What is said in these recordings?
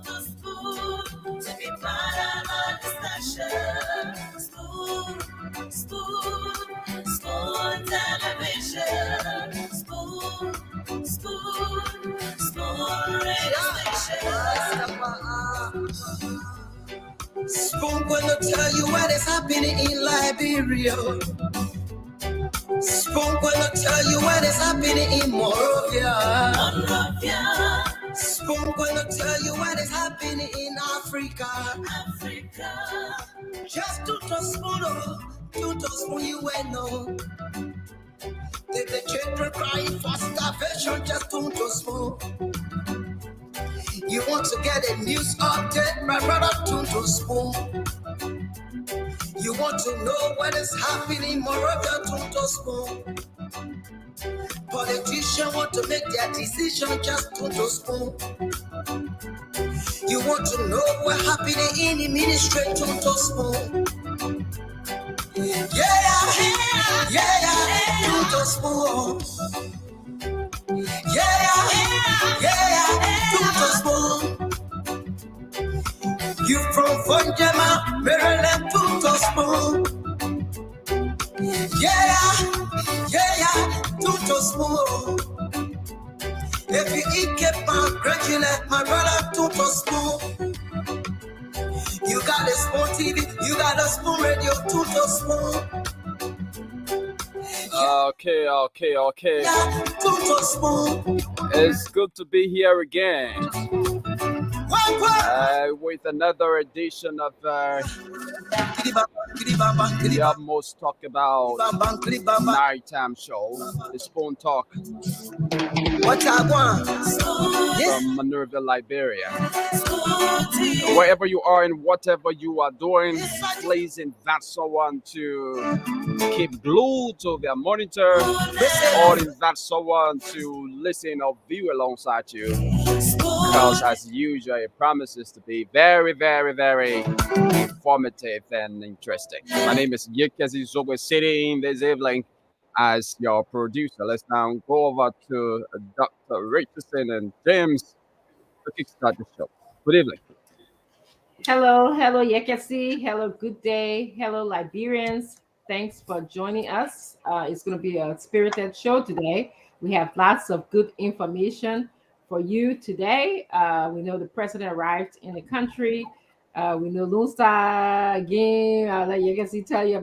to school to be part of our discussion. School television. School radio station. Spoon gonna tell you what is happening in Liberia. Spoon gonna tell you what is happening in Monrovia. Spoon gonna tell you what is happening in Africa. Just to spoon you will know. The children crying for starvation, just to spoon. You want to get a news update, my brother, to spoon. You want to know what is happening, Moravia, to spoon. Politicians want to make their decision, just to spoon. You want to know what happening in the ministry, to spoon. Yeah, to spoon. Yeah, to spoon. You from Funjama, Maryland, to spoon. Yeah, to spoon. If you eat keep on graduate, my brother, to spoon. You got a spoon TV, you got a spoon radio, to spoon. Okay. Yeah, to spoon. It's good to be here again with another edition of the most talk about nighttime show, the Spoon Talk What I want? from Minerva, Liberia. Wherever you are and whatever you are doing, please invite someone to keep glued to their monitor or invite someone to listen or view alongside you. Because as usual, it promises to be very, very, very informative and interesting. My name is Yekezi Zogo, sitting this evening as your producer. Let's now go over to Dr. Richardson and James to kickstart the show. Good evening. Hello, Yekesi. Hello, good day. Hello, Liberians. Thanks for joining us. It's going to be a spirited show today. We have lots of good information for you today. We know the president arrived in the country. We know Lone Star again. I'll let Yekesi tell you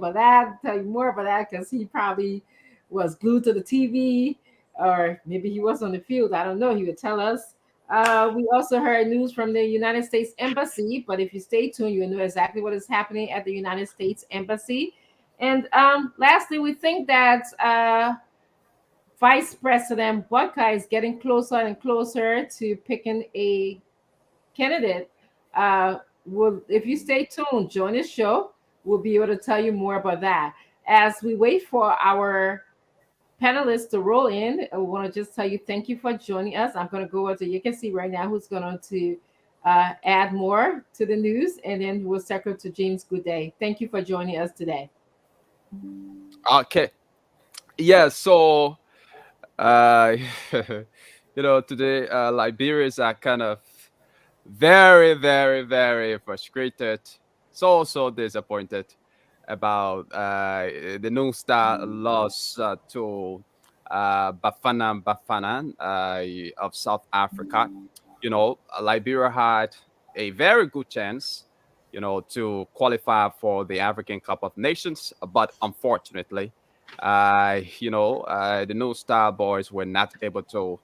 more about that because he probably was glued to the TV or maybe he was on the field. I don't know. He would tell us. We also heard news from the United States Embassy, but if you stay tuned, you'll know exactly what is happening at the United States Embassy. And lastly, we think that Vice President Butka is getting closer and closer to picking a candidate. If you stay tuned, join the show. We'll be able to tell you more about that. As we wait for our panelists to roll in, I want to just tell you thank you for joining us. I'm going to go over to, you can see right now who's going to add more to the news, and then we'll circle to James. Good day. Thank you for joining us today. Okay. Yeah, so today Liberians are kind of very, very, very frustrated, so disappointed about the New Star loss to Bafana of South Africa. Liberia had a very good chance, to qualify for the African Cup of Nations, but unfortunately, the New Star boys were not able to,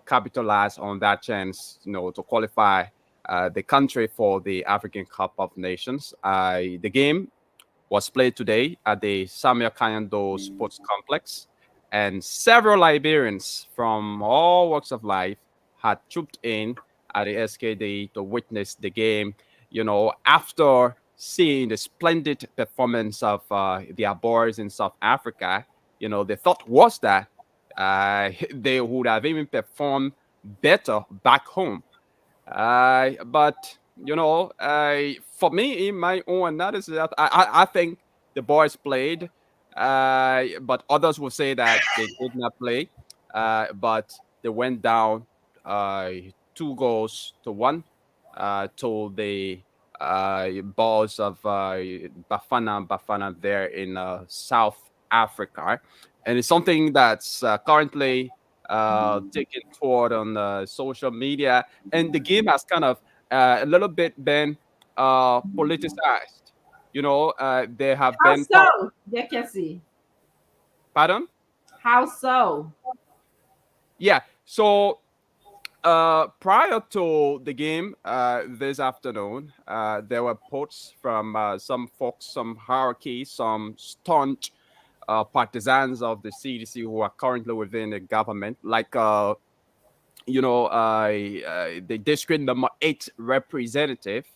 capitalize on that chance, to qualify the country for the African Cup of Nations. The game was played today at the Samuel Kanyando Sports Complex, and several Liberians from all walks of life had trooped in at the SKD to witness the game, after seeing the splendid performance of their boys in South Africa. The thought was that they would have even performed better back home. But for me, in my own analysis, I think the boys played, but others will say that they did not play. But they went down 2-1 to the boss of Bafana there in South Africa, and it's something that's currently taken toward on social media, and the game has kind of a little bit been politicized. There have How been so? Yekesi? pardon. How so? Yeah. So prior to the game this afternoon, there were posts from some folks, some hierarchy, some staunch partisans of the CDC who are currently within the government, like the district number 8 representative,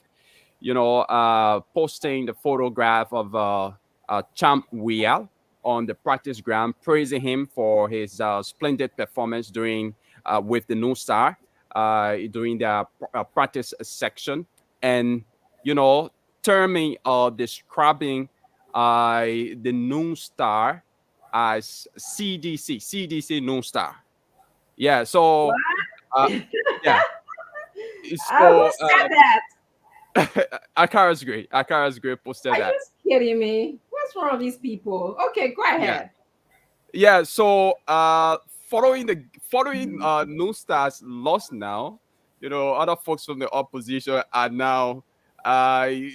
posting the photograph of Champ Wial on the practice ground, praising him for his splendid performance during with the New Star during the practice section, and you know, terming or describing the New Star as CDC New Star. Yeah, so uh, yeah, Who so said that? Akara's great Are posted you that. kidding me? What's wrong with these people? Okay, go Yeah. ahead. Yeah, so following New Stars lost now, other folks from the opposition are now I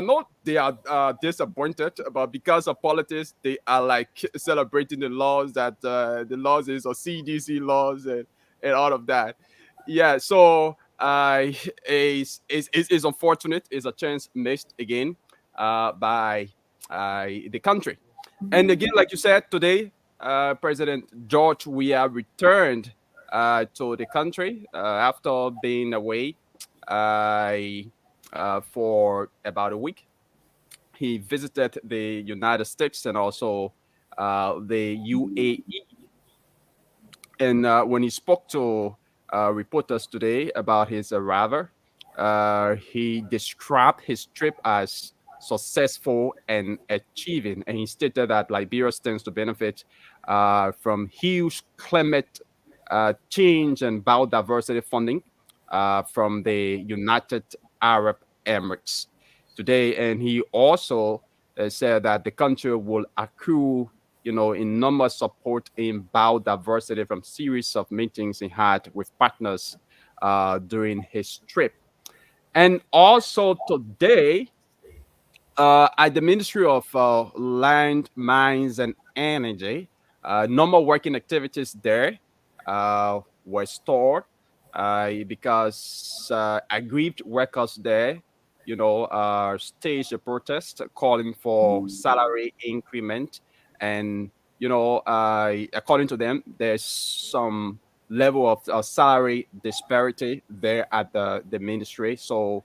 know they are disappointed, but because of politics, they are like celebrating the laws that the laws is or CDC laws and all of that. Yeah, so is unfortunate. Is a chance missed again by the country. And again, like you said, today, President George Weah returned to the country after being away uh, for about a week. He visited the United States and also the UAE. And when he spoke to reporters today about his arrival, he described his trip as successful and achieving. And he stated that Liberia stands to benefit from huge climate change and biodiversity funding from the United Arab Emirates today. And he also said that the country will accrue enormous support in biodiversity from series of meetings he had with partners during his trip. And also today, at the Ministry of Land, Mines, and Energy, normal working activities there were stored because aggrieved workers there, staged a protest calling for salary increment. And, according to them, there's some level of salary disparity there at the ministry. So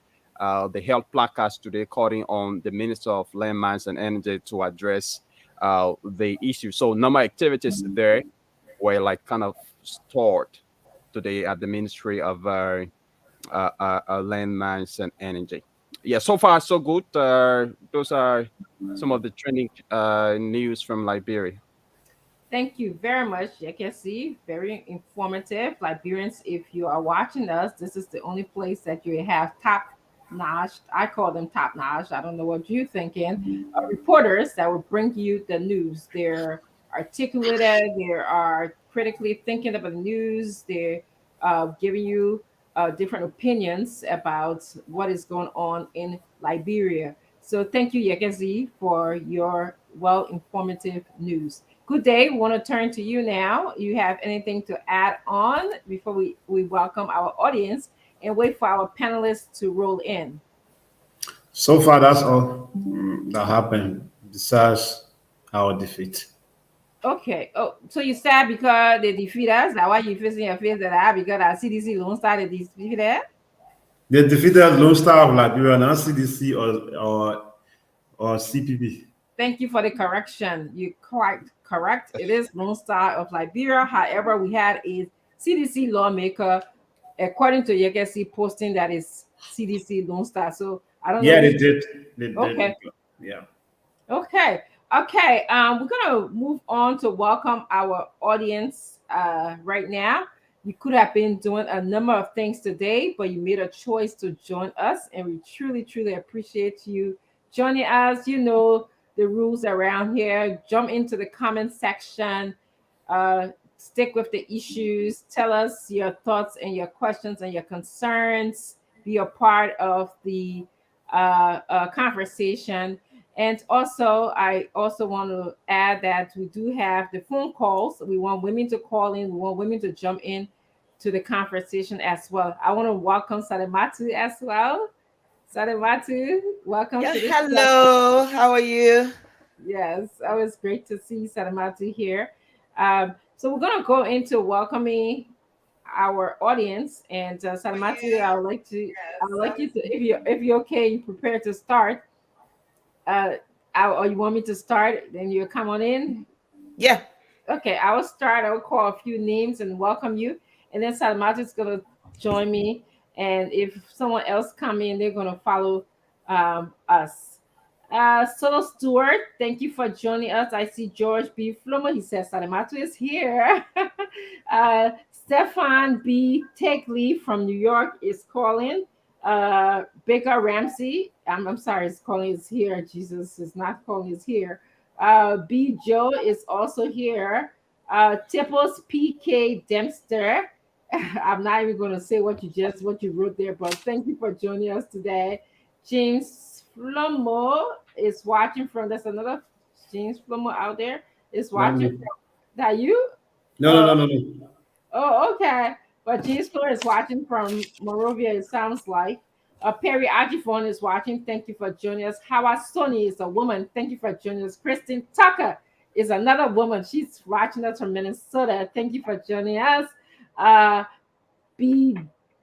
they held placards today calling on the Minister of Land, Mines, and Energy to address the issue. So normal activities there were like kind of stored today at the Ministry of Land, Mines, and Energy. Yeah, so far so good. Those are some of the trending news from Liberia. Thank you very much, Yekesi. Very informative. Liberians, if you are watching us, this is the only place that you have top notch. I call them top notch. I don't know what you're thinking. Reporters that will bring you the news. They're articulated. They are critically thinking about the news. They're giving you different opinions about what is going on in Liberia. So thank you, Yekesi, for your well informative news. Good day. We want to turn to you now. You have anything to add on before we welcome our audience and wait for our panelists to roll in? So far, that's all that happened besides our defeat. Okay. Oh, so you sad because they defeat us? That why you facing your face that I because our CDC don't start the defeat there? They defeated Lone Star of Liberia, not CDC or CPB. Thank you for the correction. You quite correct. It is Lone Star of Liberia. However, we had a CDC lawmaker, according to Yekesi, posting that is CDC Lone Star. So I don't know Yeah, they which. did. They Okay. did. Yeah. Okay. Okay. We're gonna move on to welcome our audience right now. You could have been doing a number of things today, but you made a choice to join us, and we truly, truly appreciate you joining us. You know the rules around here. Jump into the comment section, uh, stick with the issues, tell us your thoughts and your questions and your concerns, be a part of the conversation. And also, I also want to add that we do have the phone calls. We want women to call in. We want women to jump in to the conversation as well. I want to welcome Sadematu as well. Sadematu, welcome Yeah, to the show. hello. How are you? Yes, always great to see Sadematu here. So we're gonna go into welcoming our audience, and Sadematu, I would like you to, if you're okay, you prepare to start. Uh, or you want me to start? Then you come on in. Yeah. Okay, I will start. I will call a few names and welcome you, and then Salmat is gonna join me. And if someone else come in, they're gonna follow us. Solo Stewart, thank you for joining us. I see George B. Flomo. He says Salimatu is here. Stefan B. Tegley from New York is calling. Baker Ramsey, I'm sorry, it's calling is here. Jesus is not calling is here. B. Joe is also here. Tipples PK Dempster. I'm not even going to say what you wrote there, but thank you for joining us today. James Flomo is watching from. There's another James Flomo out there is Not watching me. from. That you? No, no, Oh, no, no, no. oh, okay. But James Flomo is watching from Morovia. It sounds like. Perry Ajifon is watching. Thank you for joining us. Howard Sony is a woman. Thank you for joining us. Kristen Tucker is another woman. She's watching us from Minnesota. Thank you for joining us. Uh, B.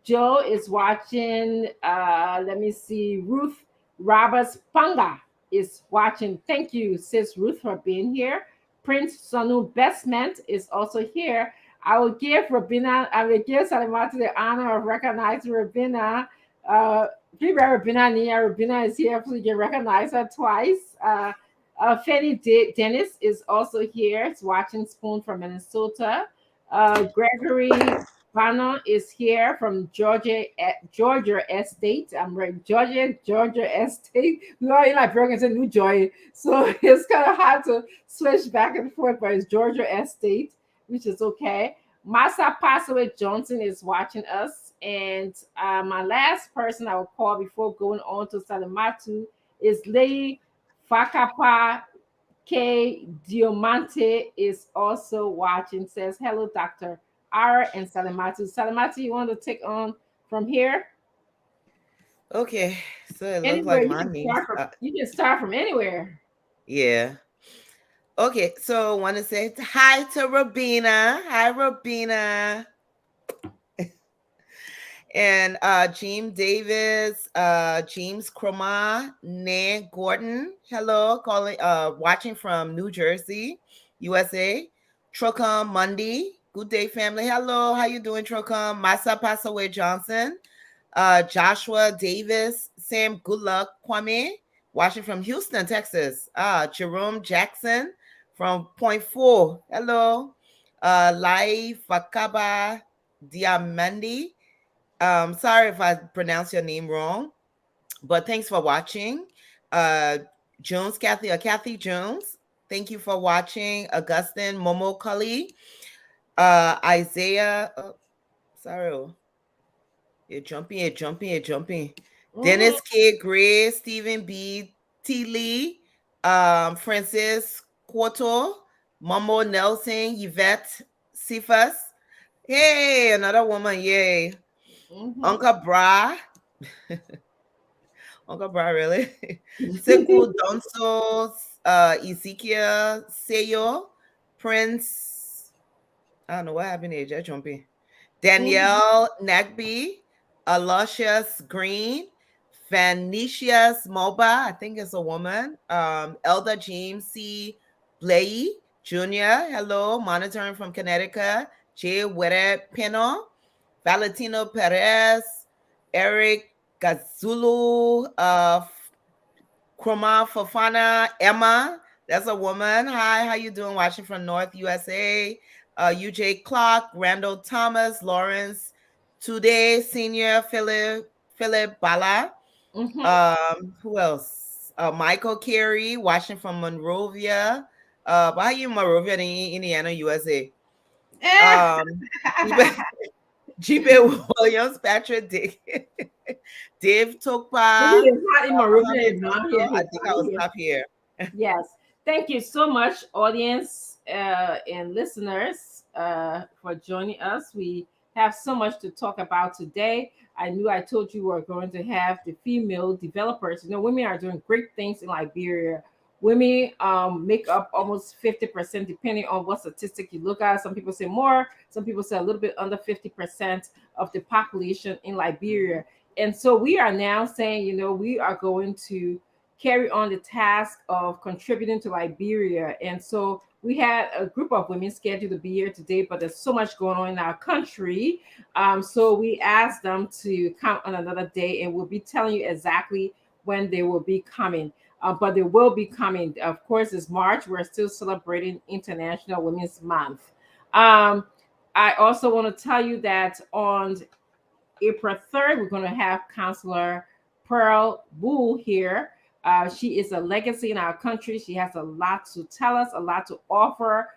Joe is watching. Let me see. Ruth Roberts Panga is watching. Thank you, sis Ruth, for being here. Prince Sonu Bestment is also here. I will give Salimati the honor of recognizing Rabina. Uh, Rabina Nia. Rabina is here, so you can recognize her twice. Fanny Dennis is also here. It's watching Spoon from Minnesota. Gregory Vanna is here from Georgia Estate. I'm right, Georgia Estate. We are in like Bergenton, New Jersey, so it's kind of hard to switch back and forth. But it's Georgia Estate, which is okay. Masa Passaway Johnson is watching us, and my last person I will call before going on to Salimatu is Lady Fakapa K. Diamante is also watching, says, hello, Dr. R and Salimatu. Salimatu, you want to take on from here? Okay. So it looks Anywhere like you my can name's start from. You can start from anywhere. yeah. Okay, so want to say hi to Rabina. Hi, Rabina. And James Davis, James Croma, Nan Gordon. Hello, calling watching from New Jersey, USA. Trocom Monday. Good day, family. Hello, how you doing, Trocom? Masa Passaway Johnson. Joshua Davis, Sam Good Luck Kwame, watching from Houston, Texas. Jerome Jackson from Point Four. Hello. Lai Fakaba Diamandi. Sorry if I pronounced your name wrong, but thanks for watching. Jones Kathy or Kathy Jones, thank you for watching. Augustine Momo Cully, Isaiah. Oh, sorry, you're jumping, you're jumping, you're jumping. Dennis K. Gray, Stephen B. T. Lee, Francis Quarto, Momo Nelson, Yvette Cephas. Hey, another woman, yay. Uncle Bra. Uncle Bra, really? Sekou Donso, Ezekiel Seyo, Prince. I don't know what happened here. Just jumping. Danielle Nagby, Aloysius Green, Vanicius Moba, I think it's a woman. Elder James C. Blay Jr., hello, monitoring from Connecticut. Jay Were Pino, Valentino Perez, Eric Gazulu, Kroma Fofana, Emma, that's a woman. Hi, how you doing? Watching from North USA. UJ Clark, Randall Thomas, Lawrence Today, Senior Philip Bala. Mm-hmm. Who else? Michael Carey, watching from Monrovia. Bahia, Monrovia, Indiana, USA. Um, G.P. Williams, Patrick Dick, Dave Maybe Tokpa, it's hot in Monrovia, Mohammed it's not here. Russell. I It's think I sunny will here. stop here. Yes. Thank you so much, audience and listeners, for joining us. We have so much to talk about today. I knew I told you we were going to have the female developers. You know, women are doing great things in Liberia. Women make up almost 50%, depending on what statistic you look at. Some people say more, some people say a little bit under 50% of the population in Liberia. And so we are now saying, you know, we are going to carry on the task of contributing to Liberia. And so we had a group of women scheduled to be here today, but there's so much going on in our country. So we asked them to come on another day, and we'll be telling you exactly when they will be coming. But they will be coming. Of course, it's March. We're still celebrating International Women's Month. Um, I also want to tell you that on April 3rd, we're going to have Counselor Pearl Wu here. She is a legacy in our country. She has a lot to tell us, a lot to offer.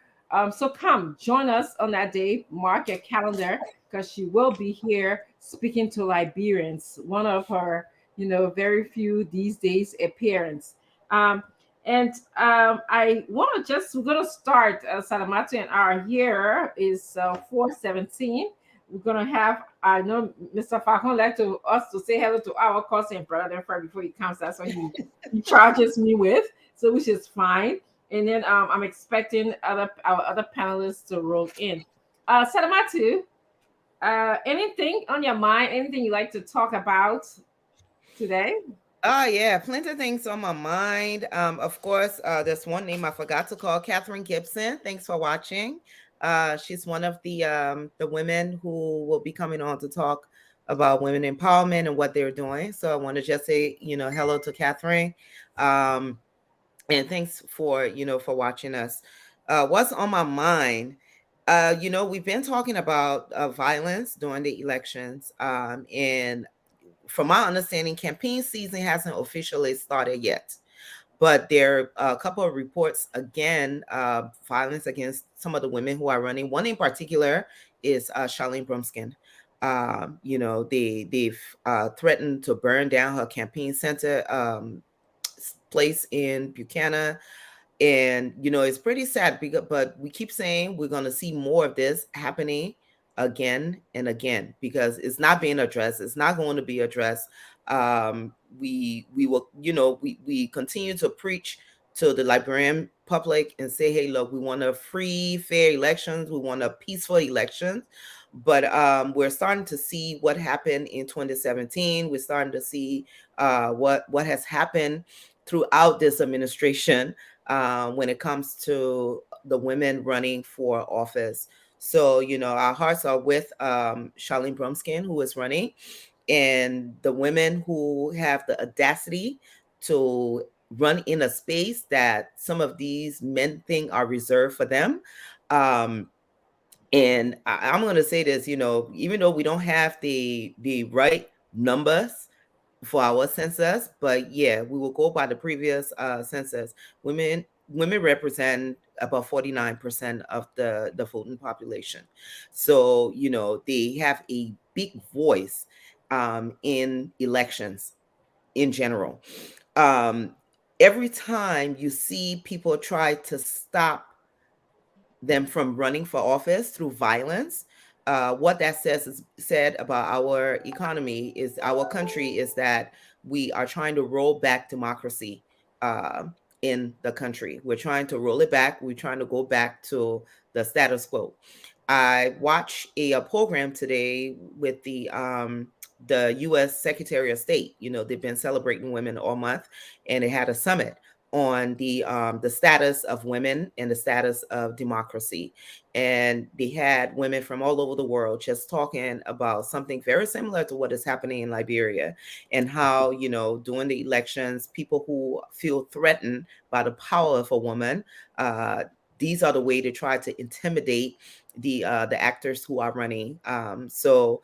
So come join us on that day. Mark your calendar because she will be here speaking to Liberians. One of her, you know, very few these days appearance. Um, and I want to just, we're going to start, Salamatu, and our year is 417. We're gonna have, I know Mr. Falcon like to us to say hello to our cousin brother first before he comes. That's what he charges me with, so which is fine. And then I'm expecting our other panelists to roll in. Salamatu, anything on your mind? Anything you like to talk about today? Oh yeah, plenty of things on my mind. Of course, there's one name I forgot to call, Catherine Gibson. Thanks for watching. She's one of the women who will be coming on to talk about women empowerment and what they're doing. So I want to just say, hello to Catherine. And thanks for, for watching us. What's on my mind? We've been talking about violence during the elections, and from my understanding, campaign season hasn't officially started yet. But there are a couple of reports again, violence against some of the women who are running. One in particular is Charlene Brumskin. They've threatened to burn down her campaign center place in Buchanan. And it's pretty sad, but we keep saying we're going to see more of this happening again and again because it's not being addressed. It's not going to be addressed. We will, we continue to preach to the Liberian public and say, hey, look, we want a free, fair elections. We want a peaceful elections. But we're starting to see what happened in 2017. We're starting to see what has happened throughout this administration when it comes to the women running for office. So, our hearts are with Charlene Brumskin, who is running, and the women who have the audacity to run in a space that some of these men think are reserved for them. And I'm going to say this, even though we don't have the right numbers for our census, but yeah, we will go by the previous census. Women represent about 49% of the voting population. So, they have a big voice in elections in general. Every time you see people try to stop them from running for office through violence, what that said about our economy is our country is that we are trying to roll back democracy in the country. We're trying to roll it back. We're trying to go back to the status quo. I watched a program today with the U.S. Secretary of State. They've been celebrating women all month, and they had a summit on the status of women and the status of democracy. And they had women from all over the world just talking about something very similar to what is happening in Liberia, and how, during the elections, people who feel threatened by the power of a woman, these are the way to try to intimidate the actors who are running. So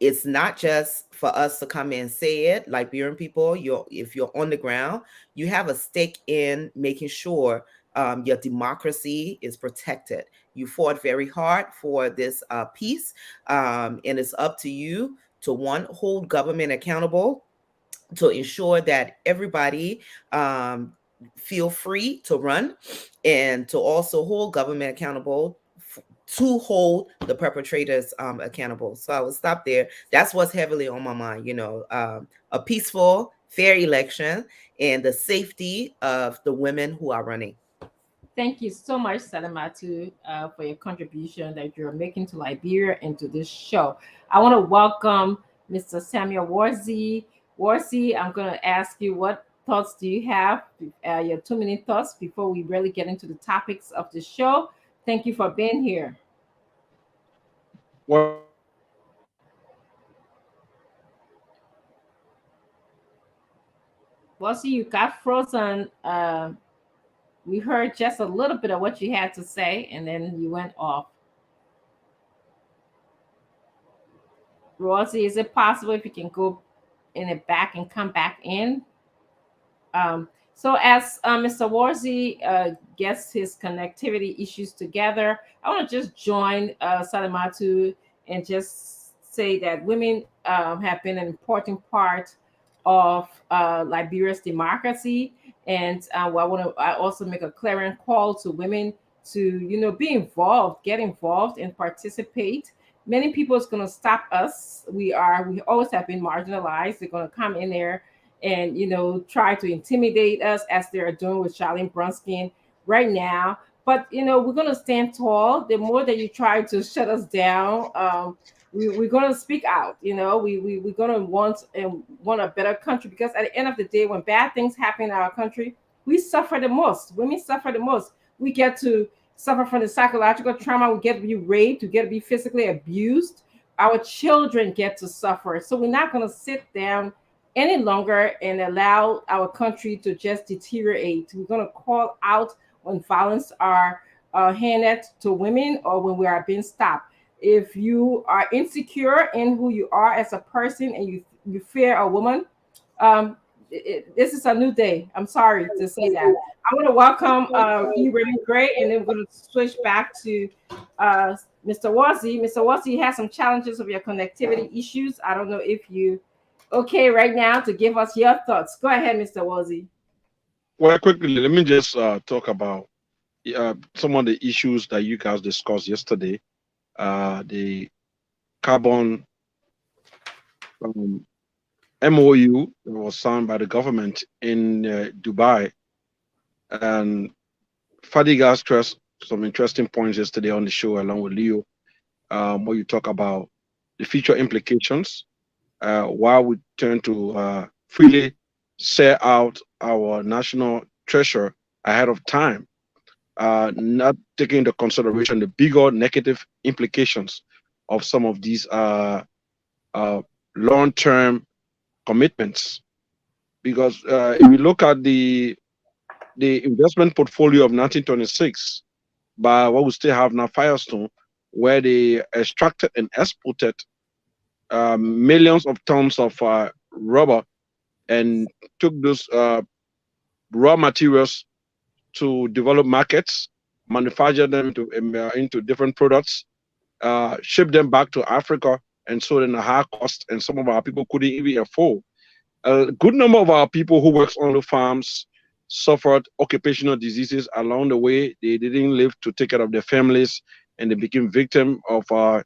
it's not just for us to come in and say it. Liberian people, if you're on the ground, you have a stake in making sure your democracy is protected. You fought very hard for this peace, and it's up to you to one, hold government accountable, to ensure that everybody feel free to run, and to also hold government accountable to hold the perpetrators accountable. So I will stop there. That's what's heavily on my mind, a peaceful, fair election and the safety of the women who are running. Thank you so much, Salamatu, for your contribution that you're making to Liberia and to this show. I want to welcome Mr. Samuel Warzi. Warzi, I'm going to ask you, what thoughts do you have, your 2-minute thoughts before we really get into the topics of the show? Thank you for being here. Well, Warzi, you got frozen. We heard just a little bit of what you had to say, and then you went off. Rosie, is it possible if you can go in the back and come back in? So as Mr. Warzi gets his connectivity issues together, I want to just join Salamatu and just say that women have been an important part of Liberia's democracy. And I also make a clarion call to women to, be involved, get involved and participate. Many people is going to stop us. We always have been marginalized. They're going to come in there and try to intimidate us as they're doing with Charlene Brunskin right now. But we're going to stand tall. The more that you try to shut us down, we're going to speak out. We're going to want a better country, because at the end of the day, when bad things happen in our country, we suffer the most. Women suffer the most. We get to suffer from the psychological trauma. We get to be raped. We get to be physically abused. Our children get to suffer. So we're not going to sit down any longer and allow our country to just deteriorate. We're going to call out when violence are handed to women, or when we are being stopped. If you are insecure in who you are as a person and you fear a woman, this is a new day. I'm sorry to say that. I want to welcome you, Raymond Gray, and then we're going to switch back to Mr. Warzi. Mr. Warzi, has some challenges of your connectivity issues. I don't know if you okay right now to give us your thoughts. Go ahead, Mr. Warzi. well, quickly, let me just talk about some of the issues that you guys discussed yesterday. The carbon MOU that was signed by the government in Dubai. And Fadiga stressed some interesting points yesterday on the show along with Leo, where you talk about the future implications, while we turn to freely sell out our national treasure ahead of time, not taking into consideration the bigger negative implications of some of these long-term commitments. Because if you look at the investment portfolio of 1926, by what we still have now, Firestone, where they extracted and exported millions of tons of rubber, and took those raw materials to develop markets, manufacture them into different products, ship them back to Africa, and sold in a high cost, and some of our people couldn't even afford. A good number of our people who works on the farms suffered occupational diseases along the way. They didn't live to take care of their families, and they became victim of what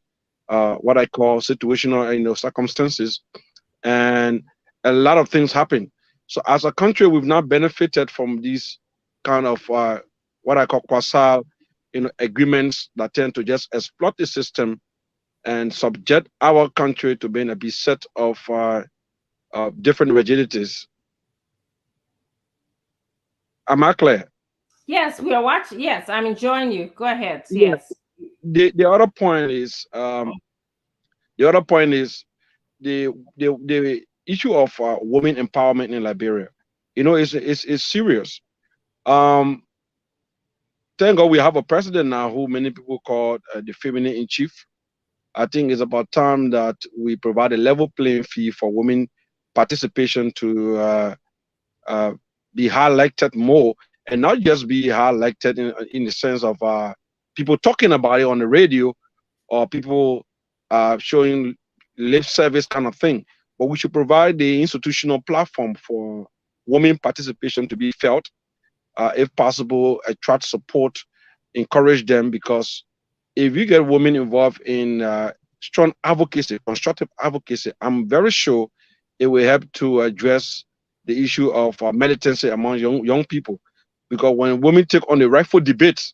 I call situational, circumstances, and a lot of things happen. So as a country, we've not benefited from these kind of what I call quasi, agreements that tend to just exploit the system and subject our country to being a beset of different rigidities. Am I clear? Yes, we are watching. Yes, I'm enjoying you. Go ahead. Yeah. Yes. The other point is the issue of women empowerment in Liberia. It's serious. thank God we have a president now who many people call the feminine in chief. I think it's about time that we provide a level playing field for women participation to uh, be highlighted more, and not just be highlighted in the sense of people talking about it on the radio or people showing lip service kind of thing. But we should provide the institutional platform for women participation to be felt, if possible, attract support, encourage them, because if you get women involved in strong advocacy, constructive advocacy, I'm very sure it will help to address the issue of militancy among young people. Because when women take on the rightful debate,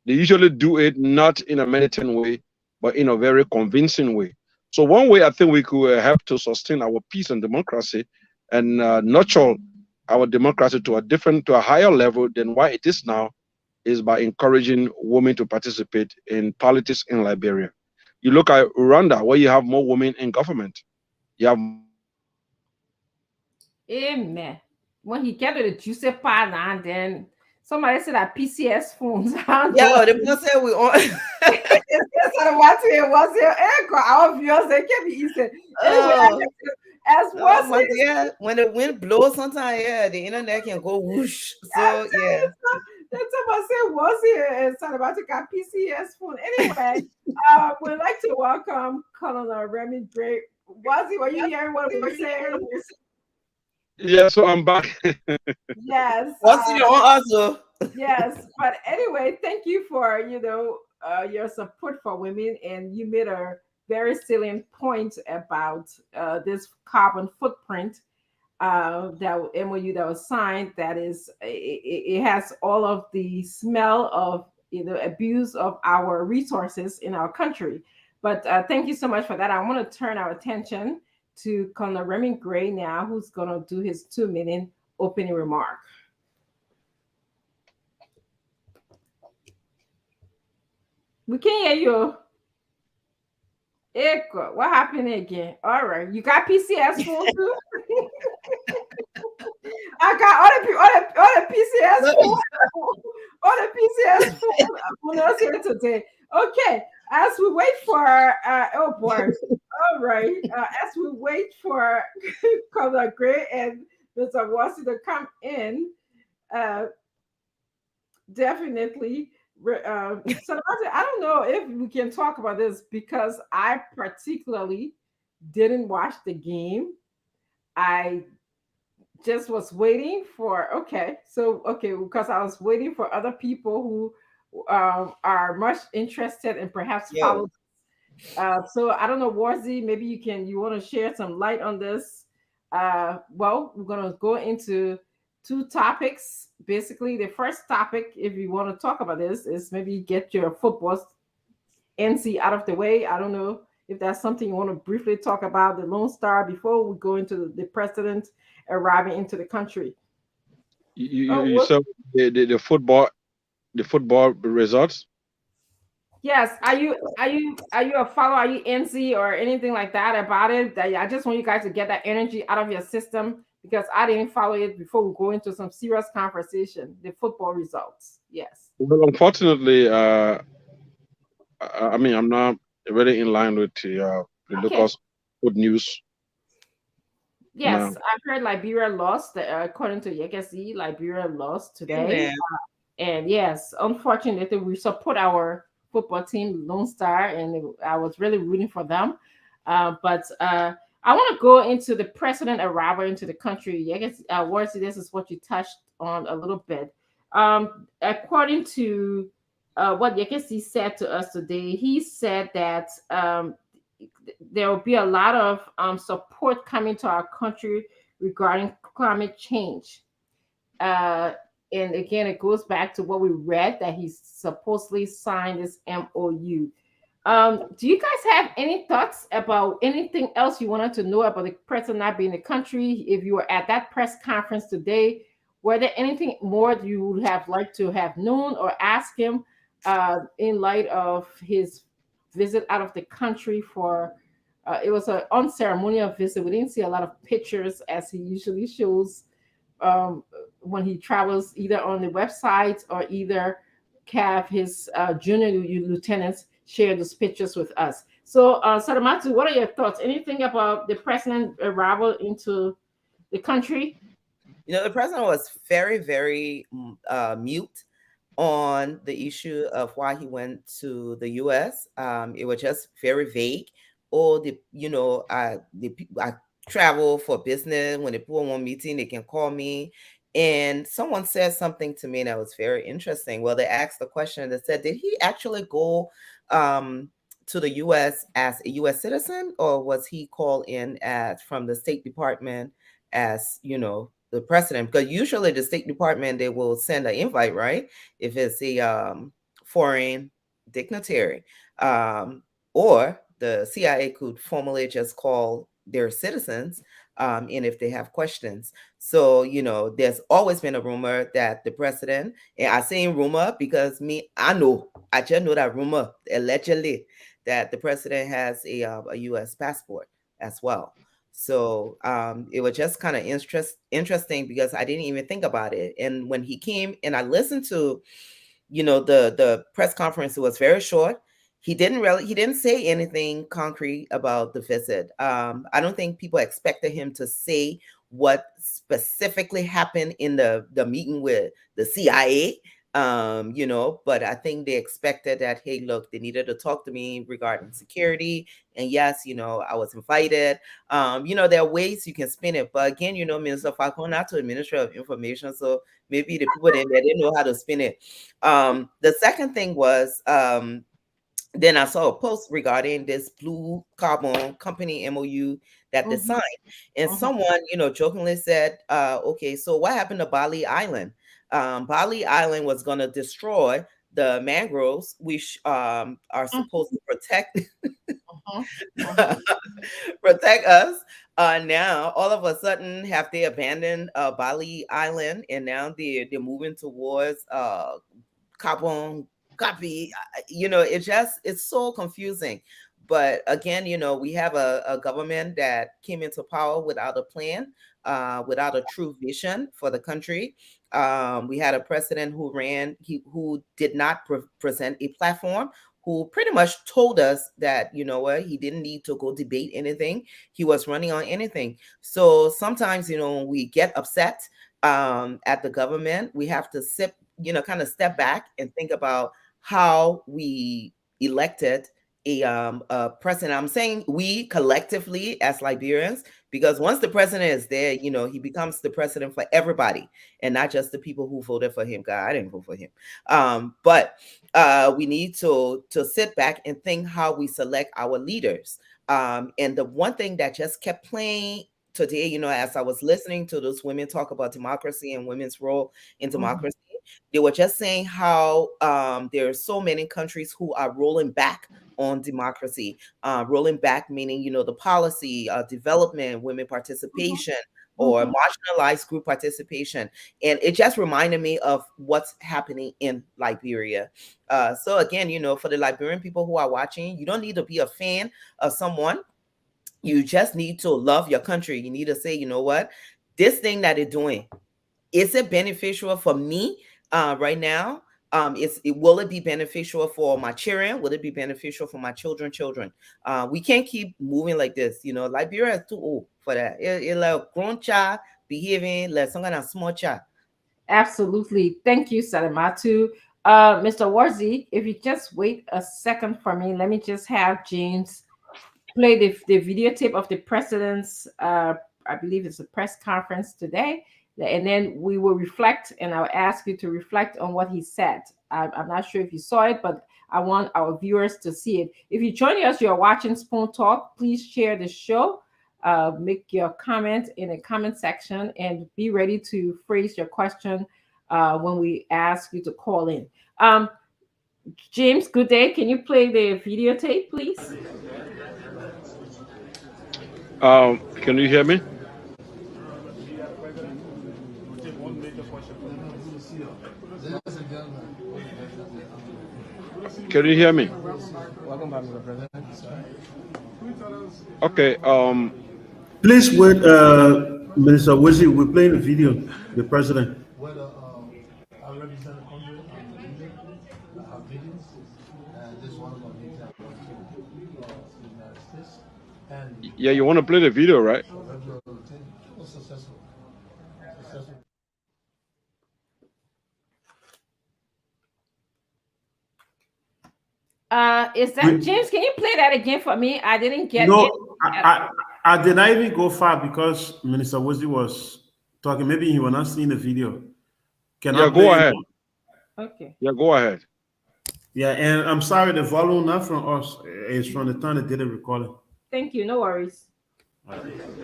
they usually do it not in a militant way, but in a very convincing way. So one way I think we could help to sustain our peace and democracy and nurture our democracy to a higher level than what it is now is by encouraging women to participate in politics in Liberia. You look at Rwanda, where you have more women in government. You have Amen. When he get to the juicy part now, then somebody said that PCS phones. Yeah, the person said we on. It was here. Our viewers, they can be easy. Anyway, as was yeah, when the wind blows, sometimes the internet can go whoosh. So yeah. Then someone said was here and said about to got PCS phone. Anyway, we'd like to welcome Colonel Remy Gray. Was he? Were you hearing what we were saying? Yeah, so I'm back. Yes. What's your own also? Yes, but anyway, thank you for your support for women, and you made a very salient point about this carbon footprint that MOU that was signed. That is, it has all of the smell of abuse of our resources in our country. But thank you so much for that. I want to turn our attention to Colonel Remy Gray now, who's going to do his 2-minute opening remark. We can't hear you. Echo. What happened again? All right. You got PCS phone too? I got all the PCS phone. All the PCS phone here today. Okay. As we wait for oh boy. All right. As we wait for Color Gray and Mr. Wasi to come in, definitely. So I don't know if we can talk about this because I particularly didn't watch the game. I just was waiting for because I was waiting for other people who are much interested and perhaps follow. So I don't know, Warzy, maybe you want to share some light on this. Well, we're gonna go into 2 topics. Basically, the first topic, if you want to talk about this, is maybe get your football NC out of the way. I don't know if that's something you want to briefly talk about, the Lone Star, before we go into the president arriving into the country. You saw the football results. Yes. Are you a follower? Are you NC or anything like that about it? I just want you guys to get that energy out of your system, because I didn't follow it before we go into some serious conversation. The football results. Yes. Well, unfortunately, I mean, I'm not really in line with the local good news. Yes, I've heard Liberia lost. According to Yekesi, Liberia lost today. And yes, unfortunately, we support our football team, Lone Star, and I was really rooting for them. But I want to go into the president arrival into the country. I guess, Warsi, this is what you touched on a little bit. According to what Yekesi said to us today, he said that there will be a lot of support coming to our country regarding climate change. And again, it goes back to what we read, that he supposedly signed this MOU. Do you guys have any thoughts about anything else you wanted to know about the president not being in the country? If you were at that press conference today, were there anything more you would have liked to have known or asked him in light of his visit out of the country for it was an unceremonial visit. We didn't see a lot of pictures as he usually shows when he travels, either on the website or either have his junior lieutenants share those pictures with us. So, Sadamatu, what are your thoughts? Anything about the president's arrival into the country? The president was very, very mute on the issue of why he went to the U.S. It was just very vague. Or the people I travel for business. When the people want meeting, they can call me. And someone said something to me that was very interesting. Well, they asked the question that said, "Did he actually go to the U.S. as a U.S. citizen, or was he called in as from the State Department as the president?" Because usually the State Department, they will send an invite, right? If it's a foreign dignitary, or the CIA could formally just call their citizens, and if they have questions. So there's always been a rumor that the president, and I say rumor because I just know that rumor allegedly that the president has a U.S. passport as well. So it was just kind of interesting because I didn't even think about it. And when he came and I listened to, the press conference, it was very short. He didn't say anything concrete about the visit. I don't think people expected him to say what specifically happened in the meeting with the CIA. But I think they expected that, hey, look, they needed to talk to me regarding security. And yes, I was invited. There are ways you can spin it. But again, Minister Falcon, not to the Ministry of Information. So maybe the people there, they didn't know how to spin it. The second thing was, then I saw a post regarding this blue carbon company MOU that they signed. And someone, jokingly said, okay, so what happened to Bali Island? Bali Island was going to destroy the mangroves, which are supposed to protect protect us. Now, all of a sudden, have they abandoned Bali Island, and now they're moving towards carbon copy. It's so confusing. But again, we have a government that came into power without a plan, without a true vision for the country. We had a president who did not present a platform, who pretty much told us that, he didn't need to go debate anything. He was running on anything. So sometimes, when we get upset at the government, we have to kind of step back and think about how we elected a president. I'm saying we collectively as Liberians, because once the president is there, he becomes the president for everybody and not just the people who voted for him. God, I didn't vote for him. But we need to sit back and think how we select our leaders. And the one thing that just kept playing today, as I was listening to those women talk about democracy and women's role in democracy, they were just saying how there are so many countries who are rolling back on democracy, rolling back meaning, the policy, development, women participation, or marginalized group participation. And it just reminded me of what's happening in Liberia. So again, for the Liberian people who are watching, you don't need to be a fan of someone. You just need to love your country. You need to say, you know what, this thing that they're doing, is it beneficial for me right now? Will it be beneficial for my children? Will it be beneficial for my children? We can't keep moving like this. Liberia is too old for that. It's like a grown child behaving like some kind of small child. Absolutely. Thank you, Salamatu. Mr. Warzi, if you just wait a second for me, let me just have James play the videotape of the president's, I believe it's a press conference today. And then we will reflect, and I'll ask you to reflect on what he said. I'm not sure if you saw it, but I want our viewers to see it. If you're joining us, you're watching Spoon Talk, please share the show. Make your comment in the comment section and be ready to phrase your question when we ask you to call in. James, good day. Can you play the videotape, please? Can you hear me? Can you hear me? Okay. Please wait, Minister Wizzy. We're playing the video. The president. Yeah, you want to play the video, right? Was successful. Successful. Is that We, James? Can you play that again for me? I didn't get it. no, I did not even go far because Minister Wozi was talking. Maybe he was not seeing the video. Can I Yeah, go play it? ahead. Okay. Yeah, go ahead. Yeah, and I'm sorry, the volume not from us. It's from the time they did the recording. Thank you. No worries. Ladies and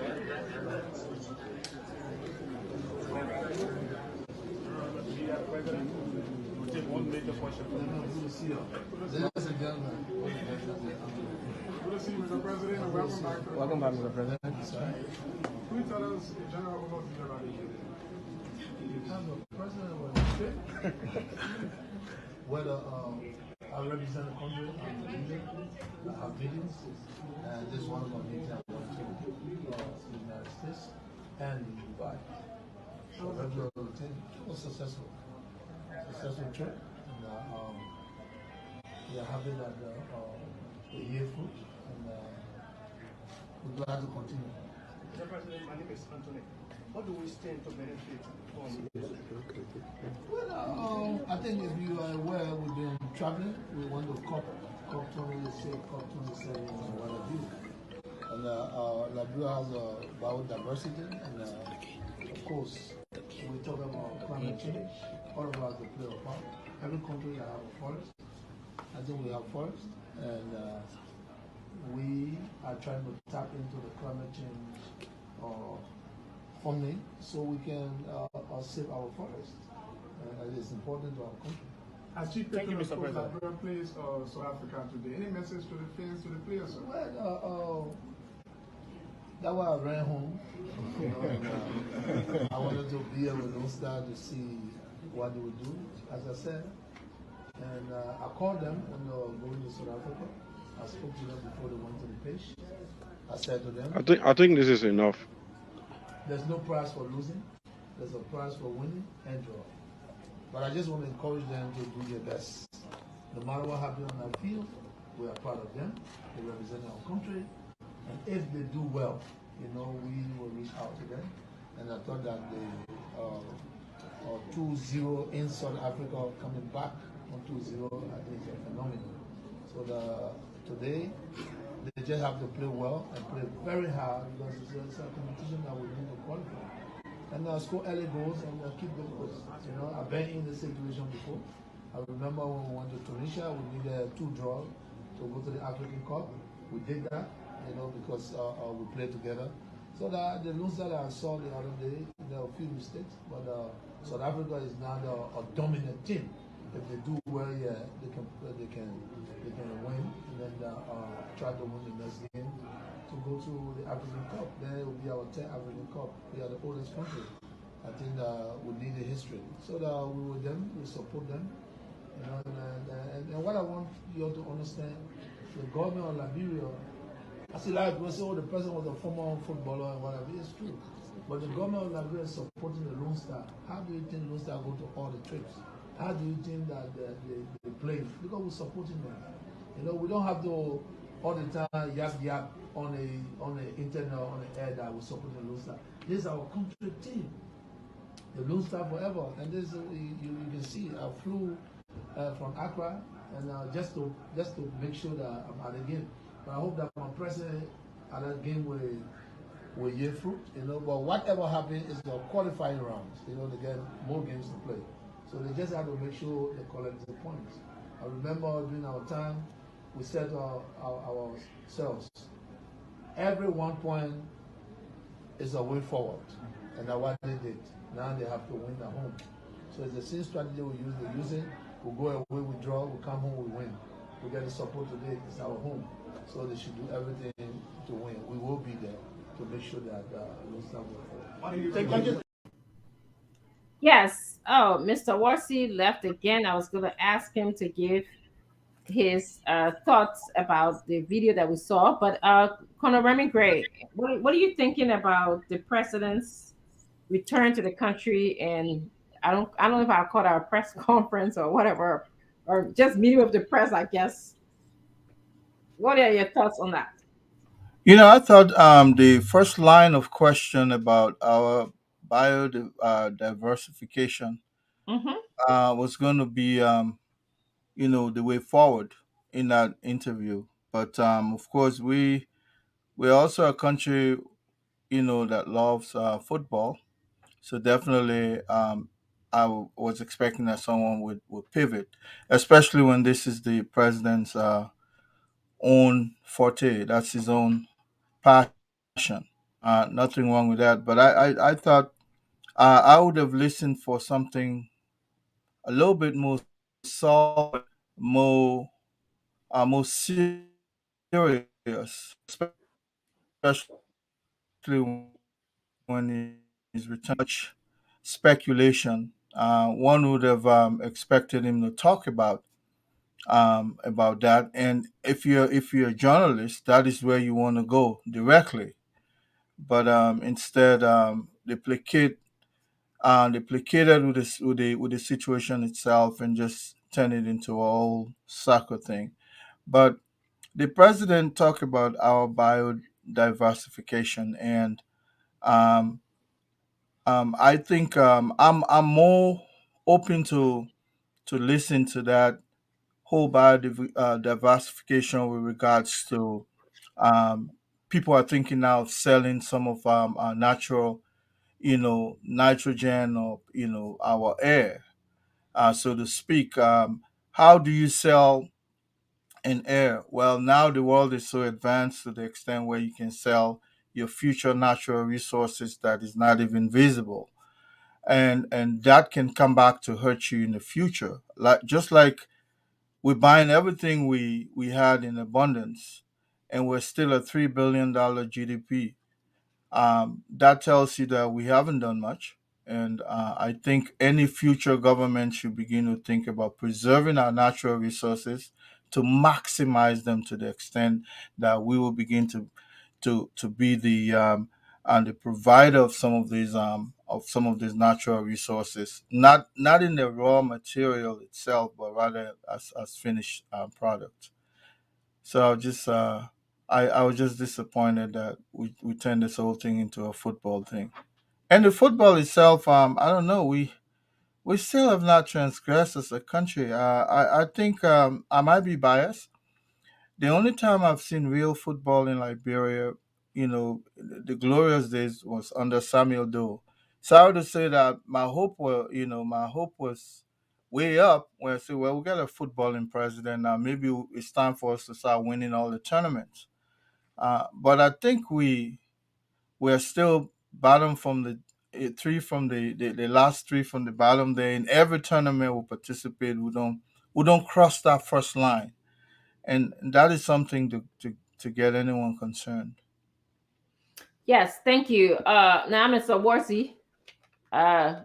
gentlemen, Good to see you, Mr. President, and welcome back to Welcome back, Mr. President. Can you tell us a general overview about the year? the president was fit. Whether I represent the country, I'm the leader, I have meetings, and this is one of my meetings I went to the United States and Dubai. So regular routine was successful. Successful trip. And we are happy that the year fruit, and we're glad to continue. Mr. President, my name is Anthony. What do we stand to benefit from? Well, I think if you are aware, we've been traveling. We went to COP 26, COP 27 in Wadabi. And Liberia has biodiversity, and of course, we talk about climate change. All of us to play a part. Every country has a forest. I think we have forest, and we are trying to tap into the climate change funding so we can save our forest. It is important to our country. As Chief Thank you, Patron Mr. of President. Liberia plays South Africa today, any message to the fans, to the players, sir? Well, that's why I ran home. You know, and, I wanted to be with those stars to see what they would do, as I said. And I called them when they were going to South Africa. I spoke to them before they went to the pitch. I said to them, I think this is enough. there's no prize for losing. There's a prize for winning and draw. But I just want to encourage them to do their best. No matter what happens on that field, we are proud of them. They represent our country. And if they do well, you know, we will reach out to them. And I thought that the 2-0 in South Africa coming back on 2-0, I think is phenomenal. So today, they just have to play well and play very hard because it's a competition that we need to qualify. And score early goals and keep the goals. You know, I've been in this situation before. I remember when we went to Tunisia, we needed 2 draws to go to the African Cup. We did that, you know, because we played together. So the loser that I saw the other day, there were a few mistakes, but South Africa is now a dominant team. If they do well, yeah, they can win and then try to win the next game to go to the African Cup. Then it will be our 10th African Cup. We are the oldest country. I think we need a history. So we with them, we support them. You know, and what I want you all to understand, the government of Liberia, I see a lot of people say, oh, the president was a former footballer and whatever. It's true. But the government of Liberia is supporting the Lone Star. How do you think Lone Star go to all the trips? How do you think that they play? Because we're supporting them. You know, we don't have to all the time yap on the internet or on the air that we support the Lone Star. This is our country team. The Lone Star forever. And this you can see I flew from Accra and just to make sure that I'm at the game. But I hope that my president at that game will yield fruit, you know. But whatever happens is the qualifying rounds, you know, they get more games to play. So they just have to make sure they collect the points. I remember during our time, we said to ourselves, every 1 point is a way forward. And that's what they did. Now they have to win at home. So it's the same strategy we use. They use it. We go away, we draw, we come home, we win. We get the support today, it's our home. So they should do everything to win. We will be there to make sure that we start with. Yes. Oh, Mr. Warsi left again. I was going to ask him to give his thoughts about the video that we saw. But Colonel Remy Gray, what are you thinking about the president's return to the country? And I don't know if I'll call it a press conference or whatever, or just meeting with the press, I guess. What are your thoughts on that? I thought the first line of question about our biodiversification Mm-hmm. was going to be, the way forward in that interview. But of course, we're also a country, that loves football. So definitely, was expecting that someone would pivot, especially when this is the president's own forte. That's his own passion. Nothing wrong with that. But I thought I would have listened for something a little bit more solid, more more serious, especially when he's returning to much speculation. One would have expected him to talk about that. And if you're a journalist, that is where you want to go directly. But instead, they placated with the situation itself and just turn it into a whole soccer thing. But the president talked about our biodiversification, and um, I think I'm more open to listen to that whole biodiversification with regards to um, people are thinking now of selling some of our natural, nitrogen, or our air, so to speak. How do you sell in air? Well, now the world is so advanced to the extent where you can sell your future natural resources that is not even visible, and that can come back to hurt you in the future. Like just like we're buying everything we had in abundance, and we're still a $3 billion GDP. That tells you that we haven't done much. And I think any future government should begin to think about preserving our natural resources to maximize them to the extent that we will begin to be the and the provider of some of these natural resources, not in the raw material itself, but rather as finished product. So I was just disappointed that we turned this whole thing into a football thing. And the football itself, I don't know, we still have not transgressed as a country. I think I might be biased. The only time I've seen real football in Liberia, the glorious days was under Samuel Doe. So I would say that my hope was way up when I said, well, we got a footballing president now. Maybe it's time for us to start winning all the tournaments. But I think we're still bottom from three from the last three from the bottom there. In every tournament we participate, we don't cross that first line, and that is something to get anyone concerned. Yes, thank you. Now, Mr. Warsi, uh,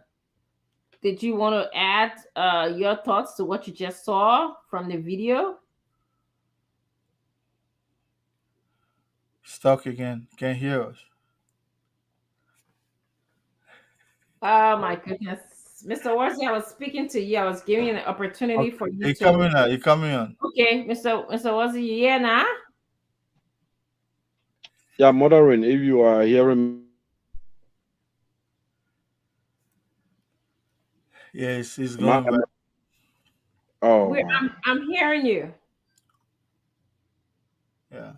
did you want to add your thoughts to what you just saw from the video? Stuck again, can't hear us. Oh my goodness, Mr. Warsi, I was speaking to you. I was giving you an opportunity Okay, for you you to. coming out, you coming on. Okay, Mr. Warsi, you here now? Yeah, Mothering, if you are hearing me, Yeah, it's am I, going back. oh, We're, wow. I'm hearing you. Yeah.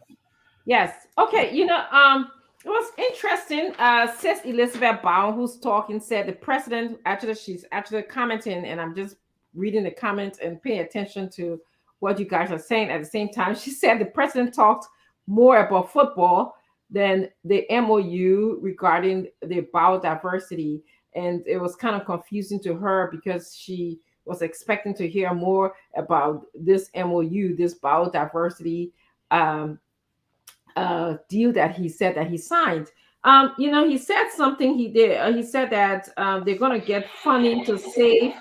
Yes. Okay. It was interesting. Says Elizabeth Bowen, who's talking, said the president actually, she's actually commenting, and I'm just reading the comments and paying attention to what you guys are saying at the same time. She said the president talked more about football than the MOU regarding the biodiversity. And it was kind of confusing to her because she was expecting to hear more about this MOU, this biodiversity um, deal that he said that he signed. He said something he did. He said that they're going to get funding to save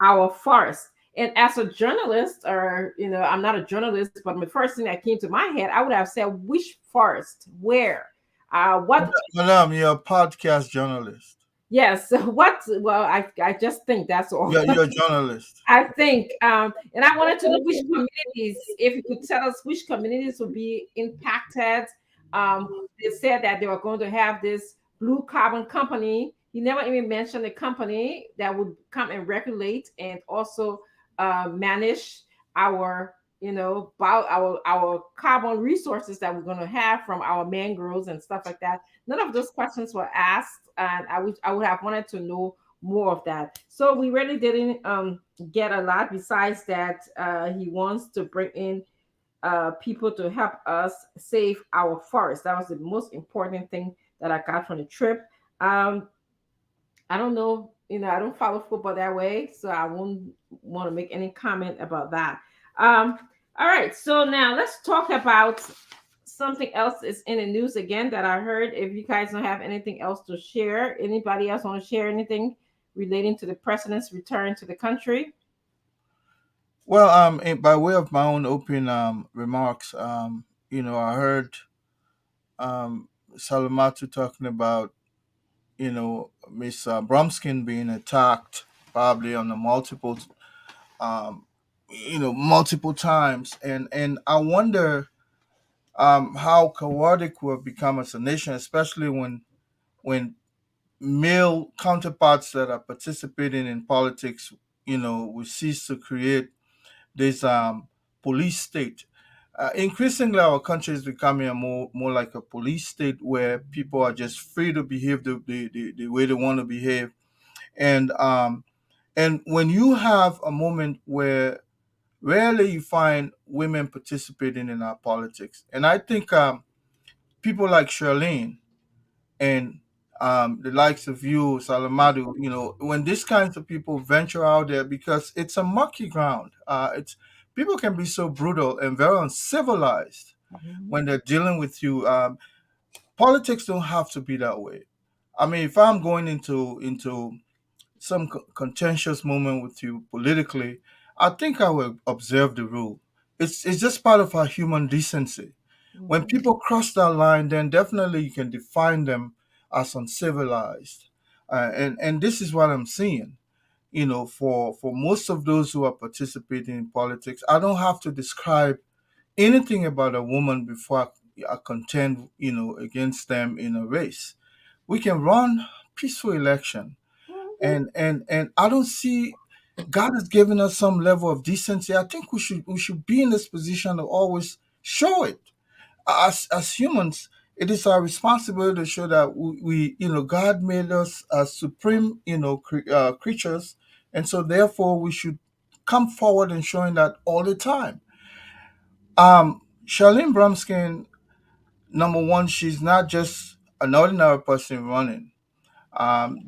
our forest. And as a journalist, or I'm not a journalist, but the first thing that came to my head, I would have said, which forest, where, what? Madam, you're a podcast journalist. Yes, what? Well, I just think that's all. You're a journalist. I think, and I wanted to know which communities, if you could tell us which communities would be impacted They said that they were going to have this blue carbon company. He never even mentioned a company that would come and regulate and also manage our, about our carbon resources that we're going to have from our mangroves and stuff like that. None of those questions were asked, and I would have wanted to know more of that. So we really didn't get a lot. Besides that, he wants to bring in people to help us save our forest. That was the most important thing that I got from the trip. Um, I don't know, I don't follow football that way, so I won't want to make any comment about that. Um, all right, so now let's talk about something else is in the news again that I heard. If you guys don't have anything else to share, anybody else want to share anything relating to the president's return to the country? Well, by way of my own open remarks, I heard Salamatu talking about, Miss Bromskin being attacked probably on the um, multiple times, and I wonder how chaotic we've become as a nation, especially when male counterparts that are participating in politics, we cease to create this police state. Increasingly, our country is becoming a more like a police state where people are just free to behave the way they want to behave. And when you have a moment where rarely you find women participating in our politics, and I think people like Charlene and the likes of you, Salamadu, when these kinds of people venture out there, because it's a mucky ground. It's People can be so brutal and very uncivilized Mhm. when they're dealing with you. Politics don't have to be that way. I mean, if I'm going into some contentious moment with you politically, I think I will observe the rule. It's just part of our human decency. When Mhm. people cross that line, then definitely you can define them as uncivilized. And this is what I'm seeing. For most of those who are participating in politics, I don't have to describe anything about a woman before I contend, against them in a race. We can run peaceful election, and I don't see. God has given us some level of decency. I think we should be in this position to always show it. As humans, it is our responsibility to show that God made us as supreme creatures, and so therefore we should come forward and showing that all the time. Charlene Brumskin, number one, she's not just an ordinary person running.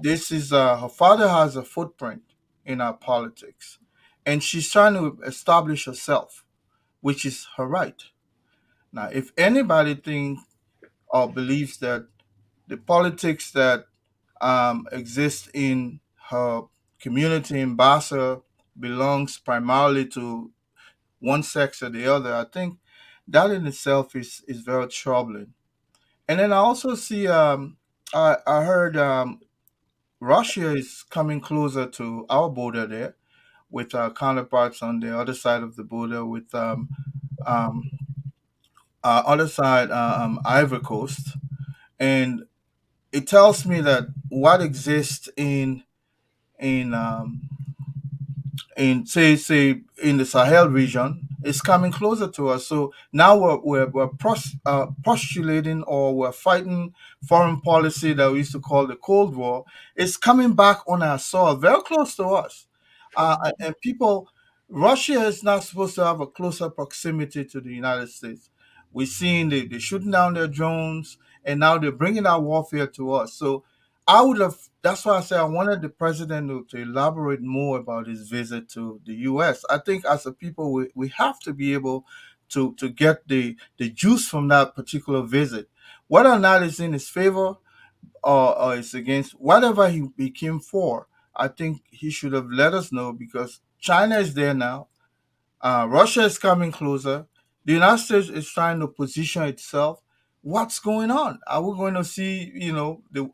This is Her father has a footprint in our politics, and she's trying to establish herself, which is her right. Now, if anybody thinks or believes that the politics that exist in her community in Bassa belongs primarily to one sex or the other, I think that in itself is very troubling. And then I also see, I heard Russia is coming closer to our border there with our counterparts on the other side of the border with um, other side, Ivory Coast. And it tells me that what exists in in say in the Sahel region is coming closer to us. So now we're postulating, or we're fighting foreign policy that we used to call the Cold War. It's coming back on our soil, very close to us. And people, Russia is not supposed to have a closer proximity to the United States. We're seeing they shooting down their drones, and now they're bringing our warfare to us. So I would have. That's why I say I wanted the president to elaborate more about his visit to the U.S. I think as a people, we have to be able to get the juice from that particular visit, whether or not it's in his favor or it's against whatever he came for. I think he should have let us know, because China is there now. Russia is coming closer. The United States is trying to position itself. What's going on? Are we going to see,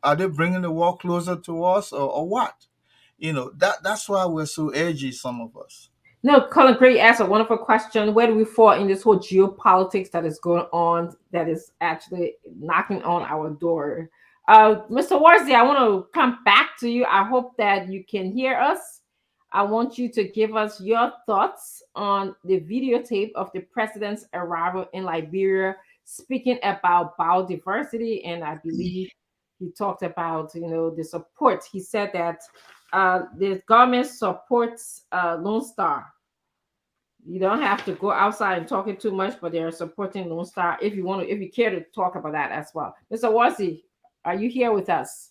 are they bringing the war closer to us, or what? That's why we're so edgy, some of us. No, Colin Gray asked a wonderful question. Where do we fall in this whole geopolitics that is going on, that is actually knocking on our door? Mr. Worsley, I want to come back to you. I hope that you can hear us. I want you to give us your thoughts on the videotape of the president's arrival in Liberia, speaking about biodiversity. And I believe he talked about, the support. He said that the government supports Lone Star. You don't have to go outside and talking too much, but they're supporting Lone Star. If you want to, if you care to talk about that as well, Mr. Wasi, are you here with us?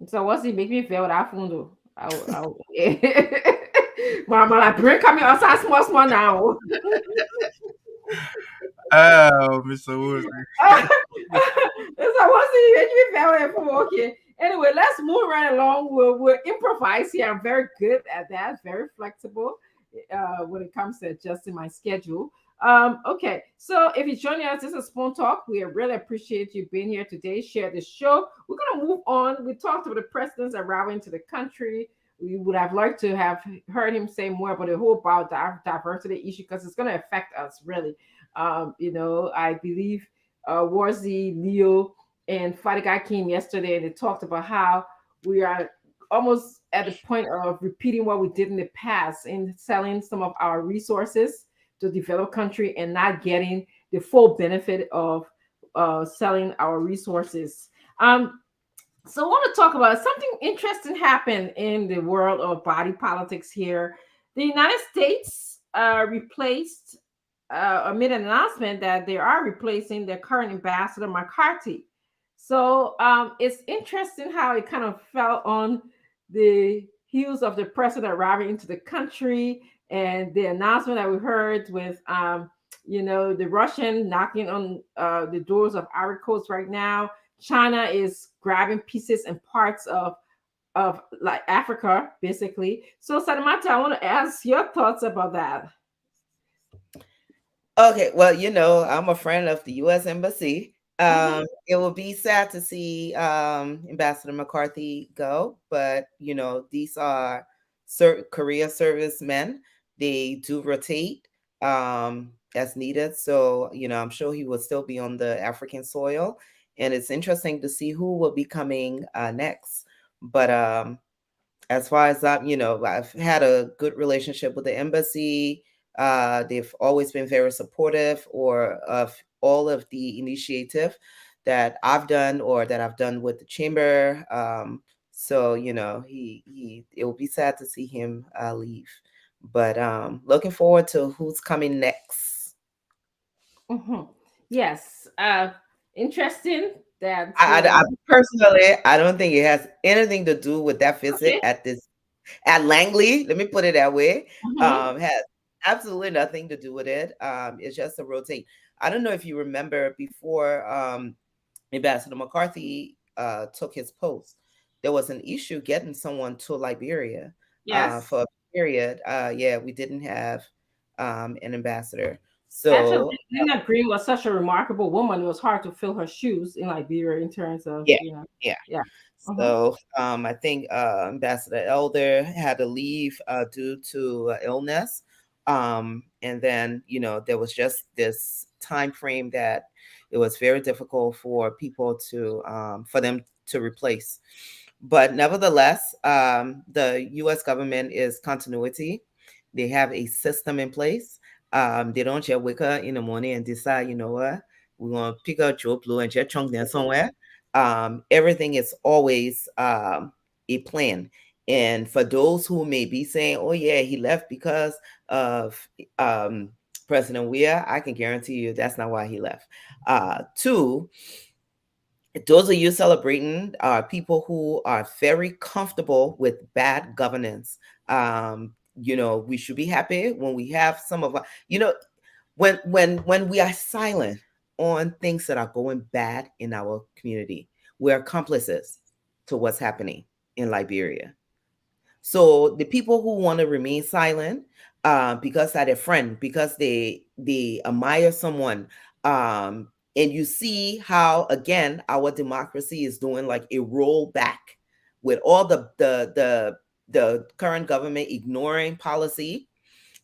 Mr. Wasi, make me feel that fundo. Mama, like bring coming outside small now. Oh, Mr. Woods. Mr. Wasi, make me feel that. Okay. Anyway, let's move right along. We'll improvise here. I'm very good at that. Very flexible when it comes to adjusting my schedule. Okay, so if you're joining us, this is Spoon Talk. We really appreciate you being here today. Share the show. We're gonna move on. We talked about the president's arriving to the country. We would have liked to have heard him say more about the whole diversity issue because it's gonna affect us really. I believe Warzy, Leo, and Father Guy came yesterday and they talked about how we are almost at the point of repeating what we did in the past in selling some of our resources to develop country and not getting the full benefit of selling our resources. So I want to talk about something interesting happened in the world of body politics here. The United States replaced made an announcement that they are replacing their current ambassador McCarthy. So it's interesting how it kind of fell on the heels of the president arriving into the country and the announcement that we heard with the Russian knocking on the doors of Ivory Coast right now. China is grabbing pieces and parts of like Africa, basically. So Salamata, I want to ask your thoughts about that. Okay, well, I'm a friend of the U.S. Embassy. It will be sad to see Ambassador McCarthy go, but these are career servicemen. They do rotate as needed, so I'm sure he will still be on the African soil, and it's interesting to see who will be coming next. But as far as that, I've had a good relationship with the embassy. They've always been very supportive of all of the initiative that I've done or that I've done with the chamber. So it will be sad to see him leave, but looking forward to who's coming next. Yes, interesting. That I personally, I don't think it has anything to do with that visit okay. at Langley. Let me put it that way. Has absolutely nothing to do with it. It's just a rotate. I don't know if you remember before Ambassador McCarthy took his post, there was an issue getting someone to Liberia for a period. Yeah, we didn't have an ambassador. So actually, Lena Green was such a remarkable woman. It was hard to fill her shoes in Liberia in terms of yeah. So I think Ambassador Elder had to leave due to illness. And then, there was just this time frame that it was very difficult for people for them to replace. But nevertheless, the U.S. government is continuity. They have a system in place. They don't just wake up in the morning and decide, what, we're going to pick up Joe Blue and just chunk them somewhere. Everything is always a plan. And for those who may be saying, oh, yeah, he left because of President Weah, I can guarantee you that's not why he left. Two, those of you celebrating are people who are very comfortable with bad governance. We should be happy when we have some of our, when we are silent on things that are going bad in our community, we're accomplices to what's happening in Liberia. So the people who want to remain silent because they're their friend, because they admire someone, and you see how, again, our democracy is doing like a rollback with all the current government ignoring policy,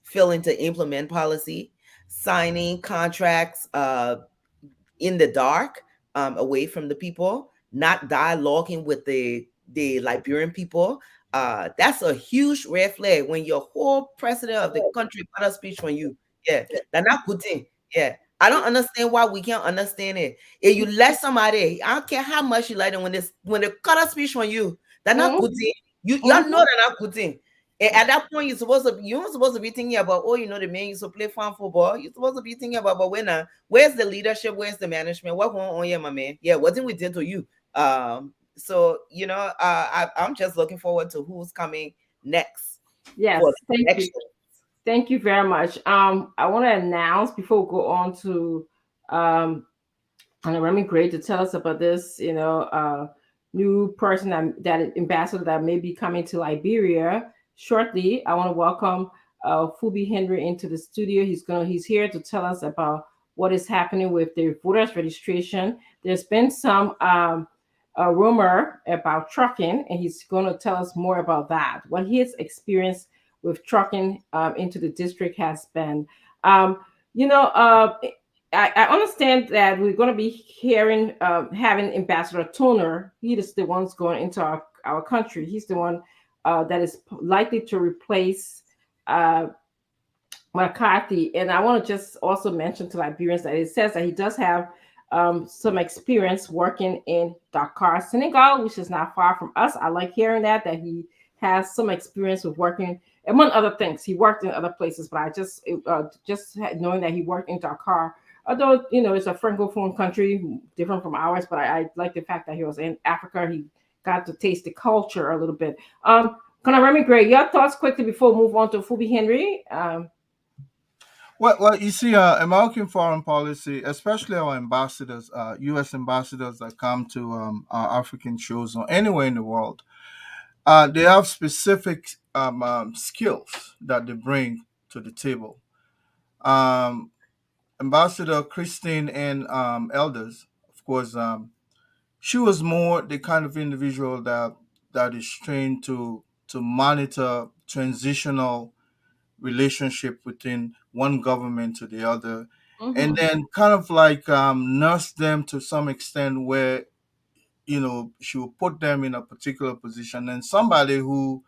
failing to implement policy, signing contracts in the dark, away from the people, not dialoguing with the Liberian people. That's a huge red flag when your whole president of the country got a speech from you. Yeah, that's not good thing. Yeah. I don't understand why we can't understand it. If you let somebody, I don't care how much you like them, when they cut a speech from you, that's not good thing. Y'all know that's not good thing. And at that point, you're supposed to be thinking about, oh, the man used to play fun football. You're supposed to be thinking about, but where's the leadership? Where's the management? What going on here, my man? Yeah, what did we did to you? So I'm just looking forward to who's coming next Yes, for the thank you. election. Thank you very much. I want to announce before we go on to Remy Gray to tell us about this, new person that ambassador that may be coming to Liberia shortly. I want to welcome Fubi Henry into the studio. He's here to tell us about what is happening with the voters registration. There's been some a rumor about trucking, and he's going to tell us more about that. What his experience with trucking into the district has been. Um, you know, uh, I understand that we're going to be hearing, having Ambassador Toner. He is the one's going into our country. He's the one that is likely to replace McCarthy. And I want to just also mention to Liberians that it says that he does have some experience working in Dakar, Senegal, which is not far from us. I like hearing that he has some experience with working, among other things. He worked in other places, but I just knowing that he worked in Dakar, although it's a francophone country, different from ours, but I like the fact that he was in Africa. He got to taste the culture a little bit. Can I Remy Gray, your thoughts quickly before we move on to Fubi Henry? Well, you see, American foreign policy, especially our ambassadors, U.S. ambassadors that come to our African shows or anywhere in the world, they have specific skills that they bring to the table. Um, Ambassador Christine and Elders, of course, she was more the kind of individual that is trained to monitor transitional relationship within one government to the other, and then kind of like nurse them to some extent where she will put them in a particular position. And somebody who,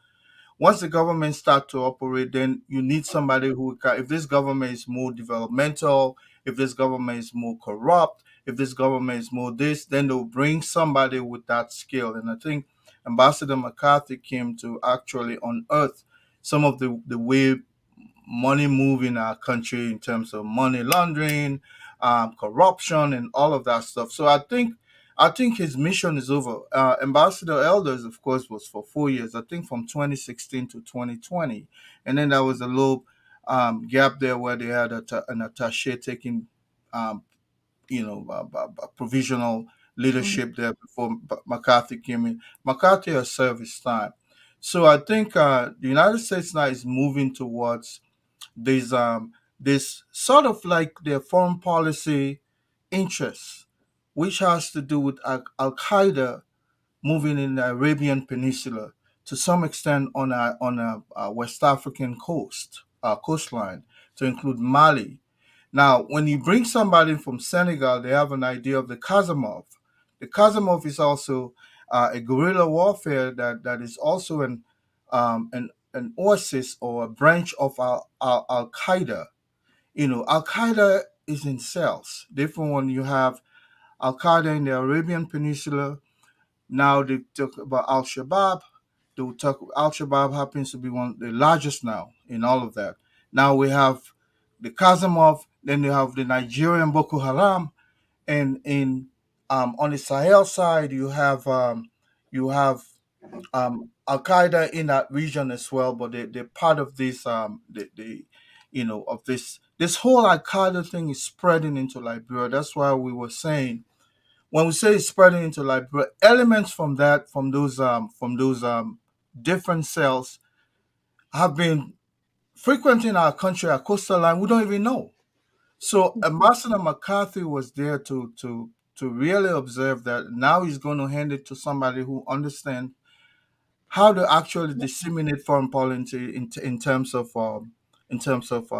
once the government start to operate, then you need somebody who can, if this government is more developmental, if this government is more corrupt, if this government is more this, then they'll bring somebody with that skill. And I think Ambassador McCarthy came to actually unearth some of the way money move in our country in terms of money laundering, corruption, and all of that stuff. So I think his mission is over. Ambassador Elders, of course, was for 4 years. I think from 2016 to 2020, and then there was a little gap there where they had an attaché taking, provisional leadership there before McCarthy came in. McCarthy has served his time. So I think the United States now is moving towards this sort of like their foreign policy interests, which has to do with Al Qaeda moving in the Arabian Peninsula to some extent on a West African coastline to include Mali. Now, when you bring somebody from Senegal, they have an idea of the Casamov. The Casamov is also a guerrilla warfare that is also an oasis or a branch of Al Qaeda. Al Qaeda is in cells. Different when you have Al Qaeda in the Arabian Peninsula. Now they talk about Al Shabaab. They will talk. Al Shabaab happens to be one of the largest now in all of that. Now we have the Kazimov. Then you have the Nigerian Boko Haram, and in on the Sahel side you have Al Qaeda in that region as well. But they're part of this of this whole Al Qaeda thing is spreading into Liberia. That's why we were saying when we say it's spreading into Liberia, elements from those different cells have been frequenting our country, our coastal line. We don't even know. So Ambassador McCarthy was there to really observe that. Now he's going to hand it to somebody who understands how to actually disseminate foreign policy in terms of in terms of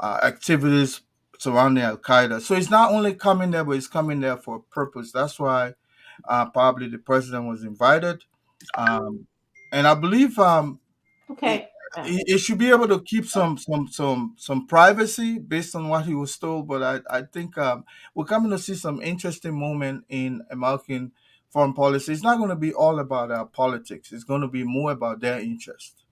activities surrounding Al Qaeda. So it's not only coming there, but it's coming there for a purpose. That's why probably the president was invited, um, and I believe it, Okay. it should be able to keep some privacy based on what he was told. But I think we're coming to see some interesting moment in American foreign policy. It's not going to be all about politics. It's going to be more about their interest.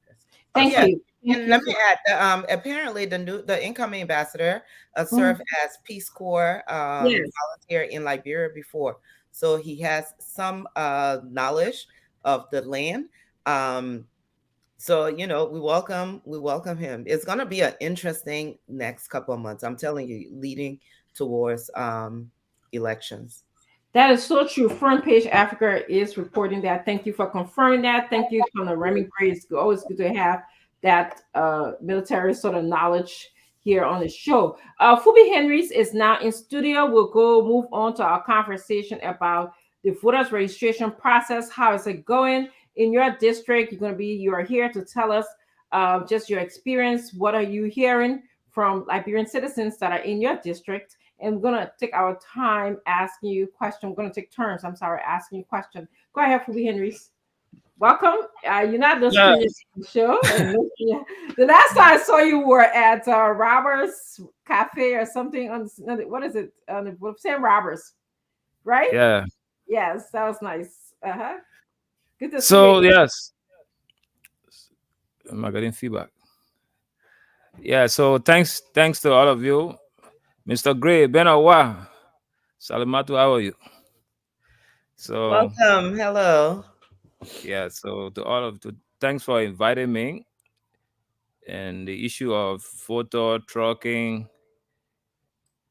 Thank Yeah, you. Thank and you let me add, apparently the incoming ambassador Mhm. served as Peace Corps Yes. volunteer in Liberia before, so he has some knowledge of the land. Um, so we welcome him. It's going to be an interesting next couple of months. I'm telling you, leading towards elections. That is so true. Front Page Africa is reporting that. Thank you for confirming that. Thank you, Colonel Remy Gray. It's always good to have that military sort of knowledge here on the show. Phoebe Henrys is now in studio. We'll go move on to our conversation about the voters registration process. How is it going in your district? You are here to tell us just your experience. What are you hearing from Liberian citizens that are in your district? And we're gonna take our time asking you questions. We're gonna take turns. I'm sorry, asking you questions. Go ahead, Phoebe Henrys. Welcome. You're not the Yeah, stranger to the show. And yeah, the last time I saw you were at Roberts Cafe or something on what is it? On the Sam Roberts, right? yeah. Yes, that was nice. Good to see you. So yes, am I getting feedback? Yeah. So thanks to all of you, Mr. Gray, Benawa, Salimatu. How are you? So Welcome. Hello. yeah. So thanks for inviting me. And the issue of photo trucking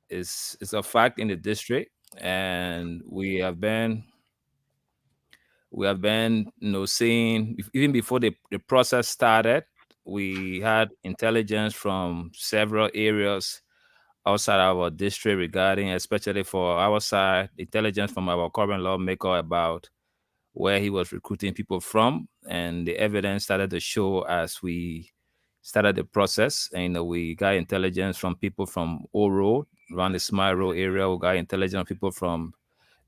is a fact in the district, and we have been seeing even before the process started. We had intelligence from several areas outside our district regarding, especially for our side, intelligence from our current lawmaker about where he was recruiting people from, and the evidence started to show as we started the process. And we got intelligence from people from Oro around the Smile Road area. We got intelligence from people from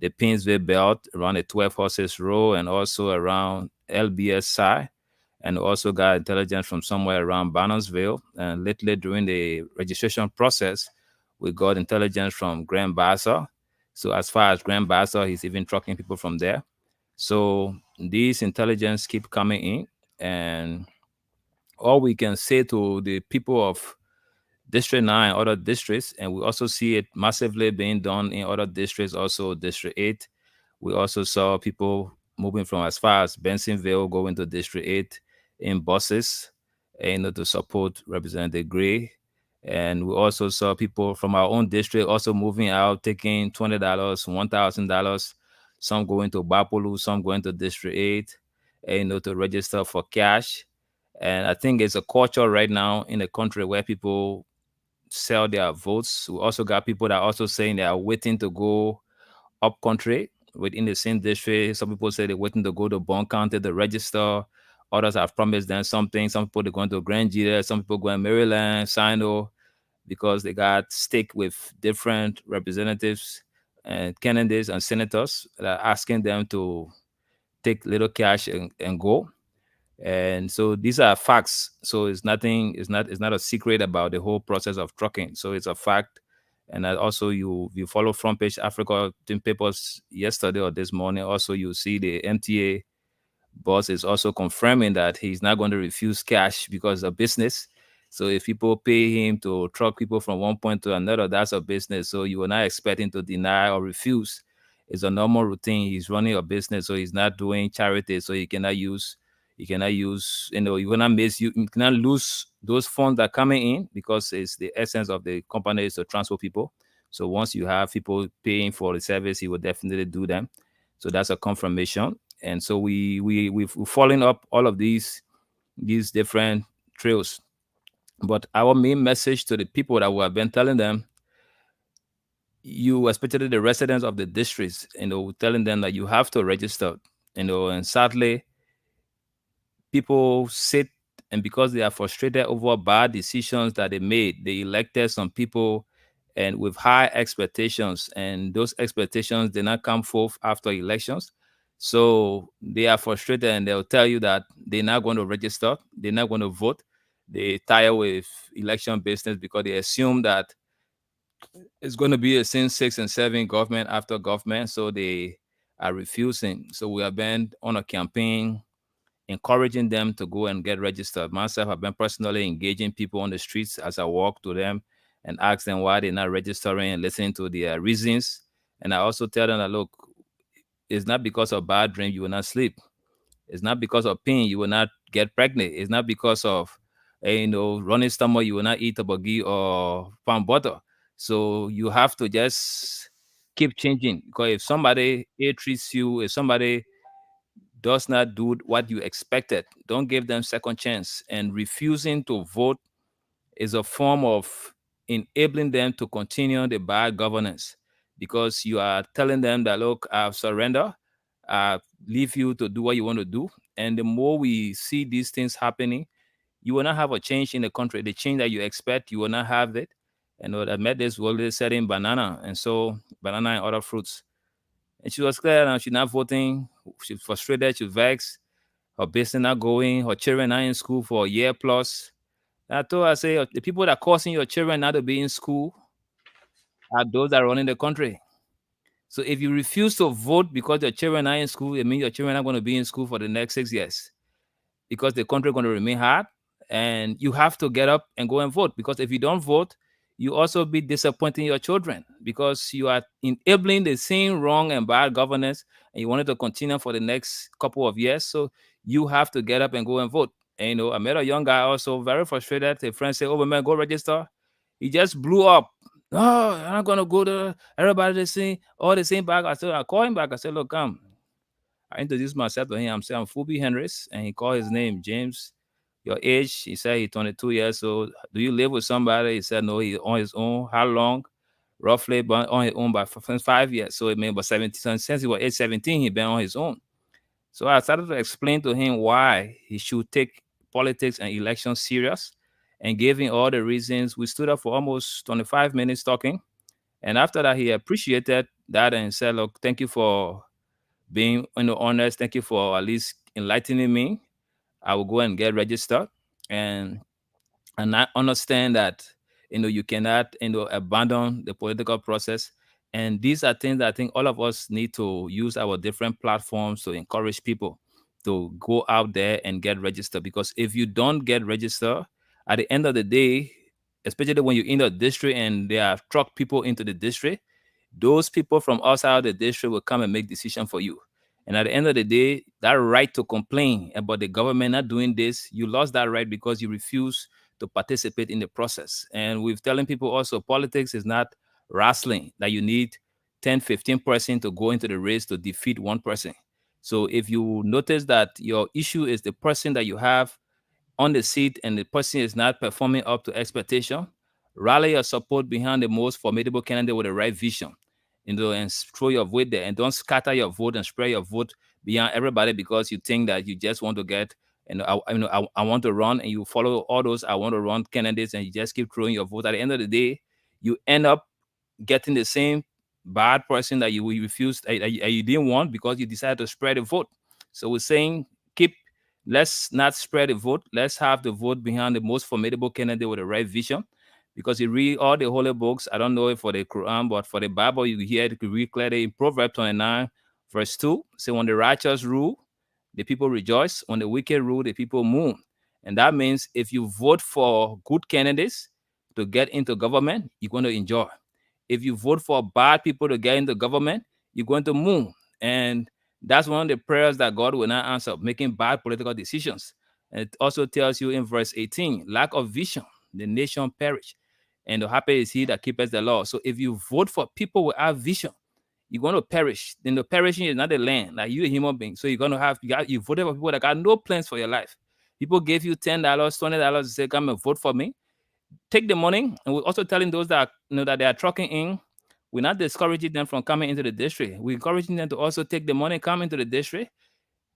the Pinsville Belt around the 12 Horses Road and also around LBSI, and also got intelligence from somewhere around Bannersville. And lately, during the registration process, we got intelligence from Grand Bassa. So as far as Grand Bassa, he's even trucking people from there. So these intelligence keep coming in, and all we can say to the people of District 9, other districts, and we also see it massively being done in other districts, also District 8. We also saw people moving from as far as Bensonville going to District 8 in buses, to support Representative Gray. And we also saw people from our own district also moving out, taking $20, $1,000, some going to Bapolu, some going to District 8, to register for cash. And I think it's a culture right now in the country where people sell their votes. We also got people that are also saying they are waiting to go up country within the same district. Some people say they're waiting to go to Bond County to register. Others have promised them something. Some people they're going to Grand Gila. Some people going Maryland, Sino, because they got stick with different representatives and candidates and senators that are asking them to take little cash and go. And so these are facts. So it's nothing. It's not a secret about the whole process of trucking. So it's a fact. And that also you follow Front Page Africa papers yesterday or this morning. Also you see the MTA boss is also confirming that he's not going to refuse cash because of business. So if people pay him to truck people from one point to another, that's a business. So you are not expecting to deny or refuse. It's a normal routine. He's running a business, so he's not doing charity. So you cannot miss you cannot lose those funds that are coming in, because it's the essence of the company is to transport people. So once you have people paying for the service, he will definitely do them. So that's a confirmation. And so we're following up all of these different trails. But our main message to the people that we have been telling them, especially the residents of the districts, telling them that you have to register, and sadly, people sit, and because they are frustrated over bad decisions that they made, they elected some people and with high expectations, and those expectations did not come forth after elections. So they are frustrated, and they'll tell you that they're not going to register, they're not going to vote. They tire with election business because they assume that it's going to be a sin 6 and 7 government after government. So they are refusing. So we have been on a campaign encouraging them to go and get registered. Myself, I've been personally engaging people on the streets as I walk to them and ask them why they're not registering and listening to their reasons. And I also tell them that, look, it's not because of bad dream you will not sleep. It's not because of pain you will not get pregnant. It's not because of running stomach you will not eat a buggy or palm butter. So you have to just keep changing, because if somebody ill treats you, if somebody does not do what you expected, don't give them second chance. And refusing to vote is a form of enabling them to continue the bad governance, because you are telling them that, look, I've surrendered, I leave you to do what you want to do. And the more we see these things happening, you will not have a change in the country. The change that you expect, you will not have it. And I met this lady selling banana, and so banana and other fruits. And she was clear and she's not voting. She's frustrated, she's vexed. Her business not going, her children are in school for a year plus. And I told her, I say, the people that are causing your children not to be in school are those that are running the country. So if you refuse to vote because your children are in school, it means your children are going to be in school for the next 6 years, because the country is going to remain hard, and you have to get up and go and vote. Because if you don't vote, you also be disappointing your children, because you are enabling the same wrong and bad governance, and you want it to continue for the next couple of years. So you have to get up and go and vote. And I met a young guy also very frustrated. A friend said, "Oh man, go register." He just blew up. "No, I'm not gonna go to everybody the same, all the same back." I called him back. I said, "Look, come." I introduced myself to him. I'm saying I'm Phoebe Henrys, and he called his name James. Your age? He said he's 22 years old. Do you live with somebody? He said no, he's on his own. How long? Roughly, but on his own by 5 years. So it means about 17. Since he was age 17, he been on his own. So I started to explain to him why he should take politics and elections serious, and gave him all the reasons. We stood up for almost 25 minutes talking. And after that, he appreciated that and said, "Look, thank you for being honest. Thank you for at least enlightening me. I will go and get registered." And I understand that you cannot abandon the political process. And these are things that I think all of us need to use our different platforms to encourage people to go out there and get registered. Because if you don't get registered, at the end of the day, especially when you're in the district and they have truck people into the district, those people from outside the district will come and make decision for you. And at the end of the day, that right to complain about the government not doing this, you lost that right because you refuse to participate in the process. And we're telling people also, politics is not wrestling, that you need 10, 15% to go into the race to defeat one person. So if you notice that your issue is the person that you have on the seat and the person is not performing up to expectation, rally your support behind the most formidable candidate with the right vision, and throw your vote there, and don't scatter your vote and spread your vote beyond everybody because you think that you just want to get, I want to run, and you follow all those I want to run candidates, and you just keep throwing your vote. At the end of the day, you end up getting the same bad person that you refused, you didn't want, because you decided to spread the vote. So we're saying, let's not spread the vote. Let's have the vote behind the most formidable candidate with the right vision. Because you read all the holy books, I don't know if for the Quran, but for the Bible, you hear it read clearly in Proverbs 29, verse 2. Say, when the righteous rule, the people rejoice. When the wicked rule, the people mourn. And that means if you vote for good candidates to get into government, you're going to enjoy. If you vote for bad people to get into government, you're going to mourn. And that's one of the prayers that God will not answer, making bad political decisions. And it also tells you in verse 18, lack of vision, the nation perish. And the happy is he that keepeth the law. So if you vote for people without vision, you're going to perish. Then the perishing is not the land, like you a human being. So you're going to you voted for people that got no plans for your life. People gave you $10, $20 to say, come and vote for me. Take the money. And we're also telling those that that they are trucking in, we're not discouraging them from coming into the district. We're encouraging them to also take the money, come into the district,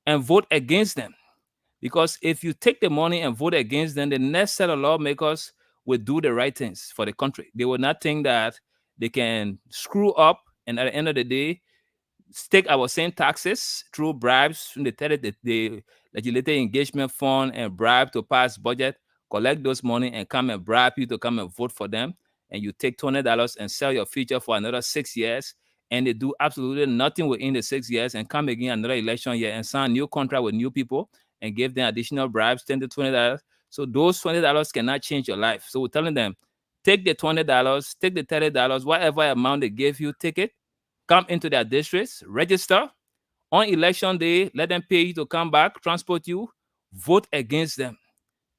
and vote against them. Because if you take the money and vote against them, the next set of lawmakers will do the right things for the country. They will not think that they can screw up and at the end of the day take our same taxes through bribes from the legislative engagement fund and bribe to pass budget, collect those money and come and bribe you to come and vote for them. And you take $20 and sell your future for another 6 years. And they do absolutely nothing within the 6 years and come again another election year and sign new contract with new people and give them additional bribes, $10 to $20. So those $20 cannot change your life. So we're telling them, take the $20, take the $30, whatever amount they give you, take it, come into their districts, register. On election day, let them pay you to come back, transport you, vote against them.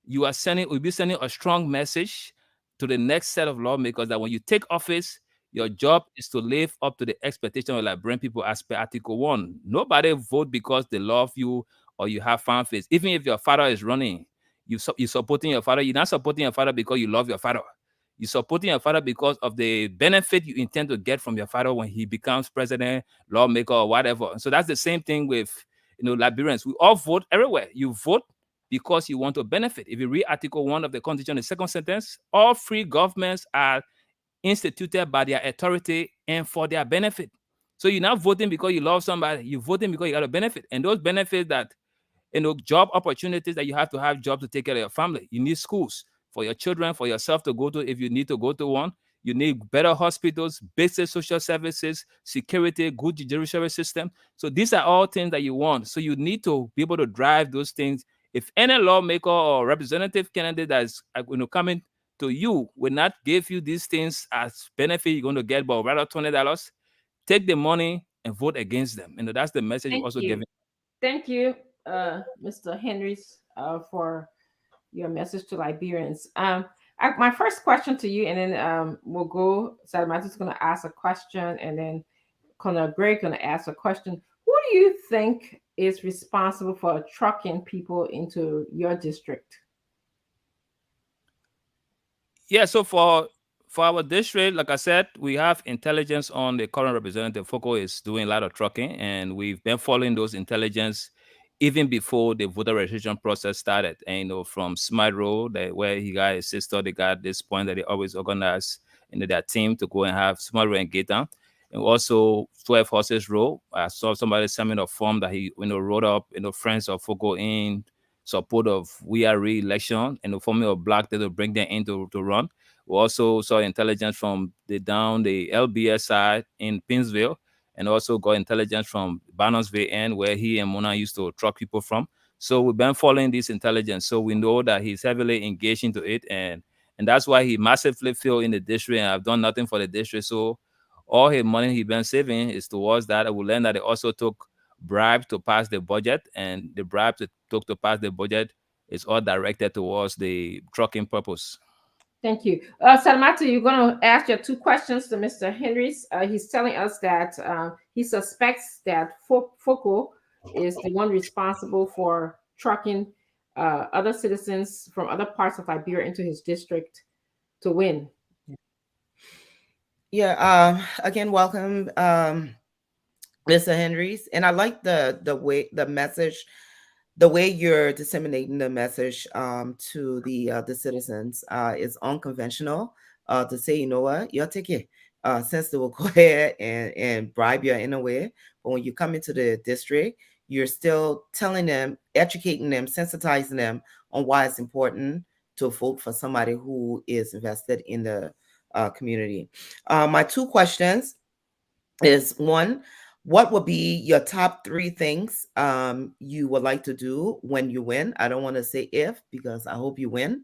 We'll be sending a strong message to the next set of lawmakers that when you take office, your job is to live up to the expectation of Liberian people as per Article 1. Nobody vote because they love you or you have fan face. Even if your father is running, you're supporting your father. You're not supporting your father because you love your father. You're supporting your father because of the benefit you intend to get from your father when he becomes president, lawmaker, or whatever. So that's the same thing with Liberians. We all vote everywhere. You vote because you want to benefit. If you read Article 1 of the Constitution, the second sentence, all free governments are instituted by their authority and for their benefit. So you're not voting because you love somebody. You're voting because you got a benefit. And those benefits that, job opportunities that you have to have jobs to take care of your family. You need schools for your children, for yourself to go to if you need to go to one. You need better hospitals, basic social services, security, good judiciary system. So these are all things that you want. So you need to be able to drive those things. If any lawmaker or representative candidate that is coming to you will not give you these things as benefit you're going to get, but rather $20, take the money and vote against them. That's the message you're also giving. Thank you, Mr. Henrys, for your message to Liberians. My first question to you, and then we'll go. Salamati's going to ask a question, and then Colonel Greg going to ask a question. Who do you think is responsible for trucking people into your district? Yeah, so for our district, like I said, we have intelligence on the current representative. Foco is doing a lot of trucking, and we've been following those intelligence even before the voter registration process started. And from Smart Road, where he got his sister, they got this point that they always organize their team to go and have Smart Road and Gator. And also 12 Horses Road. I saw somebody sending a form that he wrote up, friends of Foco in support of we are re-election and the forming of black that will bring them in to run. We also saw intelligence from the LBS side in Pinsville, and also got intelligence from Barnesville end where he and Mona used to truck people from. So we've been following this intelligence. So we know that he's heavily engaged into it, and that's why he massively feel in the district and I've done nothing for the district. So all his money he's been saving is towards that. I will learn that they also took bribes to pass the budget, and the bribes they took to pass the budget is all directed towards the trucking purpose. Thank you. Salamata, you're going to ask your two questions to Mr. Henrys. He's telling us that he suspects that Foco is the one responsible for trucking other citizens from other parts of Liberia into his district to win. Yeah. Again, welcome, Mr. Henrys. And I like the way the message, the way you're disseminating the message to the citizens is unconventional. To say, you know what, your ticket, since they will go ahead and bribe you in a way, but when you come into the district, you're still telling them, educating them, sensitizing them on why it's important to vote for somebody who is invested in the community. My two questions is, one, what would be your top three things you would like to do when you win? I don't want to say if, because I hope you win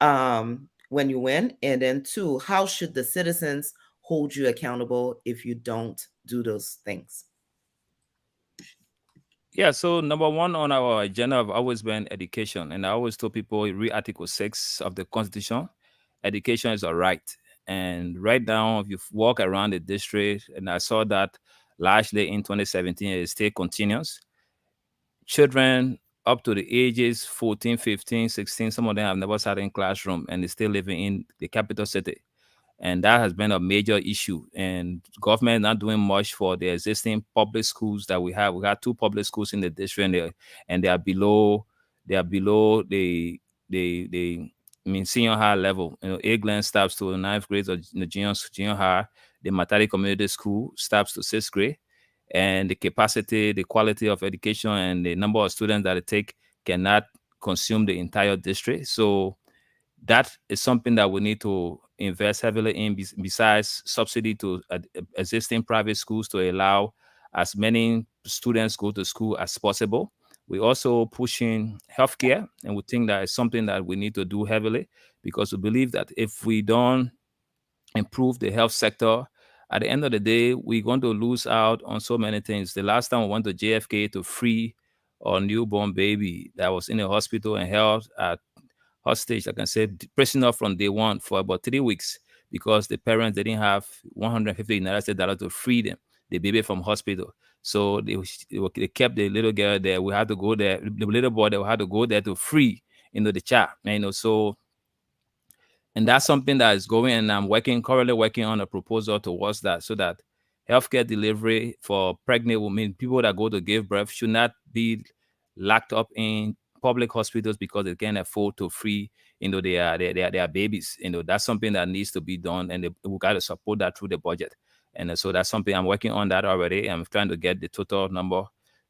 when you win. And then two, how should the citizens hold you accountable if you don't do those things? Yeah, so number one on our agenda have always been education. And I always told people, read Article 6 of the Constitution. Education is a right. And right now, if you walk around the district, and I saw that largely in 2017, it still continues. Children up to the ages 14, 15, 16, some of them have never sat in classroom and they're still living in the capital city. And that has been a major issue. And government not doing much for the existing public schools that we have. We got two public schools in the district, and they are below they are below the I mean senior high level. You know, England stops to ninth grade or junior high. The Matari Community School stops to sixth grade, and the capacity, the quality of education, and the number of students that it take cannot consume the entire district. So that is something that we need to invest heavily in, besides subsidy to existing private schools to allow as many students go to school as possible. We also pushing healthcare, and we think that is something that we need to do heavily, because we believe that if we don't improve the health sector, at the end of the day, we're going to lose out on so many things. The last time we went to JFK to free a newborn baby that was in the hospital and held at hostage, I can say, prisoner from day one for about 3 weeks, because the parents didn't have 150 United States dollars to free them, the baby from hospital. So they kept the little girl there. We had to go there. The little boy, they had to go there to free, the child. So, and that's something that is going, and I'm currently working on a proposal towards that, so that healthcare delivery for pregnant women, people that go to give birth, should not be locked up in public hospitals because they can't afford to free, their babies. That's something that needs to be done, and we got to support that through the budget. And so that's something I'm working on that already. I'm trying to get the total number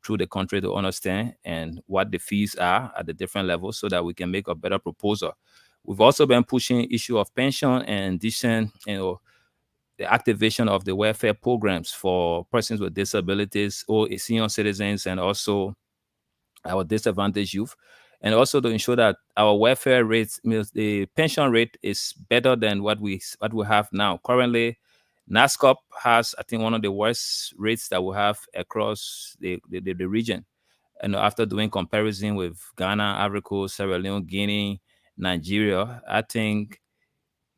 through the country to understand and what the fees are at the different levels, so that we can make a better proposal. We've also been pushing issue of pension and decent, the activation of the welfare programs for persons with disabilities or senior citizens, and also our disadvantaged youth, and also to ensure that our welfare rates, means the pension rate, is better than what we have now. Currently, NASCOP has, I think, one of the worst rates that we have across the region. And after doing comparison with Ghana, Ivory Coast, Sierra Leone, Guinea, Nigeria, I think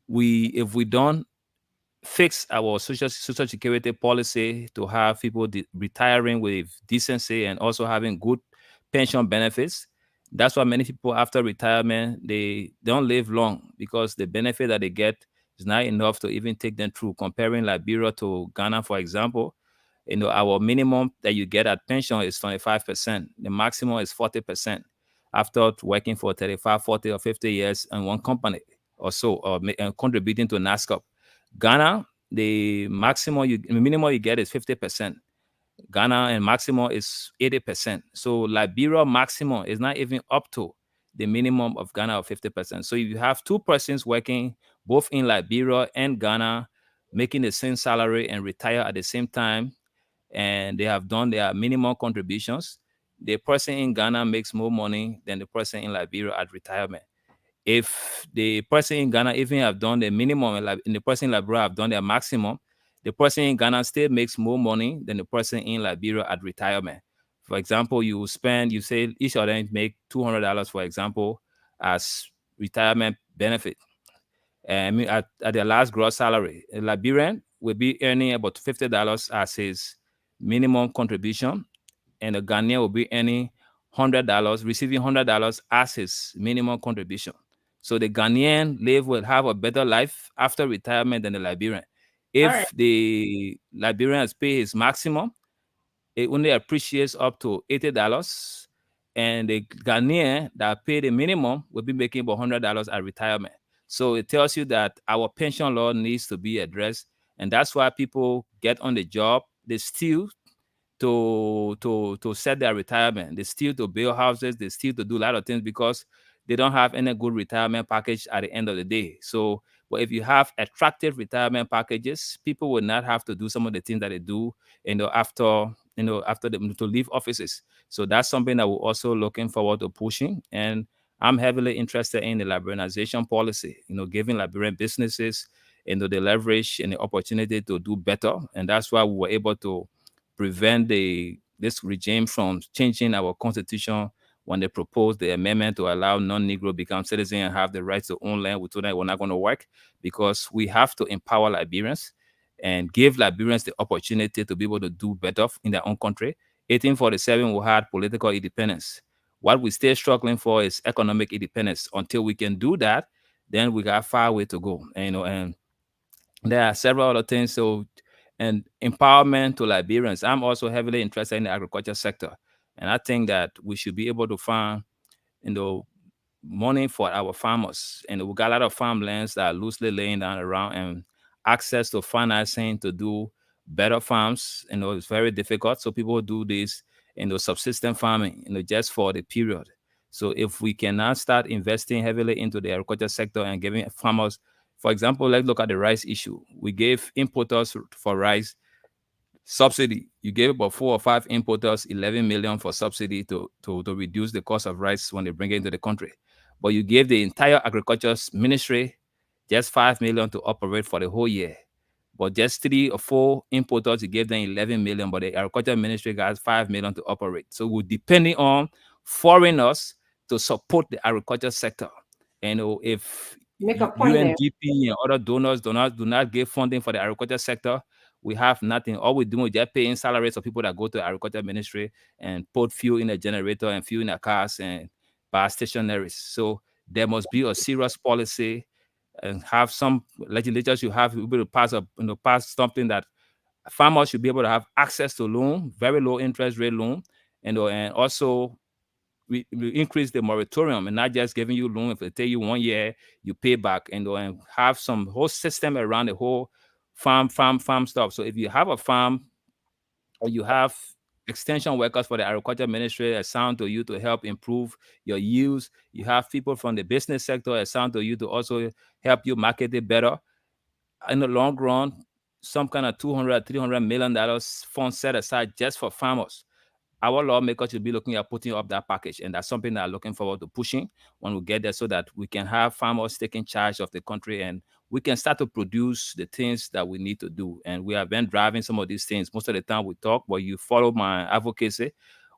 if we don't fix our social security policy to have people retiring with decency and also having good pension benefits, that's why many people after retirement, they don't live long, because the benefit that they get is not enough to even take them through. Comparing Liberia to Ghana, for example, our minimum that you get at pension is 25%. The maximum is 40% after working for 35, 40, or 50 years in one company or so, or contributing to NASCOP. Ghana, the minimum you get is 50%. Ghana and maximum is 80%. So Liberia maximum is not even up to the minimum of Ghana of 50%. So if you have two persons working both in Liberia and Ghana, making the same salary and retire at the same time, and they have done their minimum contributions, the person in Ghana makes more money than the person in Liberia at retirement. If the person in Ghana even have done the minimum and the person in Liberia have done their maximum, the person in Ghana still makes more money than the person in Liberia at retirement. For example, you say each of them make $200, for example, as retirement benefit. And at their last gross salary, a Liberian will be earning about $50 as his minimum contribution, and a Ghanaian will be earning $100, receiving $100 as his minimum contribution. So the Ghanaian will have a better life after retirement than the Liberian. If the Liberian has paid his maximum, it only appreciates up to $80, and the Ghanaian that paid the minimum will be making about $100 at retirement. So it tells you that our pension law needs to be addressed, and that's why people get on the job. They steal to set their retirement. They steal to build houses. They steal to do a lot of things because they don't have any good retirement package at the end of the day. So, but if you have attractive retirement packages, people will not have to do some of the things that they do, after to leave offices. So that's something that we're also looking forward to pushing. And I'm heavily interested in the liberalization policy, giving Liberian businesses, the leverage and the opportunity to do better. And that's why we were able to prevent this regime from changing our constitution when they proposed the amendment to allow non-Negro become citizens and have the right to own land. We told them we're not going to work, because we have to empower Liberians and give Liberians the opportunity to be able to do better in their own country. 1847, we had political independence. What we're still struggling for is economic independence. Until we can do that, then we got a far way to go. And there are several other things. So, and empowerment to Liberians. I'm also heavily interested in the agriculture sector. And I think that we should be able to find money for our farmers. And we got a lot of farmlands that are loosely laying down around, and access to financing to do better farms, it's very difficult. So people do this, subsistence farming, just for the period. So if we cannot start investing heavily into the agriculture sector and giving farmers, for example, let's look at the rice issue. We gave importers for rice subsidy. You gave about 4 or 5 importers 11 million for subsidy to reduce the cost of rice when they bring it into the country. But you gave the entire agriculture ministry just 5 million to operate for the whole year. But just 3 or 4 importers, you gave them 11 million, but the agriculture ministry got 5 million to operate. So we're depending on foreigners to support the agriculture sector. And if Make a point there. UNDP and other donors do not give funding for the agriculture sector, we have nothing. All we do is just paying salaries of people that go to the agriculture ministry and put fuel in a generator and fuel in their cars and buy stationaries. So there must be a serious policy, and have some legislators should have be able to pass something that farmers should be able to have access to loan, very low interest rate loan, and also we increase the moratorium and not just giving you loan. If they tell you 1 year, you pay back, and have some whole system around the whole farm stuff. So if you have a farm, or you have extension workers for the agriculture ministry assigned to you to help improve your yields, you have people from the business sector assigned to you to also help you market it better. In the long run, some kind of $200-300 million fund set aside just for farmers. Our lawmakers should be looking at putting up that package, and that's something that I'm looking forward to pushing when we get there, so that we can have farmers taking charge of the country, and we can start to produce the things that we need to do. And we have been driving some of these things. Most of the time we talk, but you follow my advocacy.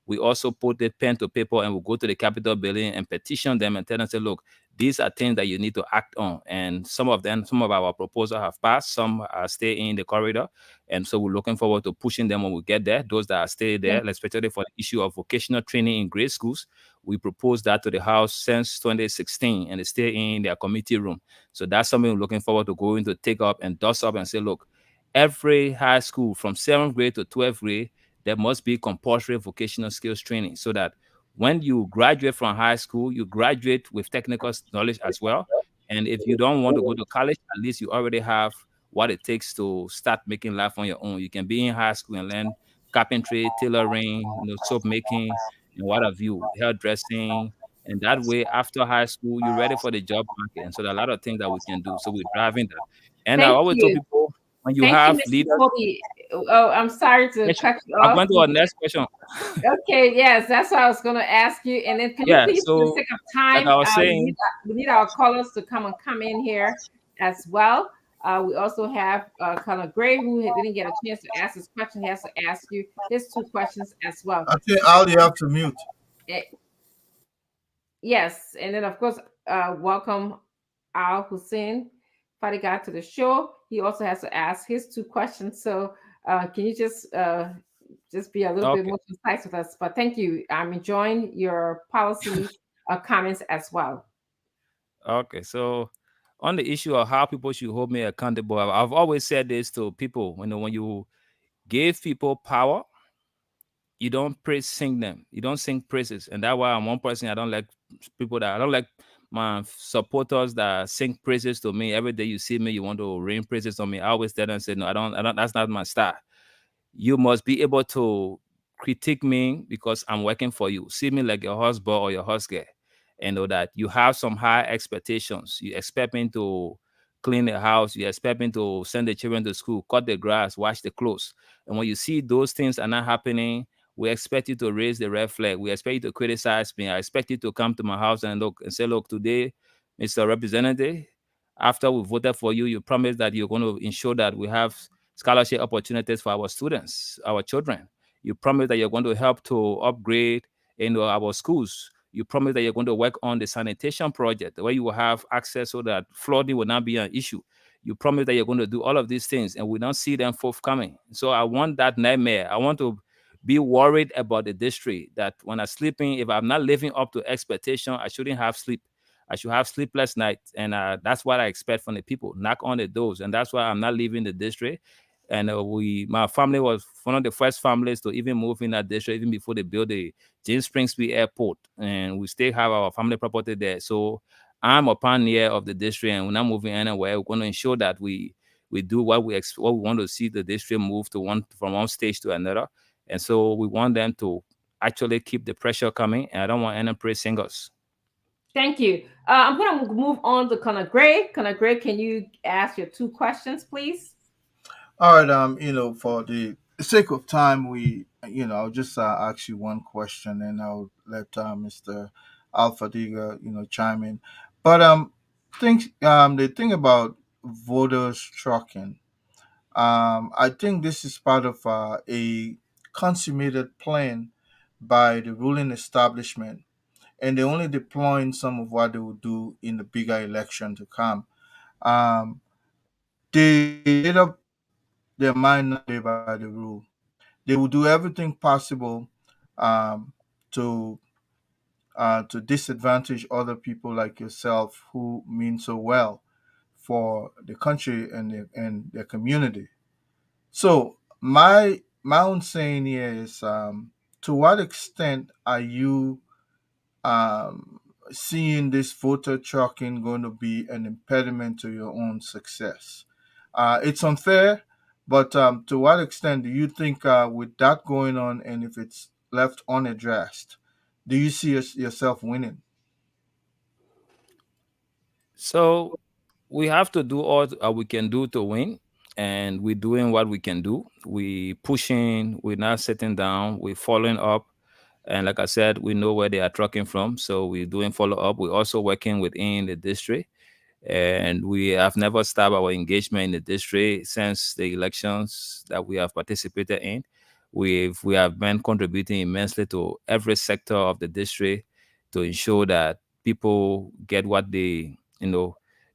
We also put the pen to paper, and we go to the Capitol building and petition them and tell them, say, look, these are things that you need to act on. And some of our proposals have passed, some are staying in the corridor. And so we're looking forward to pushing them when we get there. Those that are staying there, especially for the issue of vocational training in grade schools, we proposed that to the House since 2016, and they stay in their committee room. So that's something we're looking forward to going to take up and dust up and say, look, every high school from 7th grade to 12th grade, there must be compulsory vocational skills training, so that when you graduate from high school, you graduate with technical knowledge as well. And if you don't want to go to college, at least you already have what it takes to start making life on your own. You can be in high school and learn carpentry, tailoring, soap making, and what have you, hairdressing. And that way, after high school, you're ready for the job market. And so there are a lot of things that we can do. So we're driving that. And I Thank always tell you. people, when you Thank you, have Mr. leaders. Kobe. Oh, I'm sorry to cut you I'm off. going to our next question. Okay, yes, that's what I was going to ask you. And then can you Yeah, please, for the so sake of time, like I was saying, we need our callers to come in here as well. We also have Colonel Gray, who didn't get a chance to ask his question. He has to ask you his 2 questions as well. I think Al, you have to mute. Yes, and then of course, welcome Al Hussein Fadiga to the show. He also has to ask his 2 questions. So can you just be a little bit more concise with us? But thank you. I'm enjoying your policy comments as well. Okay, so on the issue of how people should hold me accountable, I've always said this to people. When you give people power, you don't sing them. You don't sing praises. And that's why I'm one person. I don't like my supporters that sing praises to me. Every day you see me, you want to rain praises on me. I always tell them, say, no, I don't, that's not my style. You must be able to critique me because I'm working for you. See me like your husband or your husband, and know that you have some high expectations. You expect me to clean the house. You expect me to send the children to school, cut the grass, wash the clothes. And when you see those things are not happening, we expect you to raise the red flag. We expect you to criticize me. I expect you to come to my house and look and say, look, today, Mr. Representative, after we voted for you, you promised that you're going to ensure that we have scholarship opportunities for our students, our children. You promised that you're going to help to upgrade our schools. You promised that you're going to work on the sanitation project where you will have access so that flooding will not be an issue. You promised that you're going to do all of these things, and we don't see them forthcoming. So I want that nightmare. I want to be worried about the district, that when I'm sleeping, if I'm not living up to expectation, I shouldn't have sleep. I should have sleepless nights. And that's what I expect from the people. Knock on the doors. And that's why I'm not leaving the district. And my family was one of the first families to even move in that district, even before they built the James Springsby Airport, and we still have our family property there. So I'm a pioneer of the district, and we're not moving anywhere. We're going to ensure that we do what what we want to see the district move to from one stage to another, and so we want them to actually keep the pressure coming. And I don't want any praise singers. Thank you. I'm going to move on to Conor Gray. Conor Gray, can you ask your two questions, please? All right. For the sake of time, I'll just ask you one question, and I'll let Mr. Alpha Diga, chime in. But the thing about voters trucking, I think this is part of a consummated plan by the ruling establishment, and they're only deploying some of what they will do in the bigger election to come. They made up their mind not to play by the rule. They will do everything possible um, to to disadvantage other people like yourself who mean so well for the country and their community. So my own saying here is, to what extent are you um, seeing this voter trucking going to be an impediment to your own success? It's unfair, but to what extent do you think, with that going on, and if it's left unaddressed, do you see yourself winning? So we have to do all we can do to win, and we're doing what we can do. We pushing, we're not sitting down, we're following up. And like I said, we know where they are trucking from, so we're doing follow up. We're also working within the district, and we have never stopped our engagement in the district since the elections that we have participated in. We have been contributing immensely to every sector of the district to ensure that people get what they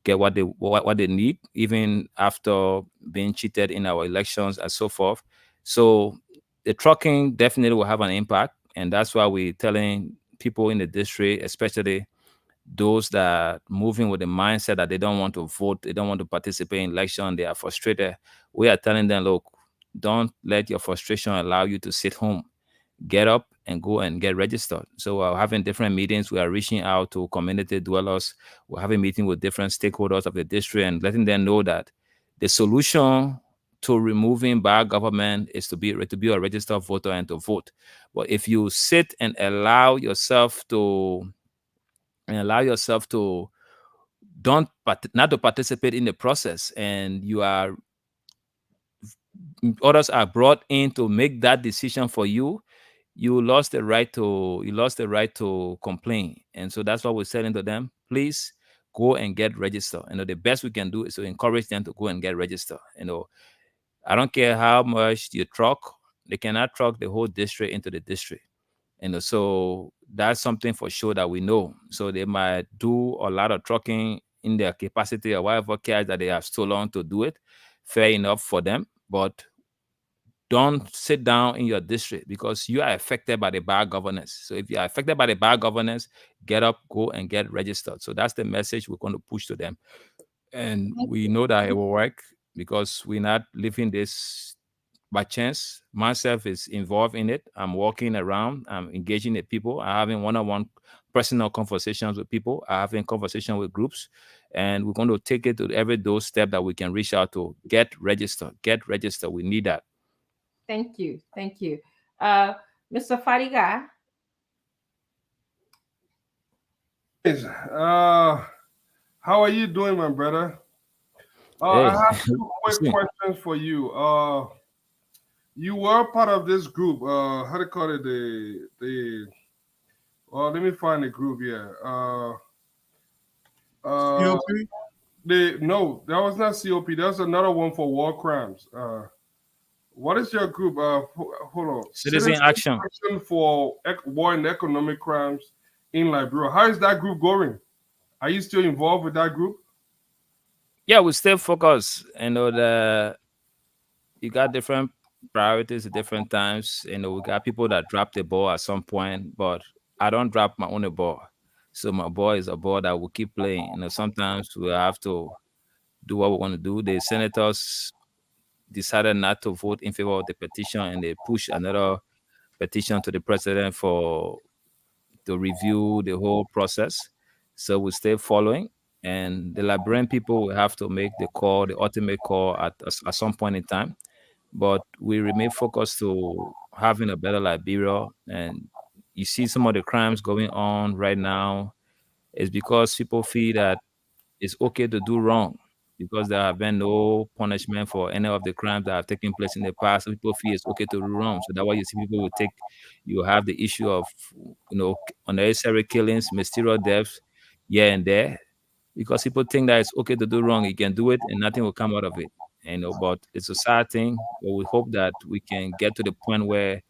get what they need, even after being cheated in our elections and so forth. So the trucking definitely will have an impact, and that's why we're telling people in the district, especially those that are moving with the mindset that they don't want to vote, they don't want to participate in election, they are frustrated. We are telling them, look, don't let your frustration allow you to sit home. Get up and go and get registered. So we're having different meetings. We are reaching out to community dwellers. We're having meetings with different stakeholders of the district and letting them know that the solution to removing bad government is to be a registered voter and to vote. But if you sit and allow yourself to don't not to participate in the process, and others are brought in to make that decision for you, you lost the right to complain. And so that's what we're saying to them: please go and get registered. The best we can do is to encourage them to go and get registered. I don't care how much you truck, they cannot truck the whole district into the district. So that's something for sure that we know. So they might do a lot of trucking in their capacity or whatever cash that they have stolen to do it. Fair enough for them, but don't sit down in your district because you are affected by the bad governance. So if you are affected by the bad governance, get up, go and get registered. So that's the message we're going to push to them. And we know that it will work because we're not living this by chance. Myself is involved in it. I'm walking around, I'm engaging with people, I'm having one-on-one personal conversations with people, I'm having conversation with groups, and we're going to take it to every those step that we can reach out to. Get registered. Get registered. We need that. Thank you. Thank you. Mr. Fariga. How are you doing, my brother? Hey, I have two quick questions for you. You were part of this group. How do you call it? Well, let me find the group here. COP? No, that was not COP. That's another one for war crimes. What is your group? Hold on. Citizen Action. Action for War and Economic Crimes in Liberia. How is that group going? Are you still involved with that group? Yeah, we stay focused. You got different priorities at different times. We got people that drop the ball at some point, but I don't drop my own ball. So my ball is a ball that will keep playing. Sometimes we have to do what we want to do. The senators decided not to vote in favor of the petition, and they pushed another petition to the president for to review the whole process. So we stay following, and the Liberian people will have to make the call, the ultimate call at some point in time. But we remain focused to having a better Liberia. And you see some of the crimes going on right now is because people feel that it's okay to do wrong because there have been no punishment for any of the crimes that have taken place in the past. So people feel it's okay to do wrong. So that's why you see people will take, you have the issue of, unnecessary killings, mysterious deaths here and there, because people think that it's okay to do wrong. You can do it and nothing will come out of it. But it's a sad thing. But we hope that we can get to the point where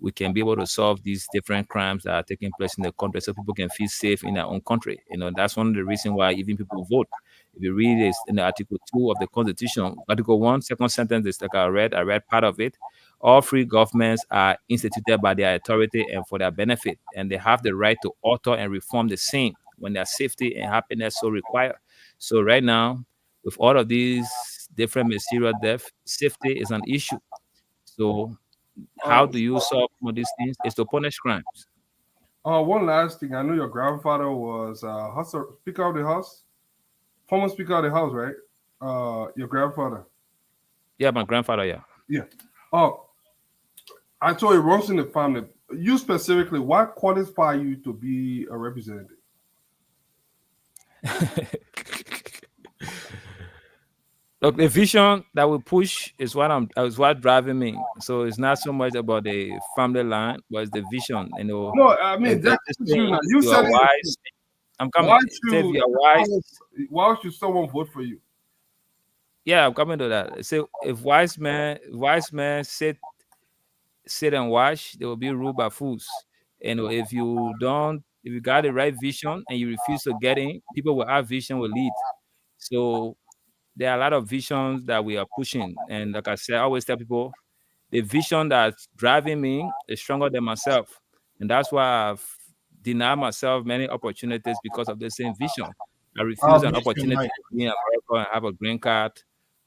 we can be able to solve these different crimes that are taking place in the country so people can feel safe in their own country. That's one of the reasons why even people vote. If you read this in the Article 2 of the Constitution, Article 1, second sentence is like I read part of it. All free governments are instituted by their authority and for their benefit, and they have the right to alter and reform the same when their safety and happiness so require. So right now, with all of these different mysterious deaths, safety is an issue. So how do you solve some of these things? Is to punish crimes. One last thing. I know your grandfather was Speaker of the House, former Speaker of the House, right? Your grandfather. Yeah, my grandfather. Yeah. Yeah. Oh, I told you, it runs in the family. You specifically, what qualifies you to be a representative? Look, the vision that we push is what driving me. So it's not so much about the family line, but it's the vision. No, I mean that's you. Now. You said wise. I'm coming. Why should someone vote for you? Yeah, I'm coming to that. So if wise men sit and watch, they will be ruled by fools. If you got the right vision and you refuse to get in, people will have vision will lead. So there are a lot of visions that we are pushing. And like I said, I always tell people the vision that's driving me is stronger than myself. And that's why I've denied myself many opportunities because of the same vision. I refused an opportunity to be in America and have a green card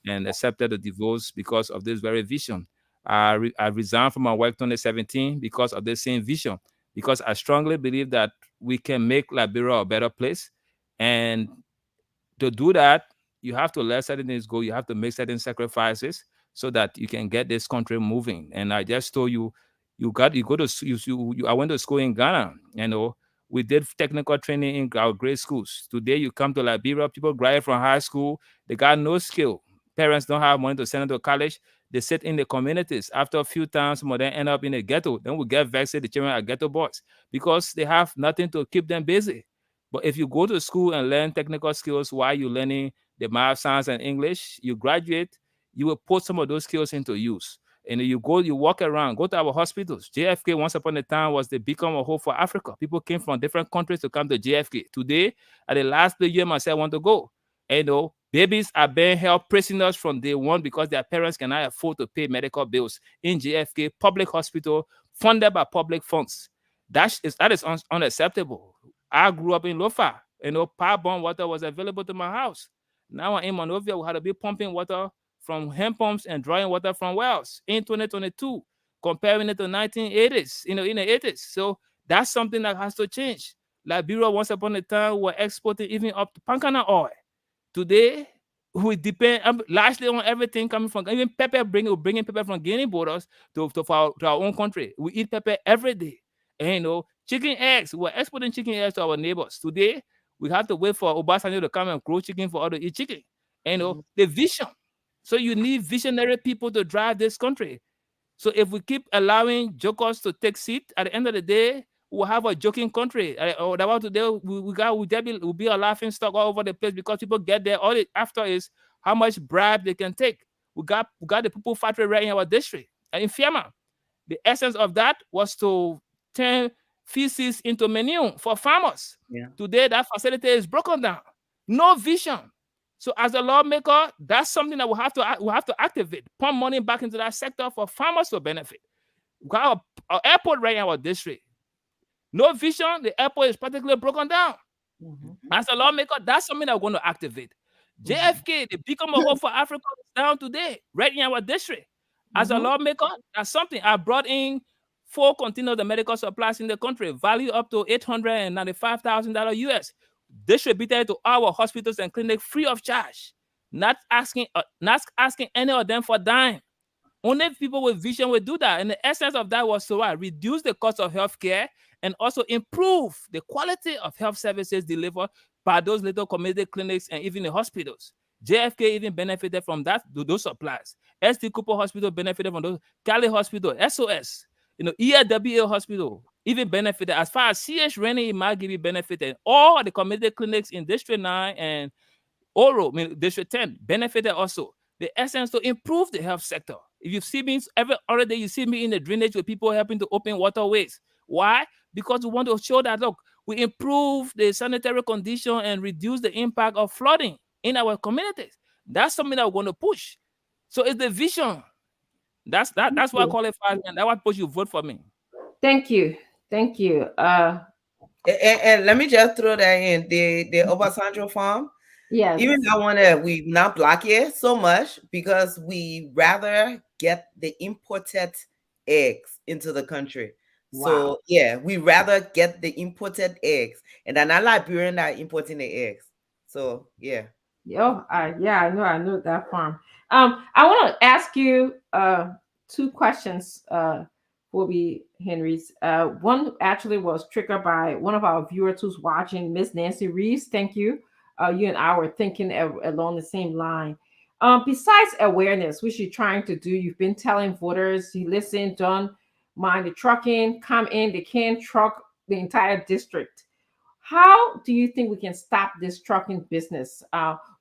and accepted the divorce because of this very vision. I resigned from my work 2017 because of the same vision, because I strongly believe that we can make Liberia a better place. And to do that, you have to let certain things go. You have to make certain sacrifices so that you can get this country moving. And I just told you, I went to school in Ghana. We did technical training in our grade schools. Today, you come to Liberia, people graduate from high school, they got no skill. Parents don't have money to send them to college. They sit in the communities. After a few times, some of them end up in a ghetto. Then we get vexed, the children are ghetto boys because they have nothing to keep them busy. But if you go to school and learn technical skills while you're learning the math, science, and English, you graduate, you will put some of those skills into use. And you walk around, go to our hospitals. JFK, once upon a time, was the beacon of hope for Africa. People came from different countries to come to JFK. Today, at the last place you myself want to go. Babies are being held prisoners from day one because their parents cannot afford to pay medical bills in JFK, public hospital, funded by public funds. That is unacceptable. I grew up in Lofa. Pipe-bomb water was available to my house. Now in Monrovia, we had to be pumping water from hand pumps and drawing water from wells in 2022, comparing it to 1980s, in the 80s. So that's something that has to change. Liberia, once upon a time, were exporting even up to pancana oil. Today, we depend largely on everything coming from, even pepper, bringing pepper from Guinea borders to our own country. We eat pepper every day. And chicken eggs, we're exporting chicken eggs to our neighbors. Today, we have to wait for Obasanjo to come and grow chicken for us to eat chicken. The vision. So you need visionary people to drive this country. So if we keep allowing jokers to take seat, at the end of the day, we'll have a joking country. Today, we'll be a laughing stock all over the place because people get there. All it after is how much bribe they can take. We got the Pupil factory right in our district, in Fiamma. The essence of that was to turn feces into manure for farmers. Yeah. Today, that facility is broken down. No vision. So as a lawmaker, that's something that we have to activate, pump money back into that sector for farmers to benefit. We got our airport right in our district. No vision, the airport is practically broken down. Mm-hmm. As a lawmaker, that's something that we're going to activate. JFK, the beacon of hope for Africa, is down today, right in our district. As a lawmaker, that's something. I brought in 4 containers of medical supplies in the country, value up to $895,000 US, distributed to our hospitals and clinics free of charge. Not asking any of them for dime. Only people with vision will do that. And the essence of that was to reduce the cost of healthcare and also improve the quality of health services delivered by those little community clinics and even the hospitals. JFK even benefited from those supplies. ST Cooper Hospital benefited from those. Cali Hospital, SOS, ERWA Hospital even benefited. As far as CH Rennie Imagiri benefited, all the community clinics in District 9 and Oro, District 10 benefited also. The essence to improve the health sector. If you see me every other day, you see me in the drainage with people helping to open waterways. Why? Because we want to show that, look, we improve the sanitary condition and reduce the impact of flooding in our communities. That's something that we're going to push. So it's the vision. That's why I qualify, and that's why push you vote for me. Thank you. Thank you. And let me just throw that in the Obasanjo farm. Yes. Even we not block it so much because we rather get the imported eggs into the country. Wow. So yeah, we rather get the imported eggs, and then Liberian are importing the eggs. So yeah. Oh, yeah, I know that farm. I want to ask you 2 questions. Will be Henry's. One actually was triggered by one of our viewers who's watching, Miss Nancy Reeves. Thank you. You and I were thinking along the same line. Besides awareness, which you're trying to do, you've been telling voters, you listen, don't mind the trucking, come in, they can't truck the entire district. How do you think we can stop this trucking business?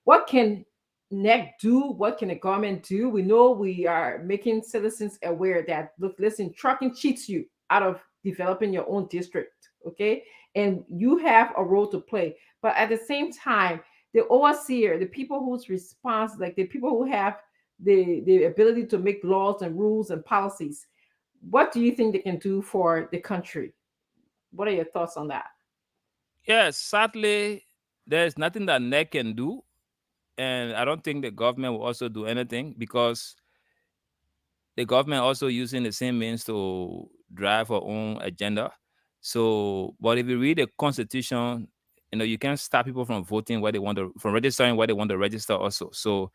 What can NEC do? What can the government do? We know we are making citizens aware that, look, listen, trucking cheats you out of developing your own district, okay? And you have a role to play. But at the same time, the overseer, the people whose response, like the people who have the ability to make laws and rules and policies, what do you think they can do for the country? What are your thoughts on that? Yes, sadly, there's nothing that NEC can do. And I don't think the government will also do anything because the government also using the same means to drive our own agenda. So, but if you read the Constitution, you can't stop people from voting where they want to, from registering where they want to register also. So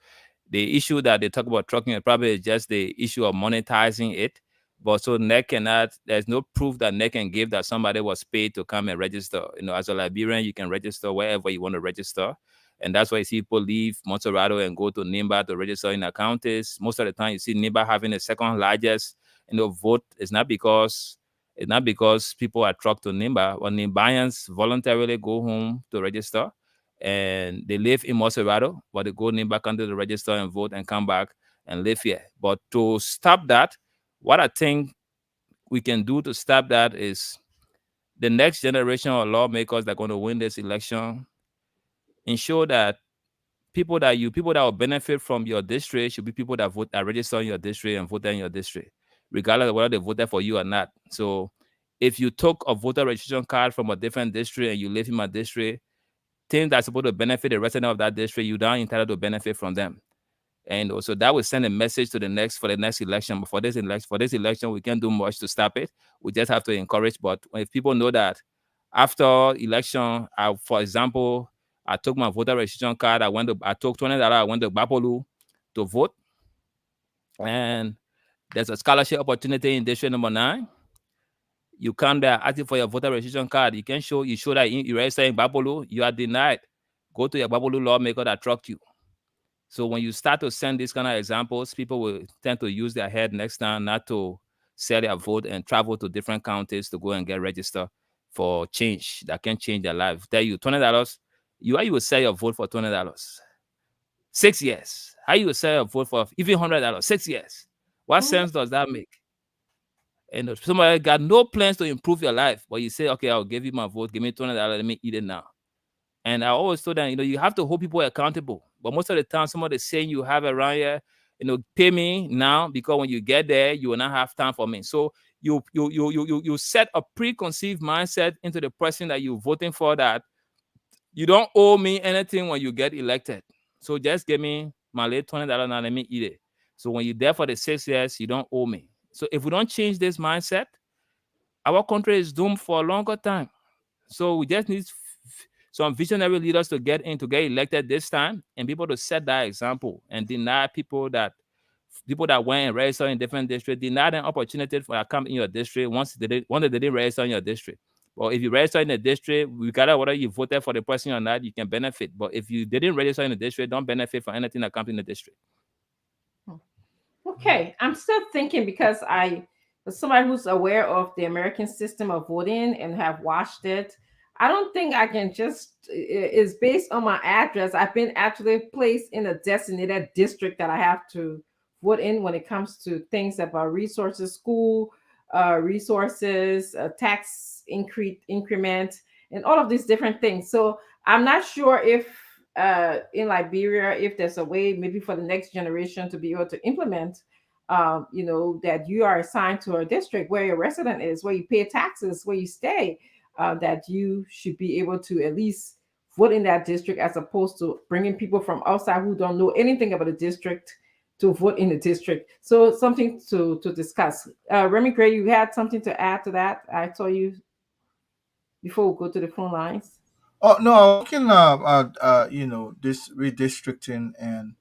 the issue that they talk about trucking is probably just the issue of monetizing it. But so NEC cannot, there's no proof that NEC can give that somebody was paid to come and register. As a Liberian, you can register wherever you want to register. And that's why you see people leave Montserrado and go to Nimba to register in their counties. Most of the time, you see Nimba having the second largest vote. It's not because people are trucked to Nimba. When Nimbaians voluntarily go home to register, and they live in Montserrado, but they go Nimba County to register and vote and come back and live here. But to stop that, what I think we can do to stop that is the next generation of lawmakers that are going to win this election ensure that people that will benefit from your district should be people that register in your district and vote in your district, regardless of whether they voted for you or not. So if you took a voter registration card from a different district and you live in my district, things that's supposed to benefit the resident of that district, you're not entitled to benefit from them. And also that will send a message to the next election. But for this election, we can't do much to stop it. We just have to encourage. But if people know that after election, for example, I took my voter registration card. I took $20. I went to Bapolu to vote, and there's a scholarship opportunity in district number 9. You come there asking for your voter registration card. You show that you register in Bapolu, you are denied. Go to your Bapolu lawmaker that trucked you. So when you start to send these kind of examples, people will tend to use their head next time not to sell their vote and travel to different counties to go and get registered for change that can change their life. Tell you $20, you will sell your vote for $20. 6 years. How you will sell your vote for even $100? 6 years. What sense does that make? And somebody got no plans to improve your life, but you say, okay, I'll give you my vote. Give me $20. Let me eat it now. And I always told them, you have to hold people accountable. But most of the time, some of the saying you have around here, pay me now because when you get there, you will not have time for me. So you set a preconceived mindset into the person that you're voting for that you don't owe me anything when you get elected. So just give me my late $20 now, let me eat it. So when you're there for the 6 years, you don't owe me. So if we don't change this mindset, our country is doomed for a longer time. So we just need some visionary leaders to get in to get elected this time, and people to set that example and deny people that went and registered in different districts, deny them opportunity for come in your district once they didn't register in your district. But if you register in the district, regardless of whether you voted for the person or not, you can benefit. But if you didn't register in the district, don't benefit from anything that comes in the district. Okay, I'm still thinking because I, as somebody who's aware of the American system of voting and have watched it, I don't think I can just, it's based on my address. I've been actually placed in a designated district that I have to vote in when it comes to things about resources, school resources, tax increment, and all of these different things. So I'm not sure if in Liberia, if there's a way maybe for the next generation to be able to implement, that you are assigned to a district where your resident is, where you pay taxes, where you stay, that you should be able to at least vote in that district as opposed to bringing people from outside who don't know anything about the district to vote in the district. So something to discuss. Remy Gray, you had something to add to that? I saw you before we go to the phone lines. Oh no, I'm looking at this redistricting and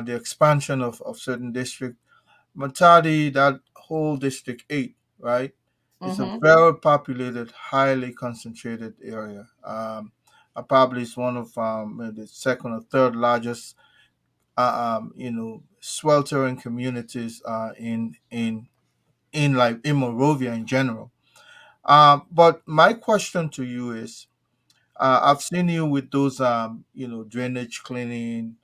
the expansion of certain districts. Matadi, that whole District 8, right? It's a very populated, highly concentrated area. Probably it's one of the second or third largest, sweltering communities in Monrovia in general. But my question to you is, I've seen you with those, drainage cleaning,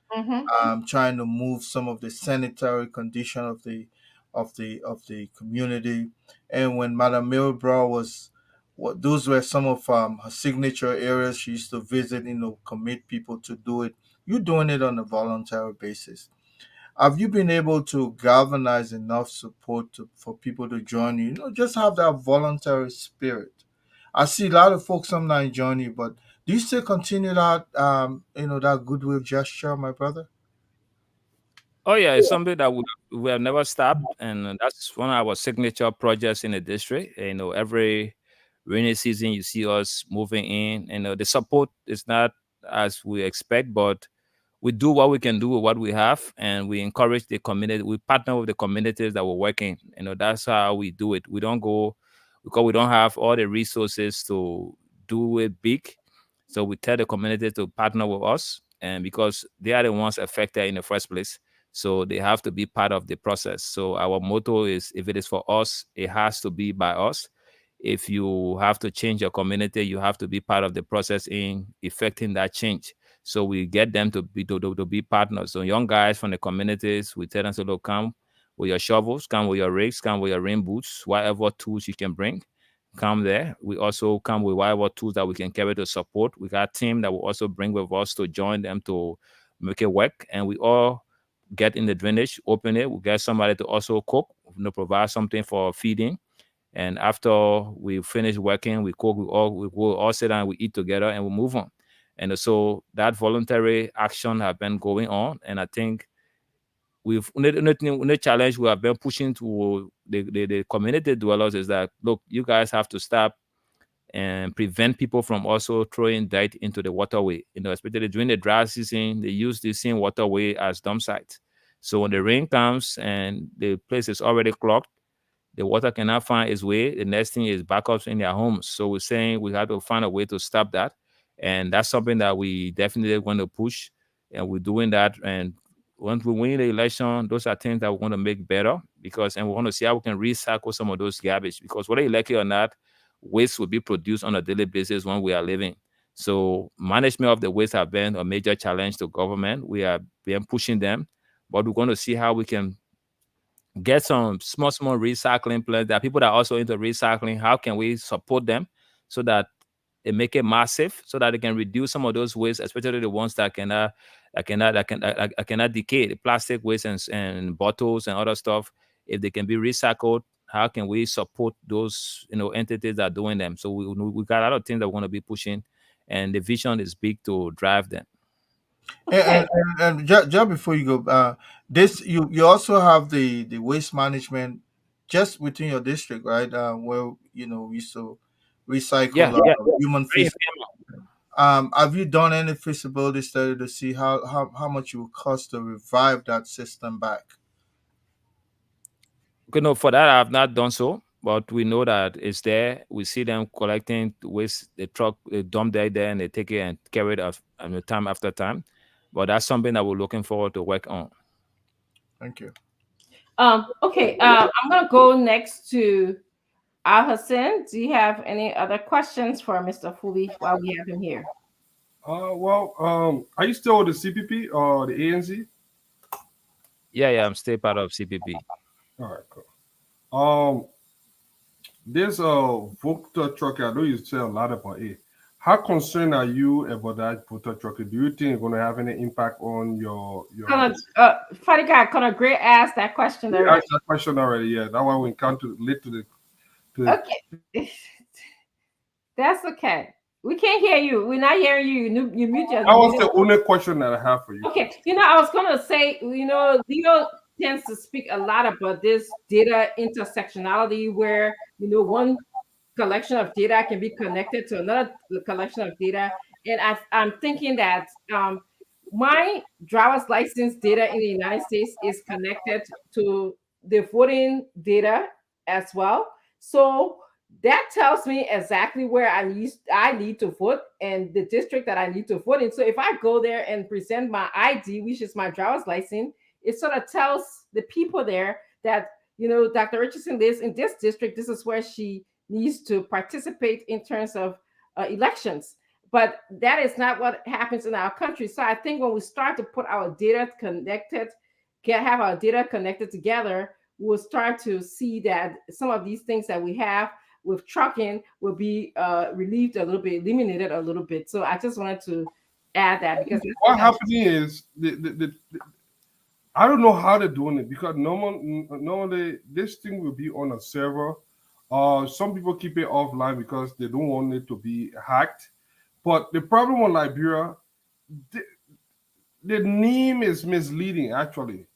trying to move some of the sanitary condition of the community. And when Madame Milbrow those were some of her signature areas she used to visit. Commit people to do it. You're doing it on a voluntary basis. Have you been able to galvanize enough support for people to join you? Just have that voluntary spirit. I see a lot of folks sometimes join you, but do you still continue that goodwill gesture, my brother? Oh yeah, it's something that we have never stopped, and that's one of our signature projects in the district. Every rainy season you see us moving in. The support is not as we expect, but we do what we can do with what we have, and we encourage the community. We partner with the communities that we're working. That's how we do it. We don't go because we don't have all the resources to do it big. So we tell the community to partner with us, and because they are the ones affected in the first place, so they have to be part of the process. So our motto is, if it is for us, it has to be by us. If you have to change your community, you have to be part of the process in effecting that change. So we get them to be partners. So young guys from the communities, we tell them to look, come with your shovels, come with your rakes, come with your rain boots, whatever tools you can bring, come there. We also come with whatever tools that we can carry to support. We got a team that will also bring with us to join them to make it work. And we all get in the drainage, open it. We get somebody to also cook, provide something for feeding. And after we finish working, we cook, we will all sit down, we eat together, and we move on. And so that voluntary action have been going on. And I think we've the challenge we have been pushing to the community dwellers is that, look, you guys have to stop and prevent people from also throwing dirt into the waterway. Especially during the dry season, they use the same waterway as dump sites. So when the rain comes and the place is already clogged, the water cannot find its way. The next thing is backups in their homes. So we're saying we have to find a way to stop that. And that's something that we definitely want to push. And we're doing that. And once we win the election, those are things that we want to make better, and we want to see how we can recycle some of those garbage, because whether you like it or not, waste will be produced on a daily basis when we are living. So management of the waste have been a major challenge to government. We have been pushing them, but we're going to see how we can get some small recycling plants. There are people that are also into recycling. How can we support them so that they make it massive, so that they can reduce some of those waste, especially the ones that cannot decay, the plastic waste and bottles and other stuff. If they can be recycled, how can we support those entities that are doing them? So we got a lot of things that we're going to be pushing, and the vision is big to drive them. Okay. And just before you go, this you also have the waste management just within your district, right? Where we used to Yeah, recycle yeah. human Very feces. Have you done any feasibility study to see how much it would cost to revive that system back? Okay, no, for that I have not done so, but we know that it's there. We see them collecting waste. The truck they dump there, and they take it and carry it out time after time. But that's something that we're looking forward to work on. Thank you. Okay. I'm gonna go next to Al Hassan. Do you have any other questions for Mr. Fuli while we have him here? Are you still with the CPP or the ANC? Yeah, yeah. I'm still part of CPP. All right, cool. This voter truck, I know you say a lot about it. How concerned are you about that voter truck? Do you think it's going to have any impact on your? Funny guy, Connor Gray asked that question You already. asked that question already. Yeah, that one we come to late to the. Okay. That's okay. We can't hear you. We're not hearing you. You mute your. That was the only question that I have for you. Okay. I was gonna say, Leo tends to speak a lot about this data intersectionality, where one collection of data can be connected to another collection of data, and I'm thinking that my driver's license data in the United States is connected to the voting data as well. So that tells me exactly where I need to vote and the district that I need to vote in. So if I go there and present my ID, which is my driver's license, it sort of tells the people there that Dr. Richardson lives in this district. This is where she needs to participate in terms of elections. But that is not what happens in our country. So I think when we start to put our data connected, have our data connected together, we'll start to see that some of these things that we have with trucking will be relieved a little bit, eliminated a little bit. So I just wanted to add that because What happening is I don't know how they're doing it because normally this thing will be on a server. Some people keep it offline because they don't want it to be hacked. But the problem with Liberia, the name is misleading actually,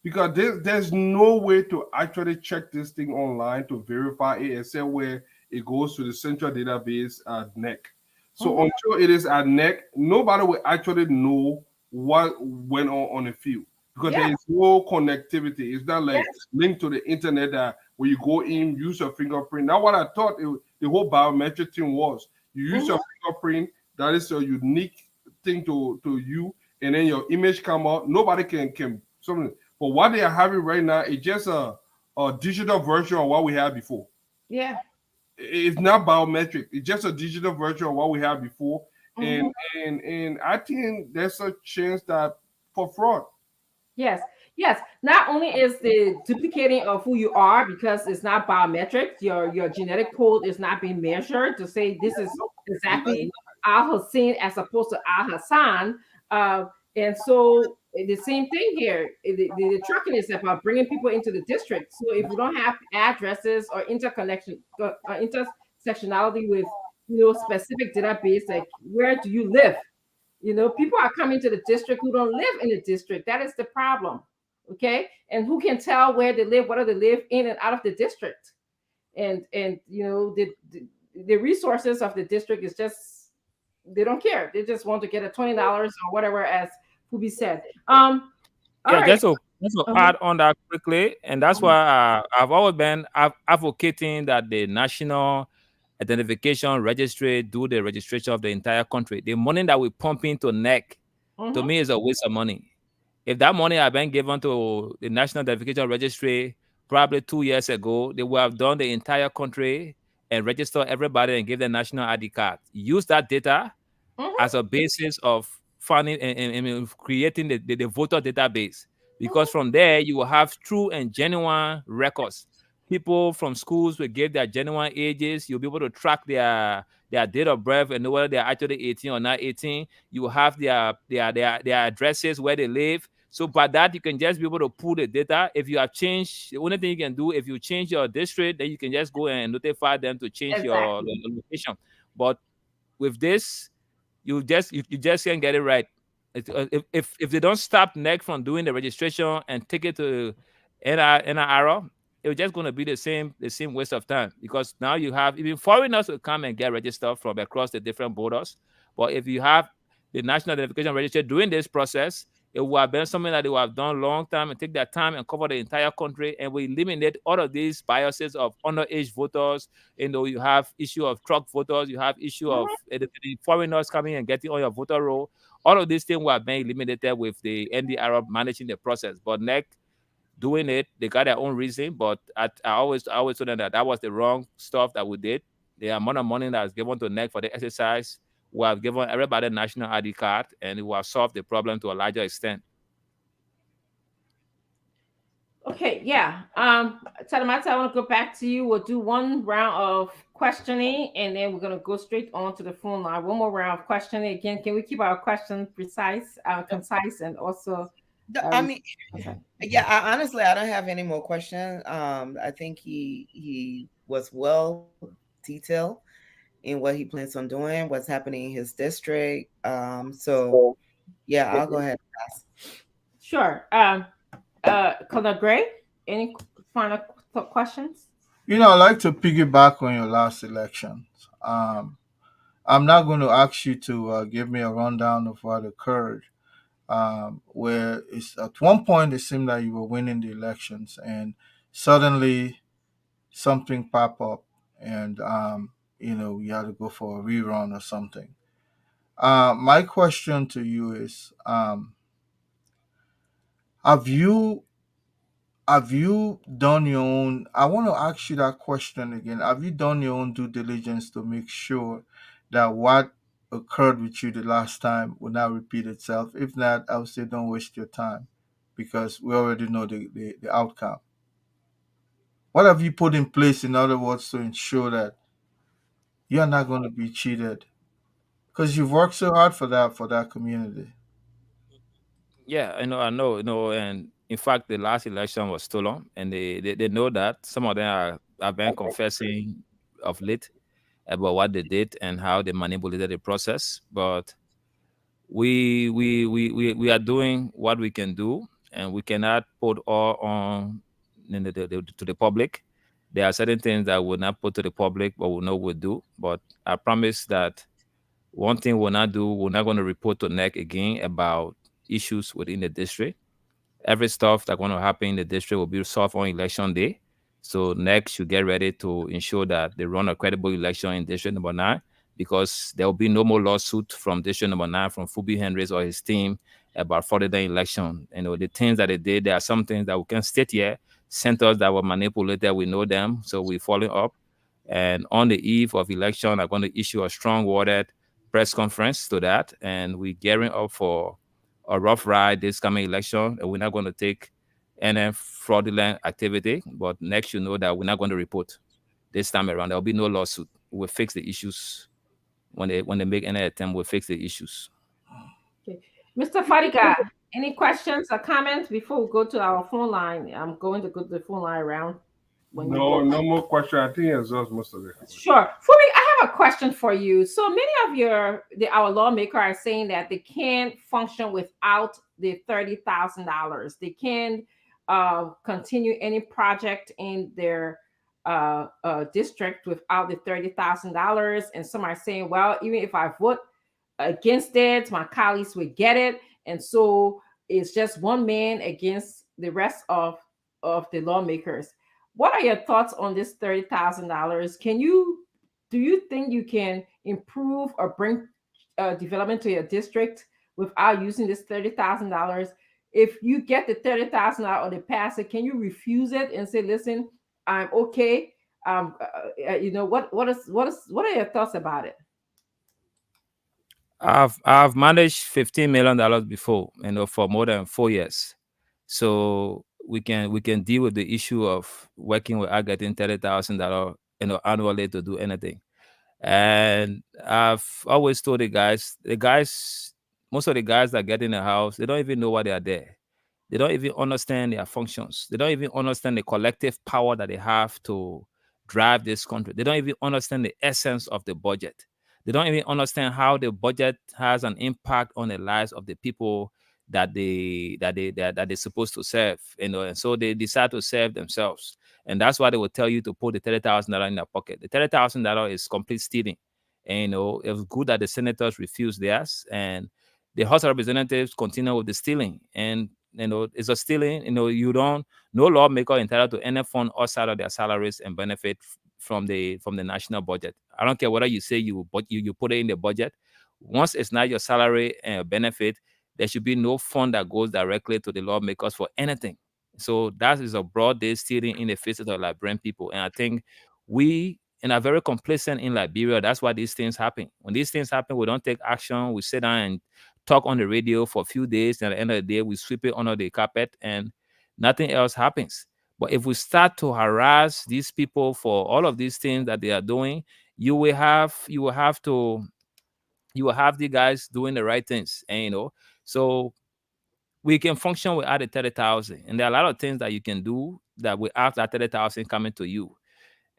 because there's no way to actually check this thing online to verify it except where it goes to the central database at NEC. So until it is at NEC, nobody will actually know what went on the field because there is no connectivity. It's not like linked to the internet that when you go in, use your fingerprint. That's what I thought the whole biometric thing was. You use your fingerprint, that is a unique thing to you, and then your image come out. Nobody can something. But what they are having right now is just a digital version of what we had before. Yeah. It's not biometric. It's just a digital version of what we had before. And I think there's a chance that for fraud. Yes. Not only is the duplicating of who you are because it's not biometric, your genetic code is not being measured to say this is exactly Al Hussein as opposed to Al Hassan. And so the same thing here. The trucking is about bringing people into the district. So if we don't have addresses or intersectionality with specific database, like where do you live? People are coming to the district who don't live in the district. That is the problem. Okay. And who can tell where they live, whether they live in and out of the district? And the resources of the district is just, they don't care. They just want to get a $20 or whatever, as Fubi said. All right. Just to add on that quickly, and that's why I've always been advocating that the National Identification Registry do the registration of the entire country. The money that we pump into NEC, to me, is a waste of money. If that money had been given to the National Identification Registry probably 2 years ago, they would have done the entire country and register everybody and give them national ID card. Use that data as a basis of finding and creating the voter database, because from there you will have true and genuine records. People from schools will give their genuine ages. You'll be able to track their date of birth and know whether they're actually 18 or not 18. You will have their addresses, where they live. So by that, you can just be able to pull the data. If you have changed, the only thing you can do, if you change your district, then you can just go and notify them to change your location. But with this, you just can't get it right. If they don't stop NEC from doing the registration and take it to NIR, it's just going to be the same waste of time, because now you have even foreigners will come and get registered from across the different borders. But if you have the national identification register doing this process, it would have been something that they would have done long time and take that time and cover the entire country, and we eliminate all of these biases of underage voters. You have issue of truck voters, you have issue of the foreigners coming and getting on your voter roll. All of these things were being eliminated with the NDR managing the process. But NEC doing it, they got their own reason. But I always told them that was the wrong stuff that we did. The amount of money that was given to NEC for the exercise, we have given everybody a national ID card, and it will have solved the problem to a larger extent. Okay, yeah. Talamata, I want to go back to you. We'll do one round of questioning, and then we're going to go straight on to the phone line. One more round of questioning. Again, can we keep our questions precise, concise, and also? I mean, yeah. Honestly, I don't have any more questions. I think he was well detailed in what he plans on doing, what's happening in his district. So yeah, I'll go ahead and ask. Sure. Colonel Gray, any final questions? I'd like to piggyback on your last elections. I'm not going to ask you to give me a rundown of what occurred. Where it's at one point it seemed like you were winning the elections, and suddenly something pop up, and you had to go for a rerun or something. My question to you is, have you done your own? I want to ask you that question again. Have you done your own due diligence to make sure that what occurred with you the last time will not repeat itself? If not, I would say don't waste your time, because we already know the outcome. What have you put in place, in other words, to ensure that you're not going to be cheated? Because you've worked so hard for that community. Yeah, and in fact, the last election was stolen, and they know that. Some of them have been confessing of late about what they did and how they manipulated the process. But we are doing what we can do, and we cannot put all on to the public. There are certain things that we'll not put to the public, but we know we'll do. But I promise that one thing we'll not do, we're not going to report to NEC again about issues within the district. Every stuff that's going to happen in the district will be solved on election day. So next, should get ready to ensure that they run a credible election in District Number 9, because there will be no more lawsuit from District Number 9 from Fubi Hendricks or his team about fraudulent election. The things that they did, there are some things that we can state here, centers that were manipulated, we know them, so we're following up. And on the eve of election, I'm going to issue a strong worded press conference to that, and we're gearing up for a rough ride this coming election, and we're not going to take any fraudulent activity. But next, you know that we're not going to report this time around. There will be no lawsuit. We'll fix the issues when they make any attempt. We'll fix the issues. Okay. Mr. Fadiga, any questions or comments before we go to our phone line? I'm going to go to the phone line around. No more question. I think it's just most of it. Sure. Fumi, I have a question for you. So many of our lawmakers are saying that they can't function without the $30,000. They can't continue any project in their district without the $30,000. And some are saying, well, even if I vote against it, my colleagues will get it. And so it's just one man against the rest of the lawmakers. What are your thoughts on this $30,000? Do you think you can improve or bring development to your district without using this $30,000? If you get the $30,000 or they pass it, can you refuse it and say, "Listen, I'm okay"? What are your thoughts about it? I've managed $15 million before, for more than 4 years. So we can deal with the issue of working without getting $30,000, annually to do anything. And I've always told most of the guys that get in the house, they don't even know why they are there. They don't even understand their functions. They don't even understand the collective power that they have to drive this country. They don't even understand the essence of the budget. They don't even understand how the budget has an impact on the lives of the people that they're supposed to serve, and so they decide to serve themselves. And that's why they will tell you to put the $30,000 in their pocket. The $30,000 is complete stealing. And it was good that the senators refused theirs, and the House of Representatives continue with the stealing. And it's a stealing. You don't no lawmaker entitled to any fund outside of their salaries and benefit from the national budget. I don't care whether you say you put it in the budget. Once it's not your salary and benefit, there should be no fund that goes directly to the lawmakers for anything. So that is a broad day stealing in the faces of Liberian people. And I think we are very complacent in Liberia. That's why these things happen. When these things happen, we don't take action. We sit down and talk on the radio for a few days. And at the end of the day, we sweep it under the carpet and nothing else happens. But if we start to harass these people for all of these things that they are doing, you will have the guys doing the right things. And so we can function without the 30,000. And there are a lot of things that you can do that without that 30,000 coming to you.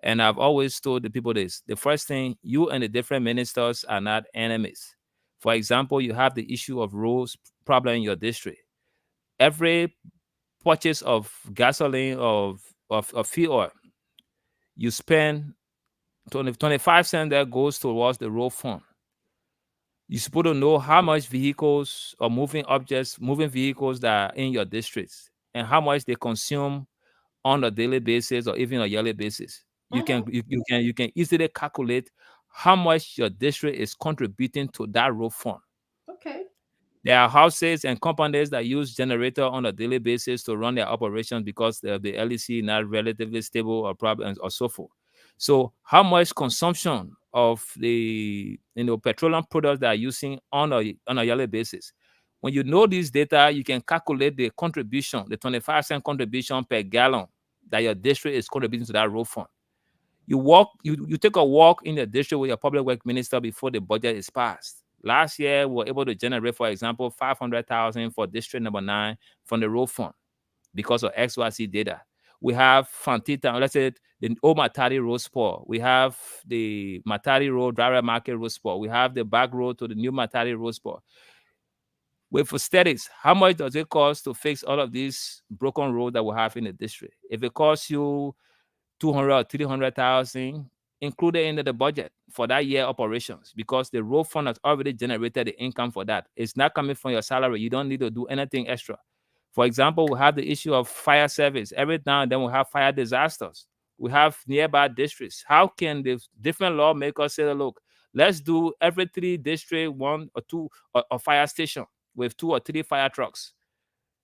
And I've always told the people this: the first thing, you and the different ministers are not enemies. For example, you have the issue of roads problem in your district. Every purchase of gasoline of fuel oil, you spend 25 cents that goes towards the road fund. You're supposed to know how much vehicles or moving vehicles that are in your districts and how much they consume on a daily basis or even a yearly basis. You can easily calculate how much your district is contributing to that road fund. Okay. There are houses and companies that use generator on a daily basis to run their operations because the LEC not relatively stable or problems or so forth. So how much consumption of the petroleum products that are using on a yearly basis? When you know this data, you can calculate the contribution, the 25-cent contribution per gallon that your district is contributing to that road fund. You take a walk in the district with your public work minister before the budget is passed. Last year, we were able to generate, for example, 500,000 for district number 9 from the road fund because of XYZ data. We have Fantita, let's say the old Matari road spur. We have the Matari road, Driver Market road spur. We have the back road to the new Matari road spur. With aesthetics, how much does it cost to fix all of these broken roads that we have in the district? If it costs you 200 or 300,000 included into the budget for that year operations, because the road fund has already generated the income for that. It's not coming from your salary. You don't need to do anything extra. For example, we have the issue of fire service. Every now and then we have fire disasters. We have nearby districts. How can the different lawmakers say, look, let's do every 3 districts, 1 or 2 a fire station with 2 or 3 fire trucks?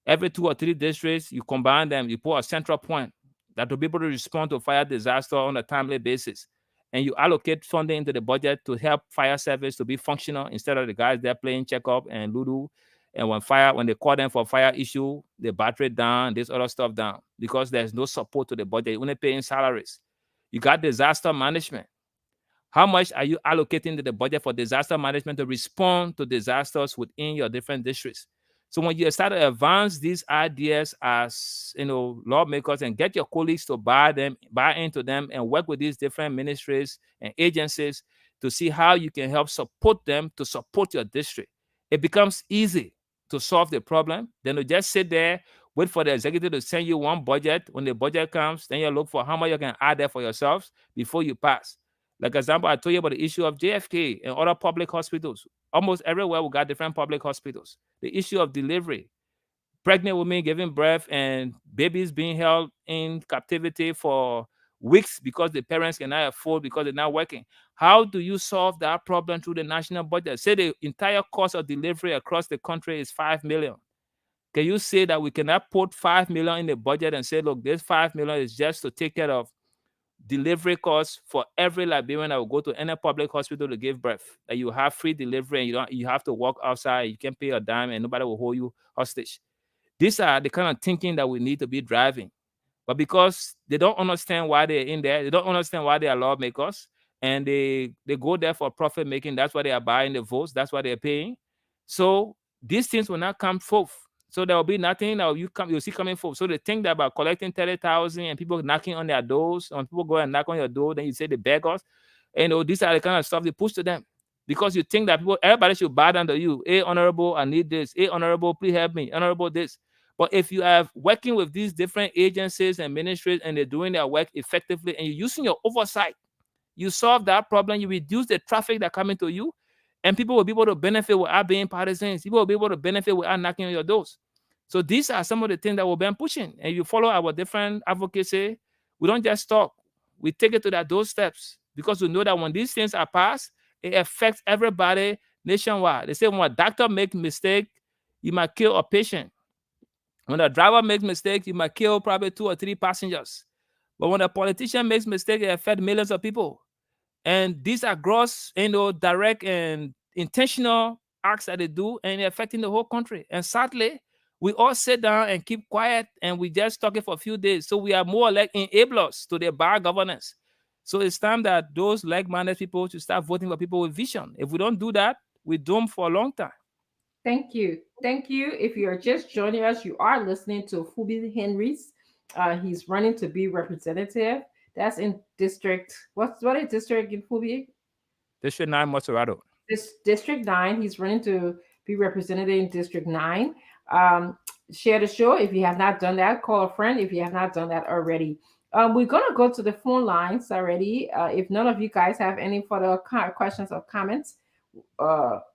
Every 2 or 3 districts, you combine them, you put a central point that will be able to respond to fire disaster on a timely basis. And you allocate funding into the budget to help fire service to be functional instead of the guys there playing checkup and Ludo. And when they call them for fire issue, the battery down, this other stuff down, because there's no support to the budget. You're only paying salaries. You got disaster management. How much are you allocating to the budget for disaster management to respond to disasters within your different districts? So when you start to advance these ideas as lawmakers and get your colleagues to buy into them and work with these different ministries and agencies to see how you can help support them to support your district, it becomes easy to solve the problem. Then you just sit there, wait for the executive to send you one budget. When the budget comes, then you look for how much you can add there for yourselves before you pass. Like example, I told you about the issue of JFK and other public hospitals. Almost everywhere we got different public hospitals. The issue of delivery, pregnant women giving birth and babies being held in captivity for weeks because the parents cannot afford because they're not working. How do you solve that problem through the national budget? Say the entire cost of delivery across the country is 5 million. Can you say that we cannot put 5 million in the budget and say, look, this 5 million is just to take care of delivery costs for every Liberian that will go to any public hospital to give birth? That you have free delivery and you have to walk outside, you can't pay a dime and nobody will hold you hostage. These are the kind of thinking that we need to be driving. But because they don't understand why they're in there, they don't understand why they are lawmakers, and they go there for profit making. That's why they are buying the votes. That's why they're paying. So these things will not come forth. So there will be nothing that you'll see coming forth. So they think that about collecting 30,000 and people knocking on their doors, when people go and knock on your door, then you say the beggars. And these are the kind of stuff they push to them. because you think that everybody should bow down to you. Hey, honorable, I need this. Hey, honorable, please help me. Honorable, this. But if you are working with these different agencies and ministries and they're doing their work effectively and you're using your oversight, you solve that problem, you reduce the traffic that coming to you, and people will be able to benefit without being partisans. People will be able to benefit without knocking on your doors. So these are some of the things that we've been pushing. And you follow our different advocacy, we don't just talk. We take it to those steps because we know that when these things are passed, it affects everybody nationwide. They say when a doctor makes mistake, you might kill a patient. When a driver makes mistakes, you might kill probably 2 or 3 passengers. But when a politician makes mistake, it affects millions of people. And these are gross, direct and intentional acts that they do, and they're affecting the whole country. And sadly, we all sit down and keep quiet, and we just talking for a few days. So we are more like enablers to their bad governance. So it's time that those like-minded people should start voting for people with vision. If we don't do that, we're doomed for a long time. Thank you. Thank you. If you are just joining us, you are listening to Phoebe Henry's. He's running to be representative. That's in district. What is district in Phoebe? District 9, Motorado. This District 9. He's running to be representative in District 9. Share the show. If you have not done that, call a friend if you have not done that already. We're going to go to the phone lines already. If none of you guys have any further questions or comments,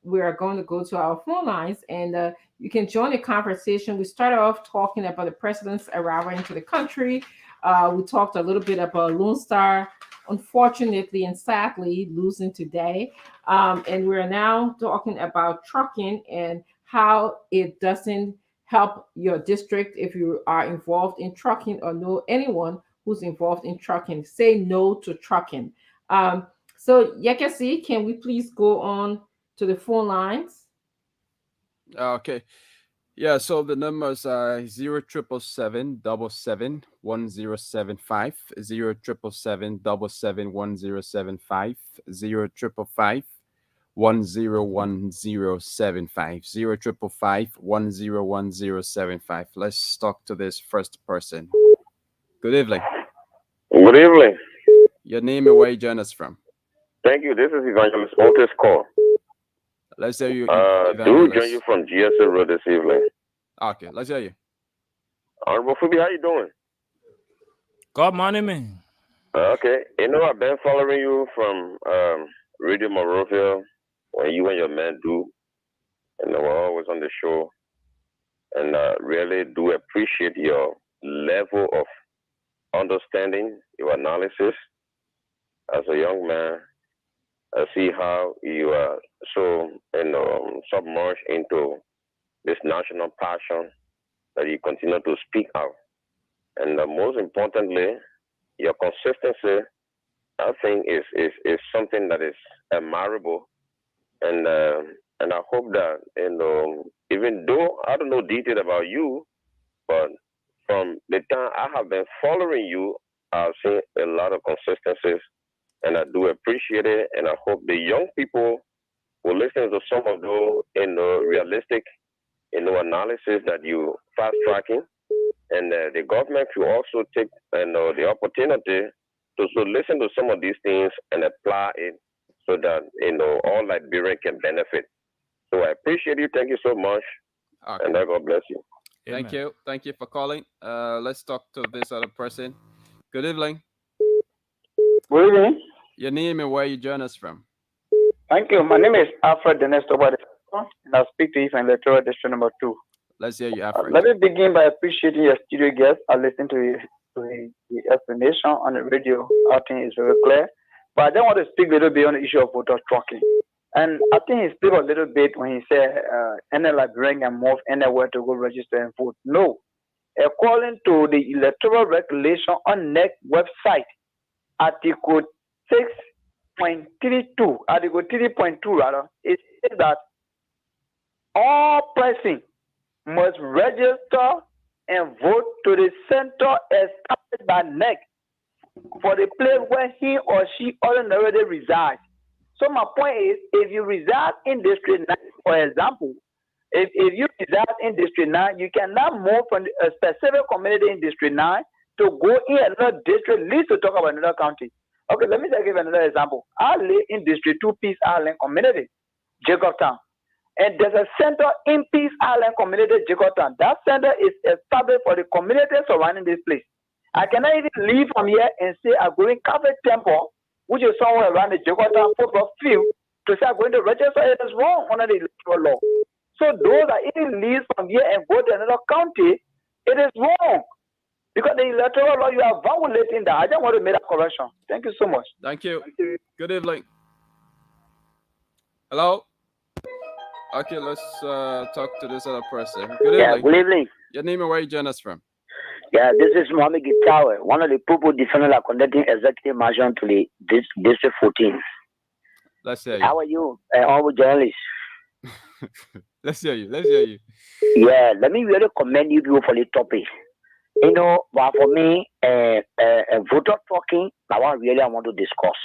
we are going to go to our phone lines, and you can join the conversation. We started off talking about the president's arrival into the country. We talked a little bit about Lone Star, unfortunately and sadly losing today. And we're now talking about trucking and how it doesn't help your district if you are involved in trucking or know anyone who's involved in trucking. Say no to trucking. So, Yekesi, can we please go on to the phone lines? Okay. Yeah, so the numbers are 0777 1075, 0777 1075, 0555 101075, 0555 101075. Let's talk to this first person. Good evening. Good evening. Your name and where you join us from? Thank you. This is Evangelist Otis Call. Let's hear you. Do join you from GSA Road this evening. Okay, let's hear you. Honorable Phoebe, how you doing? Good morning, man. Okay. You know, I've been following you from Radio Monrovia when you and your men do, and we're always on the show. And really do appreciate your level of understanding, your analysis. As a young man, I see how you are so submerged into this national passion that you continue to speak out. And most importantly, your consistency, I think, is something that is admirable. And I hope that, even though I don't know detail about you, but from the time I have been following you, I've seen a lot of consistencies. And I do appreciate it, and I hope the young people will listen to some of those, realistic, analysis that you fast tracking, and the government will also take, the opportunity to listen to some of these things and apply it, so that all Liberians can benefit. So I appreciate you. Thank you so much, and God bless you. Thank you for calling. Let's talk to this other person. Good evening. Good evening. Your name and where you join us from? Thank you. My name is Alfred Denesto, and I speak to you from Electoral District number 2. Let's hear you, Alfred. Let me begin by appreciating your studio guest. I listened to the explanation on the radio. I think it's very clear. But I just want to speak a little bit on the issue of voter tracking. And I think he spoke a little bit when he said any Liberian can move anywhere to go register and vote. No. According to the electoral regulation on NEC website, Article 6.32, Article 3.2 rather, it says that all persons must register and vote to the center established by NEC for the place where he or she ordinarily resides. So my point is, if you reside in District 9, for example, if you reside in District 9, you cannot move from a specific community in District 9 to go in another district, at least to talk about another county. Okay, let me just give another example. I live in District 2 Peace Island Community, Jacobtown. And there's a center in Peace Island Community, Jacobtown. That center is established for the community surrounding this place. I cannot even leave from here and say I'm going Catholic Temple, which is somewhere around the Jacobtown football field, to say I'm going to register. It is wrong under the electoral law. So those that even leave from here and go to another county, it is wrong. Because the electoral law, you are violating that. I just want to make that correction. Thank you so much. Thank you. Good evening. Hello. Okay, let's talk to this other person. Good evening. Good evening. Your name and where you join us from? Yeah, this is Mohammed Gitawe, one of the people defending are conducting executive marshal to the District 14. Let's hear you. How are you, honorable journalist? Let's hear you. Let's hear you. Yeah, let me really commend you people for the topic. You know, but for me, voter talking, now what really I want to discuss.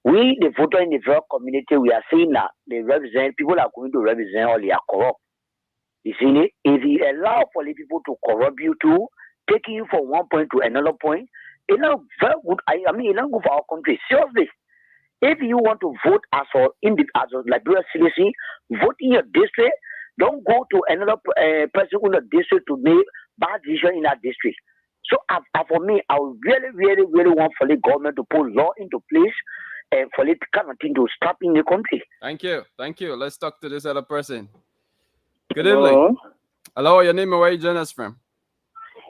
We, the voter in the rural community, we are saying that they represent, people are going to represent all they are corrupt. You see it? If you allow for the people to corrupt you too, taking you from one point to another point, it's not very good. I mean, it's not good for our country. Seriously. If you want to vote as a Liberia citizen, vote in your district. Don't go to another person in the district to make bad decision in that district. So for me, I would really want for the government to put law into place and for it kind of thing to stop in the country. Thank you. Thank you. Let's talk to this other person. Good evening. Hello, your name and where you join us from?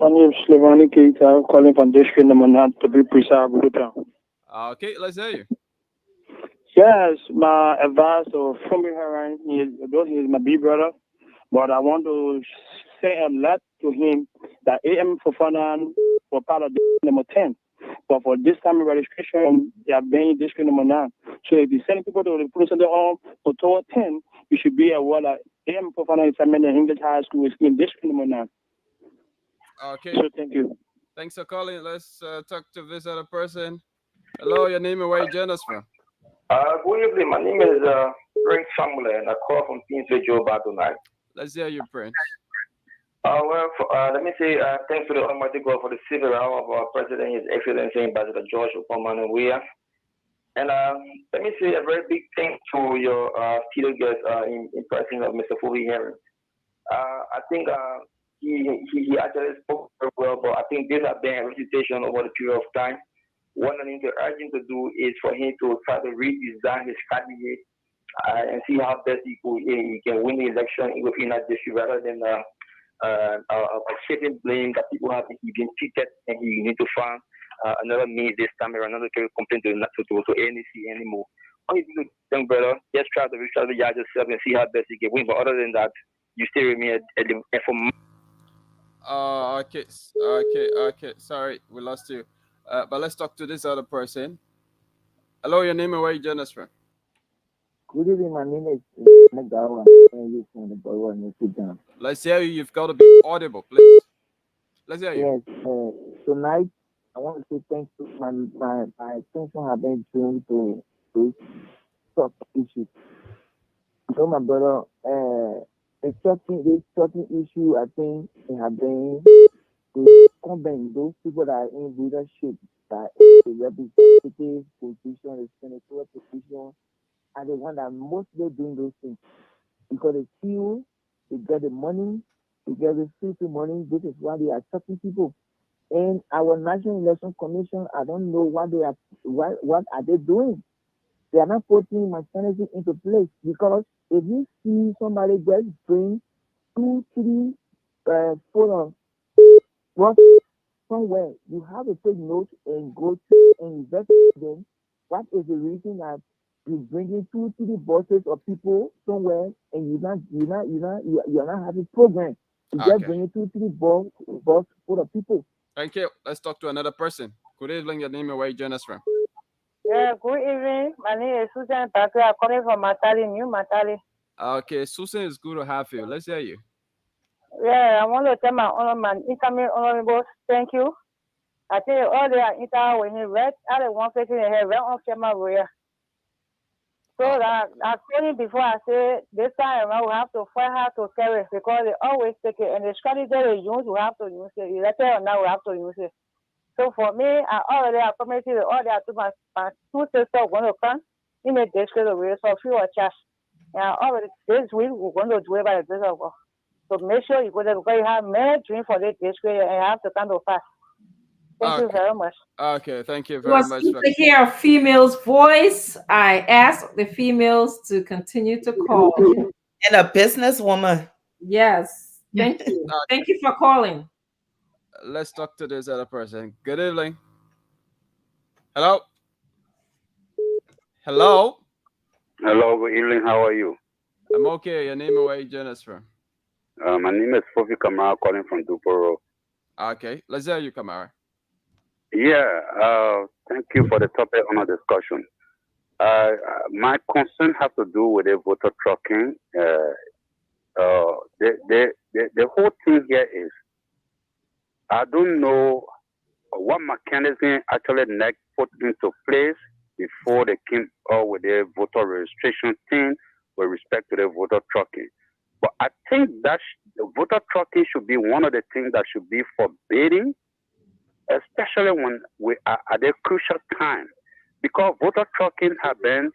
My name is Slavani Keita. I'm calling from district number 9 to be precise. Okay, let's hear you. Yes, my advice to Fumi Heron, he is my big brother, but I want to say a lot to him that AM for Fanan for part of district number 10. But for this time of registration, they are being district number 9. So if you're sending people to the police center home for total 10, you should be aware that AM for Fanan is in English High School is in district number 9. Okay. So thank you. Thanks for calling. Let's talk to this other person. Hello, your name and where you join us from? Good evening. My name is Prince Samuel, and I call from Queensway, Joe Tonight. Let's hear you, Prince. Let me say thanks to the Almighty God for the civil hour of our President, His Excellency Ambassador George Okoman-Weah. And let me say a very big thanks to your studio guest in person of Mr. Fully Heron. I think he actually spoke very well, but I think this has been a recitation over the period of time. What I need to urge him to do is for him to try to redesign his strategy and see how best he can win the election within that district rather than shifting blame that people have been cheated and he need to find another means this time or another complaint to NEC anymore. All you do, young brother, just try to re-strategize yourself and see how best you can win. But other than that, you stay with me Okay. Sorry, we lost you. But let's talk to this other person. Hello, your name and where you join us from? Good evening, my name is Negawa. Let's hear you. You've got to be audible, please. Let's hear you. Yes, tonight I want to say thanks to my attention have been drawn to this sort of issue. So my brother, this certain issue, I think it has been to combine those people that are in leadership, that the representative position, the senatorial position, are the one that mostly doing those things. Because they feel they get the money, they get the free money, this is why they are attacking people. And our National Election Commission, I don't know what are they doing. They are not putting machinery into place, because if you see somebody just bring 2, 3 photos somewhere, you have to take note and go to and investigate what is the reason that you're bringing 2, 3 buses of people somewhere and you're not having program. You just bringing 2, 3 bus full of people. Thank you. Let's talk to another person. Good evening. Your name and where you join us from? Yeah, good evening. My name is Susan Patrick. I'm calling from Matali, New Matali. Okay, Susan, it's good to have you. Let's hear you. Yeah, I want to tell my incoming honorables, thank you. I tell you, all they are inter when he read, I don't want to say very on camera where. So that I told him before, I said this time I will have to find how to carry it, because they always take it, and the strategy they use, we have to use it. Elected or not, we have to use it. So for me, I already have committed to all that to my two sisters going to come in the district of race for free of charge. And already this week we're going to do it by the grace of God. So make sure you go there because you have many dreams for this district and you have to come to fast. Thank you very much. Okay, thank you It very was much. good to hear a female's voice. I asked the females to continue to call. And a businesswoman. Yes. Thank you. Thank you for calling. Let's talk to this other person. Good evening. Hello. Hello. Hello, good evening. How are you? I'm okay. Your name and where you join us from? My name is Fofi Kamara, calling from Duporo. Okay, let's hear you, Kamara. Yeah, thank you for the topic on our discussion. My concern has to do with the voter tracking. The whole thing here is, I don't know what mechanism actually NEC put into place before they came out with the voter registration thing with respect to the voter tracking. But I think that the voter tracking should be one of the things that should be forbidden, especially when we are at a crucial time, because voter tracking have been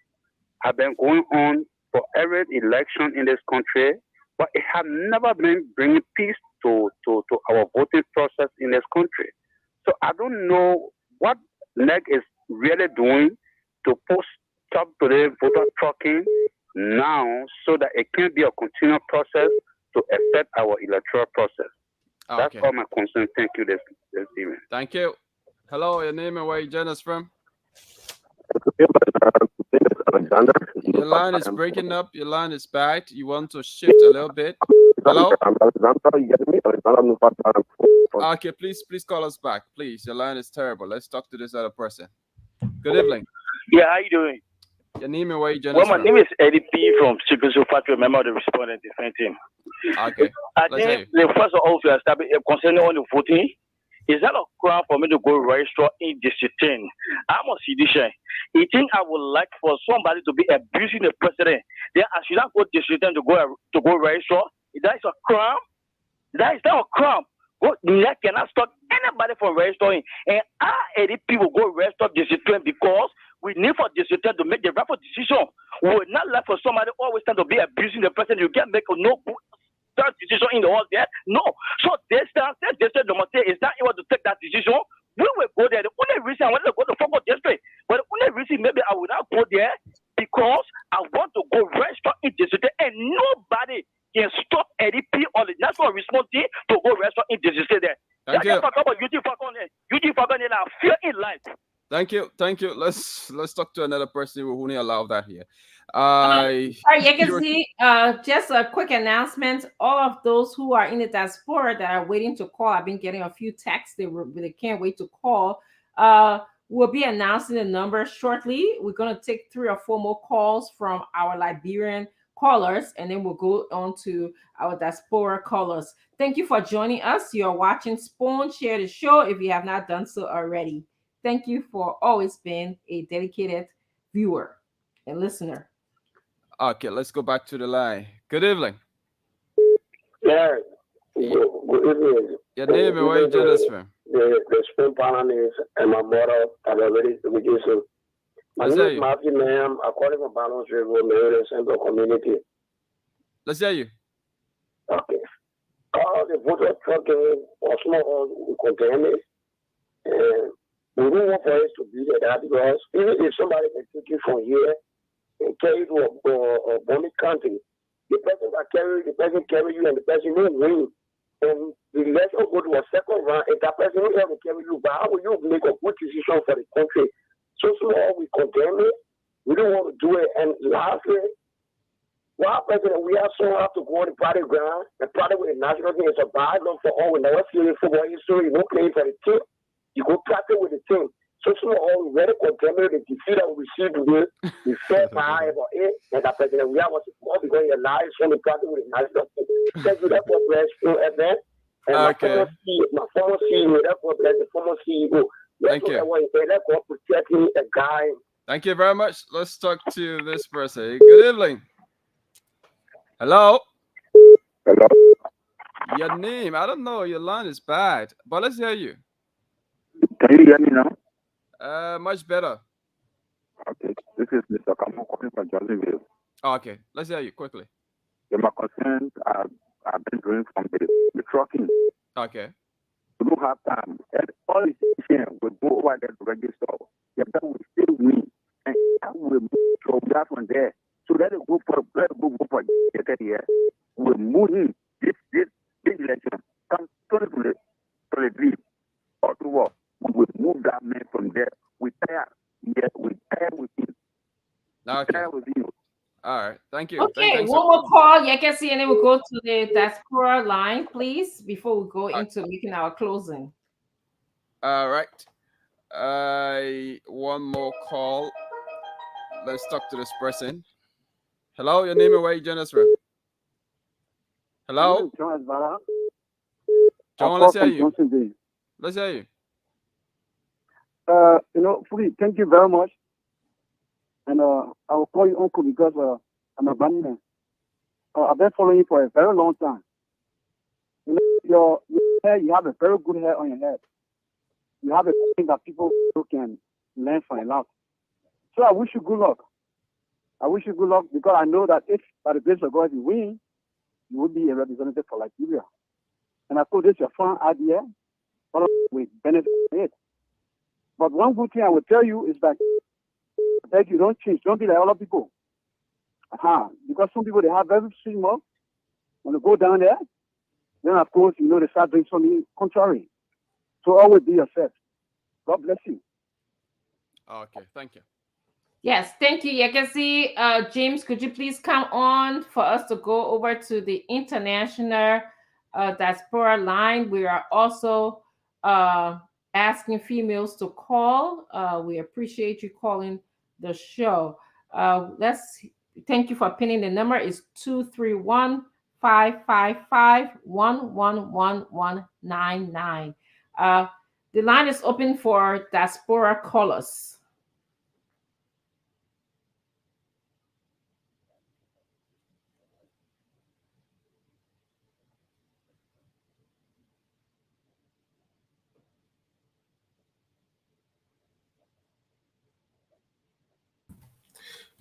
going on for every election in this country, but it has never been bringing peace to our voting process in this country. So I don't know what NEC is really doing to put stop to the voter tracking now so that it can be a continual process to affect our electoral process. That's all my concern. Thank you this evening. Thank you. Hello, your name and where you join us from? Your line is breaking up. Your line is bad. You want to shift a little bit. Hello? Okay, please call us back. Please, your line is terrible. Let's talk to this other person. Good evening. Yeah, how you doing? Your name and where you join Well, us my from? name is Eddie P. from Chicago Factory, member of the Respondent Defense Team. Okay. I think the first of all, to establish concerning on the voting, is that a crime for me to go register in District 10? I'm a citizen. You think I would like for somebody to be abusing the president? Then I should not go District 10 to go register. That is a crime. That is not a crime. That cannot stop anybody from registering. And our ADP will go register District 10 because we need for District 10 to make the right decision. We will not let for somebody always trying to be abusing the president. You can't make no good decision in the world there. No. So this district is not able to take that decision. We will go there. The only reason I want to go to Fogo district, but the only reason maybe I will not go there because I want to go register in district and nobody can stop ADP or the national responsibility to go register in district there. Thank you. Fear in life. Thank you. Let's talk to another person who only allow that here. Sorry, you can see just a quick announcement. All of those who are in the diaspora that are waiting to call, I've been getting a few texts. They can't wait to call. We'll be announcing the number shortly. We're going to take 3 or 4 more calls from our Liberian callers, and then we'll go on to our diaspora callers. Thank you for joining us. You're watching Spoon. Share the show if you have not done so already. Thank you for always being a dedicated viewer and listener. Okay, let's go back to the line. Good evening. Yeah. Good evening. Your name and where you join us from? The Spoon panel is and my mother have already reduced. My name is Matthew Ma'am. I call it from Balance River, Maryland Central Community. Let's hear you. Okay. All the voter tracking or small containers, and we don't want for us to be that because even if somebody can take you from here and carry you to a Bonnie country, the person carry you and the person will win. And the election go to a second round, and that person will ever carry you. But how will you make a good decision for the country? So small we condemn it. We don't want to do it. And lastly, what president we also have to go on the party ground and party with the national team. It's a bad luck for all. We never see the football history. You don't play for the team. You go practice with the team. So small we ready condemn it. The defeat that we received today, we fair by about it. And that president we have was because your lives on the party with the national team. Thank you. That's what bless you, event. And my former CEO, that's what bless the former CEO. Thank you. Thank you very much. Let's talk to this person. Good evening. Hello. Hello. Your name? I don't know. Your line is bad, but let's hear you. Can you hear me now? Much better. Okay. This is Mr. Kamu calling from Johnsonville. Oh, okay, let's hear you quickly. Yeah, my concerns I've been doing from the trucking. Okay. We don't have time. And all the stations will go over there to register. Yeah, that will still win. And that will move from that one there. So let it go for the year. We're moving this election. Come to the dream or to work. We will move that man from there. We tire. Yeah, we tire with him. Okay. Tire with you. All right. Thank you. Okay, Thanks one more call. Yekesi, and then we'll go to the diaspora line, please, before we go into making our closing. All right. One more call. Let's talk to this person. Hello, your name and where you join us from? Hello? John, let's hear you. Let's hear you. Fully, thank you very much. And I will call you uncle because I'm a Banyan. I've been following you for a very long time. Your hair, you have a very good hair on your head. You have a thing that people can learn from a lot. So I wish you good luck. I wish you good luck because I know that if, by the grace of God, you win, you will be a representative for Liberia. And I thought this is a fun idea, but with benefit from it. But one good thing I will tell you is that you don't change. Don't be like other people. Because some people, they have very sweet mouth. When they go down there, then of course, they start doing something contrary. So always be yourself. God bless you. Okay, thank you. Yes, thank you, Yekesi. James, could you please come on for us to go over to the international diaspora line? We are also asking females to call. We appreciate you calling the show. Thank you for pinning the number. It's 231-555-111199. The line is open for diaspora callers.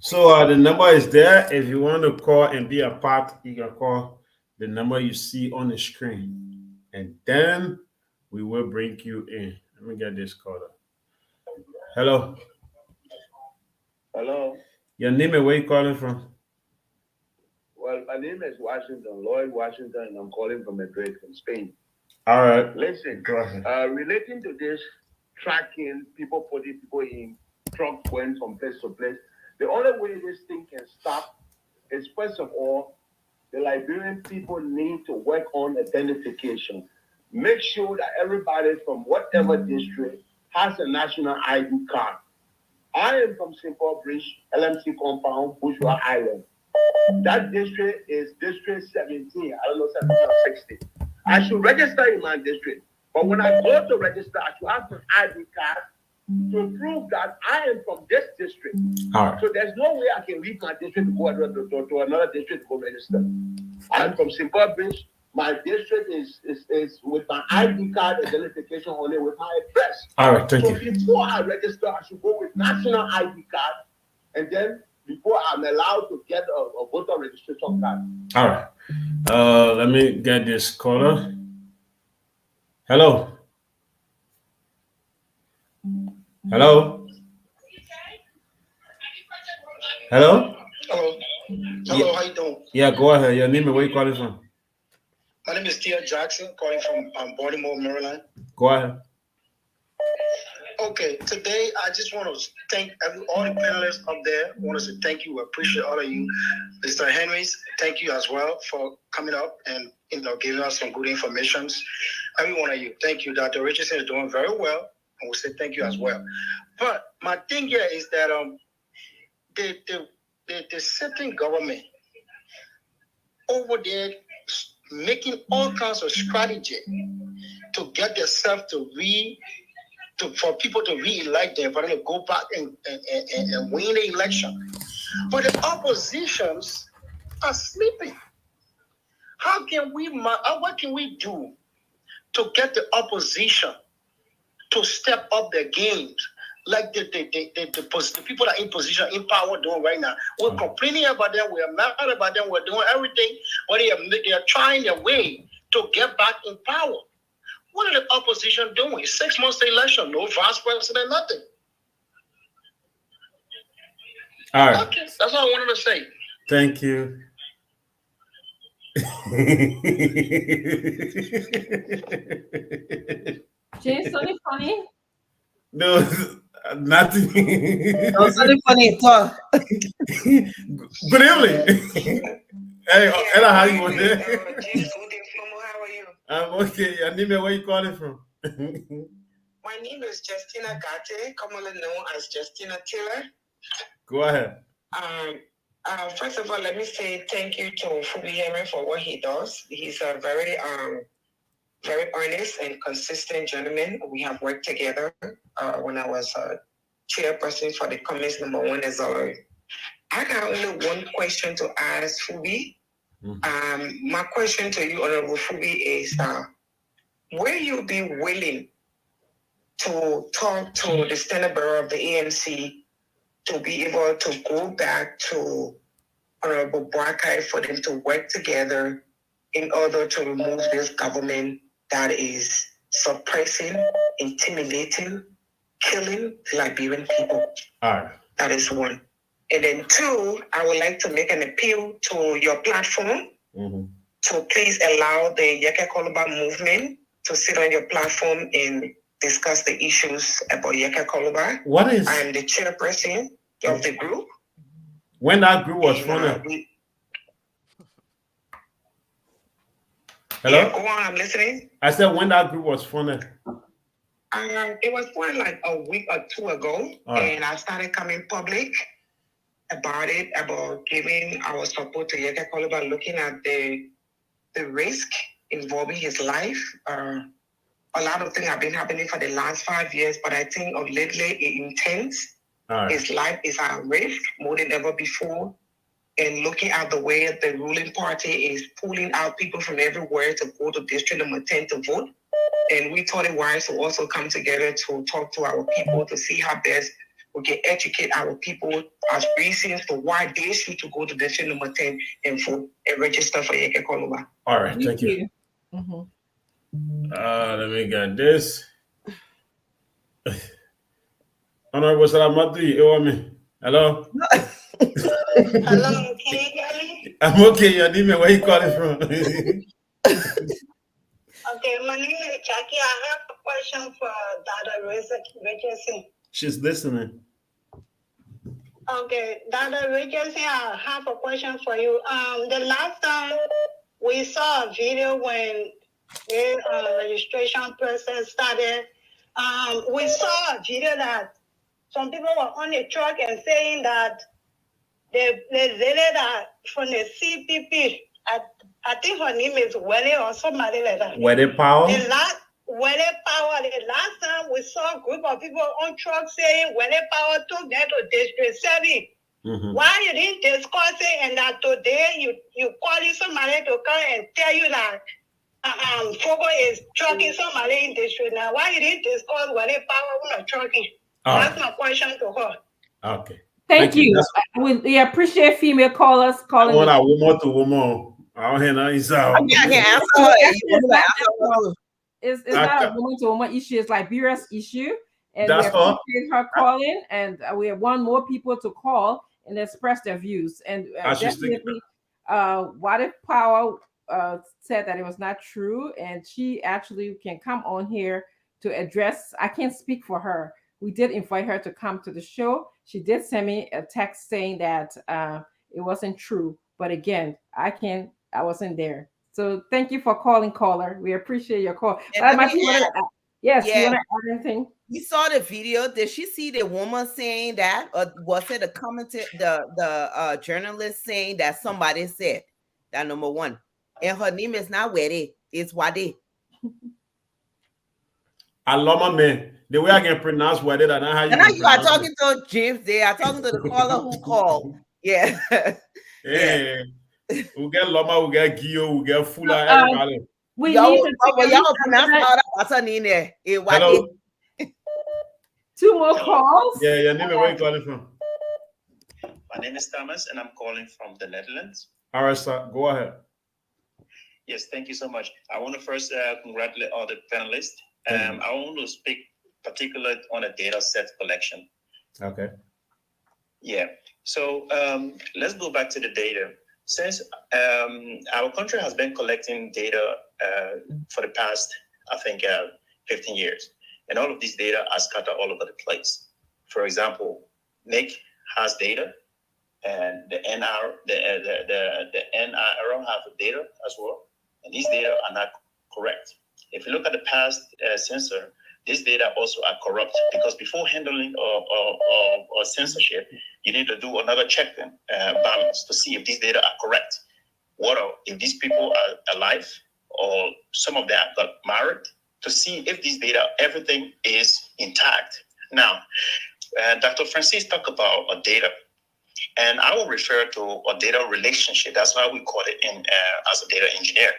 So the number is there. If you want to call and be a part, you can call the number you see on the screen. And then we will bring you in. Let me get this caller. Hello. Hello. Your name and where you calling from? Well, my name is Lloyd Washington, and I'm calling from Madrid, from Spain. All right. Listen, go ahead. Relating to this tracking, people putting people in trucks going from place to place, the only way this thing can stop is, first of all, the Liberian people need to work on identification. Make sure that everybody from whatever district has a national ID card. I am from St. Paul Bridge, LMC compound, Bourgeois Island. That district is District 17. I don't know, 17 or 16. I should register in my district. But when I go to register, I should have an ID card to prove that I am from this district. All right. So there's no way I can leave my district to go to another district to go register. I'm from St. Paul Bridge. My district is with my ID card identification only with my address. All right, thank you. So before I register, I should go with national ID card, and then before I'm allowed to get a voter registration card. All right. Let me get this caller. Hello. Hello. Hello. Hello. Hello, how you doing? Yeah, go ahead. Your name and where you calling from? My name is Tia Jackson, calling from Baltimore, Maryland. Go ahead. Okay, today I just want to thank all the panelists up there. I want to say thank you. I appreciate all of you. Mr. Henrys, thank you as well for coming up and giving us some good information. Every one of you, thank you. Dr. Richardson is doing very well, and we'll say thank you as well. But my thing here is that the sitting government over there making all kinds of strategy to get themselves for people to re-elect them, for them to go back and win the election. But the oppositions are sleeping. What can we do to get the opposition to step up their games. Like the people that are in position, in power doing right now. We're complaining about them, we're mad about them, we're doing everything, but they are trying their way to get back in power. What are the opposition doing? 6 months to election, no vice president, nothing. All right. Okay, that's all I wanted to say. Thank you. Jay, something funny? No, nothing. No, something funny. Talk. Good evening. Hey, Ella, how you doing? I'm okay. Anime, where you calling from? My name is Justina Gate, commonly known as Justina Taylor. Go ahead. First of all, let me say thank you to Fubi for what he does. He's a very earnest and consistent gentleman. We have worked together when I was chairperson for the Commerce #1 Azari. I got only one question to ask Fubi. My question to you, Honorable Fubi, is will you be willing to talk to the Standard Bearer of the ANC to be able to go back to Honorable Boakai for them to work together in order to remove this government that is suppressing, intimidating, killing Liberian people? All right. That is one. And then two, I would like to make an appeal to your platform to please allow the Yeke Koluba movement to sit on your platform and discuss the issues about Yeke Koluba. What is? I am the chairperson of the group. When that group was formed. Hello? Yeah, go on, I'm listening. I said when that group was formed. It was formed like a week or two ago, and I started coming public about it, about giving our support to Yeke Koluba, looking at the risk involving his life. A lot of things have been happening for the last 5 years, but I think of lately it intense. His life is at risk more than ever before. And looking at the way the ruling party is pulling out people from everywhere to go to district number 10 to vote. And we thought it wise to also come together to talk to our people to see how best we can educate our people as reasons for why they should to go to district number 10 and vote and register for Yeke Koluba. All right, thank you. Let me get this. Honorable Salamati, hello? Hello, can you hear me? I'm okay, Yadime, where you calling from? Okay, my name is Jackie. I have a question for Dada Richardson. She's listening. Okay, Dada Richardson, I have a question for you. The last time we saw a video when the registration process started, we saw a video that some people were on the truck and saying that they that from the CPP, I think her name is Wele or somebody like that. Wele Power? Wele Power. The last time we saw a group of people on truck saying Wele Power took them to District 7. Why you didn't discuss it and that today you calling somebody to come and tell you that Fogo is trucking somebody in District now? Why you didn't discuss Wele Power when you're trucking? That's my question to her. Okay. Thank you. We appreciate female callers calling. I want woman to woman. I don't hear nothing. It's not a woman to woman issue. It's Liberia's issue, and we appreciate her calling. And we want more people to call and express their views. And definitely, What If Power said that it was not true, and she actually can come on here to address. I can't speak for her. We did invite her to come to the show. She did send me a text saying that it wasn't true. But again, I wasn't there. So thank you for calling, caller. We appreciate your call. Yes, you want to add anything? We saw the video. Did she see the woman saying that, or was it the journalist saying that somebody said that? Number one, and her name is not Wede, it's Wade. I love my man. The way I can pronounce Wede, that's not how you. And now you are talking to James. They are talking to the caller who called. Yeah. Yeah. We get Loma, we get Gio, we get Fula, everybody. We need to Hello. two more calls. Yeah, your name and where you calling from? My name is Thomas, and I'm calling from the Netherlands. All right, sir. Go ahead. Yes, thank you so much. I want to first congratulate all the panelists. I want to speak particularly on the data set collection. Okay. Yeah. So let's go back to the data. Since our country has been collecting data for the past, I think, 15 years, and all of these data are scattered all over the place. For example, Nick has data, and the NR, the NIR have data as well, and these data are not correct. If you look at the past census, these data also are corrupt, because before handling or censorship, you need to do another check and balance to see if these data are correct. If these people are alive, or some of them got married, to see if these data, everything is intact. Now, Dr. Francis talked about data, and I will refer to a data relationship. That's why we call it as a data engineer.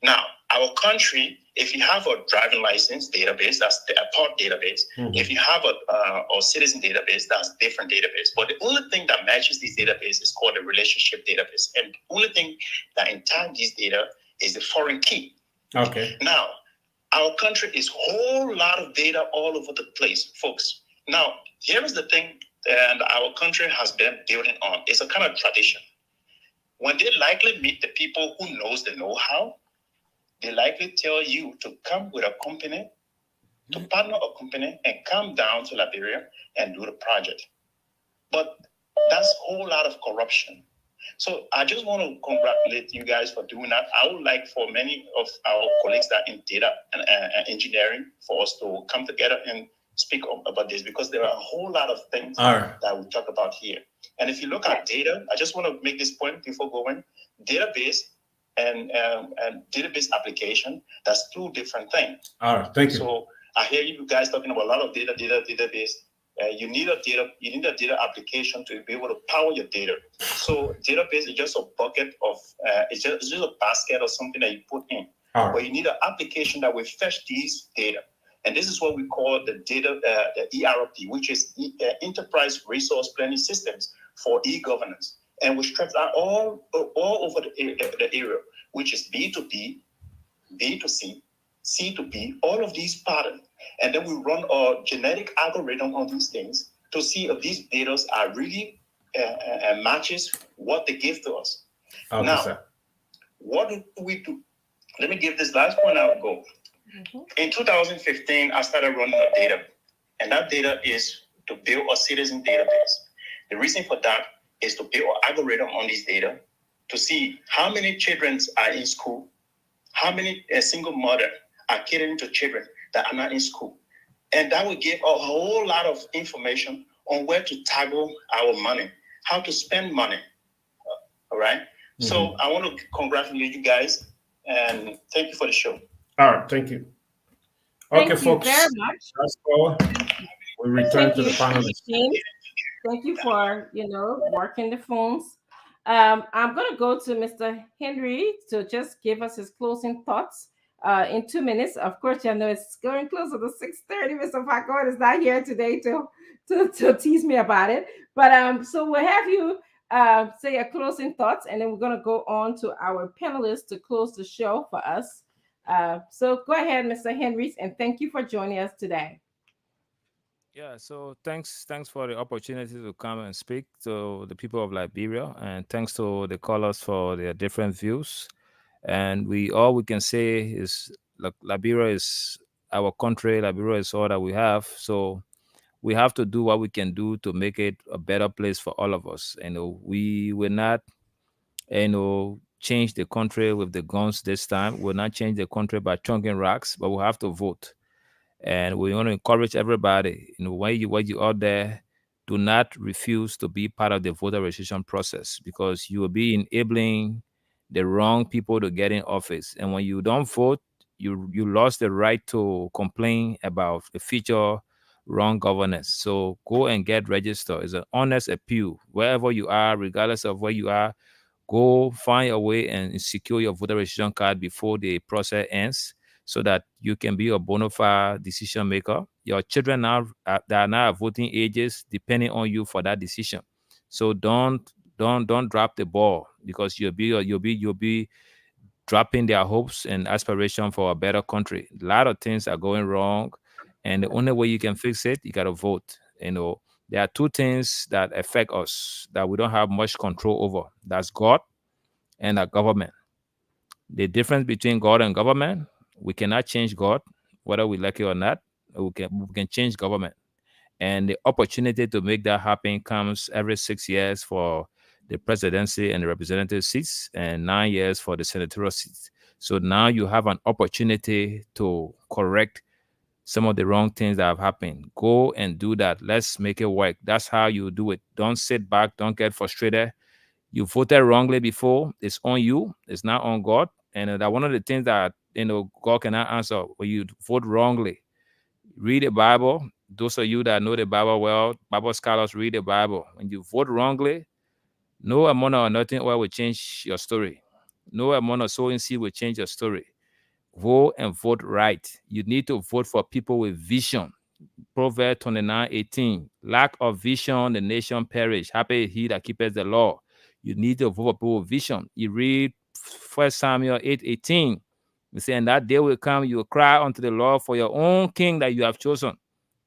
Now, our country, if you have a driving license database, that's a part database. Mm-hmm. If you have a citizen database, that's a different database. But the only thing that matches these databases is called a relationship database. And the only thing that intact these data is the foreign key. Okay. Now, our country is a whole lot of data all over the place, folks. Now, here is the thing that our country has been building on. It's a kind of tradition. When they likely meet the people who knows the know-how, they likely tell you to come with a company, to partner a company, and come down to Liberia and do the project. But that's a whole lot of corruption. So I just want to congratulate you guys for doing that. I would like for many of our colleagues that in data and engineering for us to come together and speak about this, because there are a whole lot of things that we talk about here. And if you look at data, I just want to make this point before going. Database and database application, that's two different things. All right, thank you. So I hear you guys talking about a lot of database. You need a data application to be able to power your data. So database is just a bucket of it's just a basket or something that you put in. But you need an application that will fetch these data. And this is what we call the data, the ERP, which is Enterprise Resource Planning Systems for e-governance. And we stretch out all over the area, which is B2B, B2C, C2B, all of these patterns. And then we run a genetic algorithm on these things to see if these data are really matches what they give to us. Okay, now, sir. What do we do? Let me give this last point out go. Mm-hmm. In 2015, I started running a data, and that data is to build a citizen database. The reason for that is to build an algorithm on this data to see how many children are in school, how many single mother are catering to children that are not in school. And that will give a whole lot of information on where to tackle our money, how to spend money. All right. Mm-hmm. So I want to congratulate you guys and thank you for the show. All right. Thank you. Thank okay, you folks. very much. That's all. We return to the panelists. Thank you for, working the phones. I'm going to go to Mr. Henry to just give us his closing thoughts in 2 minutes. Of course, I know it's going closer to 6:30. Mr. Facon is not here today to tease me about it. But so we'll have you say your closing thoughts, and then we're going to go on to our panelists to close the show for us. So go ahead, Mr. Henry, and thank you for joining us today. Yeah, so thanks for the opportunity to come and speak to the people of Liberia, and thanks to the callers for their different views. And all we can say is Liberia is our country. Liberia is all that we have. So we have to do what we can do to make it a better place for all of us. We will not, change the country with the guns this time. We'll not change the country by chunking rocks, but we have to vote. And we want to encourage everybody, when you out there, do not refuse to be part of the voter registration process, because you will be enabling the wrong people to get in office. And when you don't vote, you lost the right to complain about the future wrong governance. So go and get registered. It's an honest appeal. Wherever you are, regardless of where you are, go find a way and secure your voter registration card before the process ends, so that you can be a bona fide decision maker. Your children now they are now at voting ages, depending on you for that decision. So don't drop the ball, because you'll be dropping their hopes and aspiration for a better country. A lot of things are going wrong, and the only way you can fix it, you gotta vote. There are two things that affect us that we don't have much control over. That's God and our government. The difference between God and government, we cannot change God, whether we like it or not. We can change government. And the opportunity to make that happen comes every 6 years for the presidency and the representative seats, and 9 years for the senatorial seats. So now you have an opportunity to correct some of the wrong things that have happened. Go and do that. Let's make it work. That's how you do it. Don't sit back. Don't get frustrated. You voted wrongly before. It's on you. It's not on God. And that one of the things that God cannot answer when you vote wrongly. Read the Bible. Those of you that know the Bible well, Bible scholars, read the Bible. When you vote wrongly, no amount or nothing oil will change your story. No amount of sowing seed will change your story. Vote and vote right. You need to vote for people with vision. Proverbs 29:18. Lack of vision, the nation perish. Happy is he that keepeth the law. You need to vote for people with vision. You read 1 Samuel 8:18. You say, and that day will come, you will cry unto the Lord for your own king that you have chosen,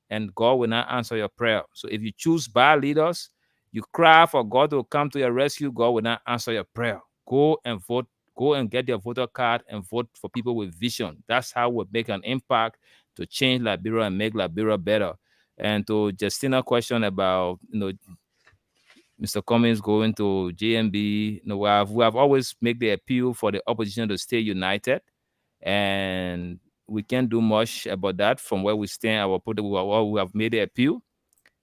and God will not answer your prayer. So if you choose bad leaders, you cry for God to come to your rescue, God will not answer your prayer. Go and vote. Go and get your voter card and vote for people with vision. That's how we make an impact to change Liberia and make Liberia better. And to Justina's question about Mr. Cummings going to JMB, we have always made the appeal for the opposition to stay united, and we can't do much about that from where we stand. We have made the appeal,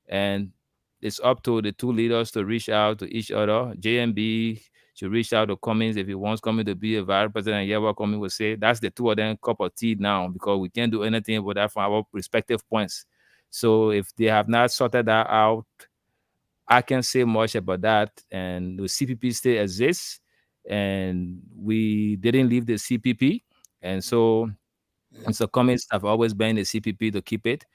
and it's up to the two leaders to reach out to each other. JMB should reach out to Cummings if he wants Cummings to be a vice president. Yeah, what Cummings will say. That's the two of them cup of tea now, because we can't do anything about that from our respective points. So if they have not sorted that out, I can't say much about that. And the CPP still exists, and we didn't leave the CPP. And so Cummings have always been the CPP to keep it.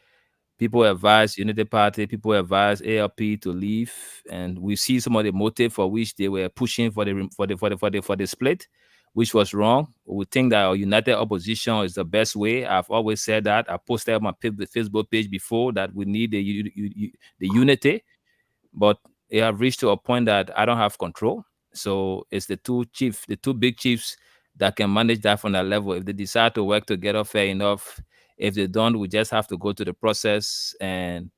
People advise Unity Party, people advise ALP to leave, and we see some of the motive for which they were pushing for the split, which was wrong. We think that our united opposition is the best way. I've always said that. I posted on my Facebook page before that we need the unity, but they have reached to a point that I don't have control. So it's the two big chiefs that can manage that from that level. If they decide to work together, fair enough. If they don't, we just have to go to the process and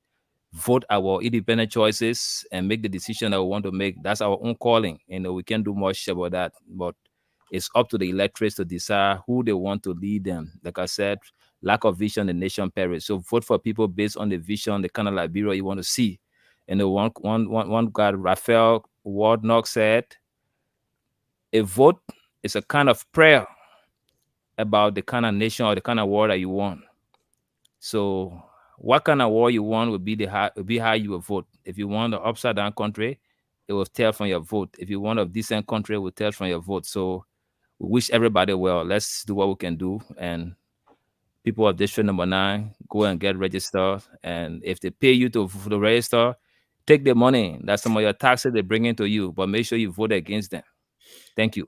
vote our independent choices and make the decision that we want to make. That's our own calling. We can't do much about that, but it's up to the electorates to decide who they want to lead them. Like I said, lack of vision, the nation perish. So vote for people based on the vision, the kind of Liberia you want to see. And the one guy, Raphael Wardnock, said, a vote is a kind of prayer about the kind of nation or the kind of world that you want. So what kind of war you want will be how you will vote. If you want an upside down country, it will tell from your vote. If you want a decent country, it will tell from your vote. So we wish everybody well. Let's do what we can do. And people of District Number 9, go and get registered. And if they pay you to register, take the money. That's some of your taxes they bring into you, but make sure you vote against them. Thank you.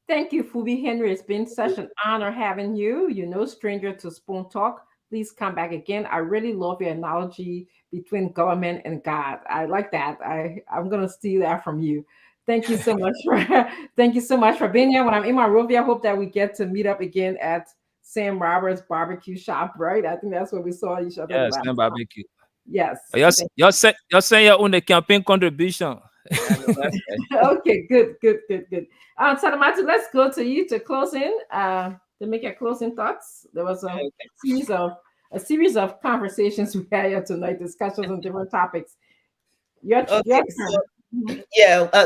Thank you, Fubi Henry. It's been such an honor having you. You're no stranger to Spoon Talk. Please come back again. I really love your analogy between government and God. I like that. I'm gonna steal that from you. Thank you so much for being here. When I'm in Monrovia, I hope that we get to meet up again at Sam Roberts barbecue shop, right? I think that's where we saw each other. Yes, Sam barbecue. Yes. You're saying your own campaign contribution. Okay, good. Salamatu, let's go to you to close in, to make your closing thoughts. There was a series of conversations we had here tonight, discussions on different topics. Your turn.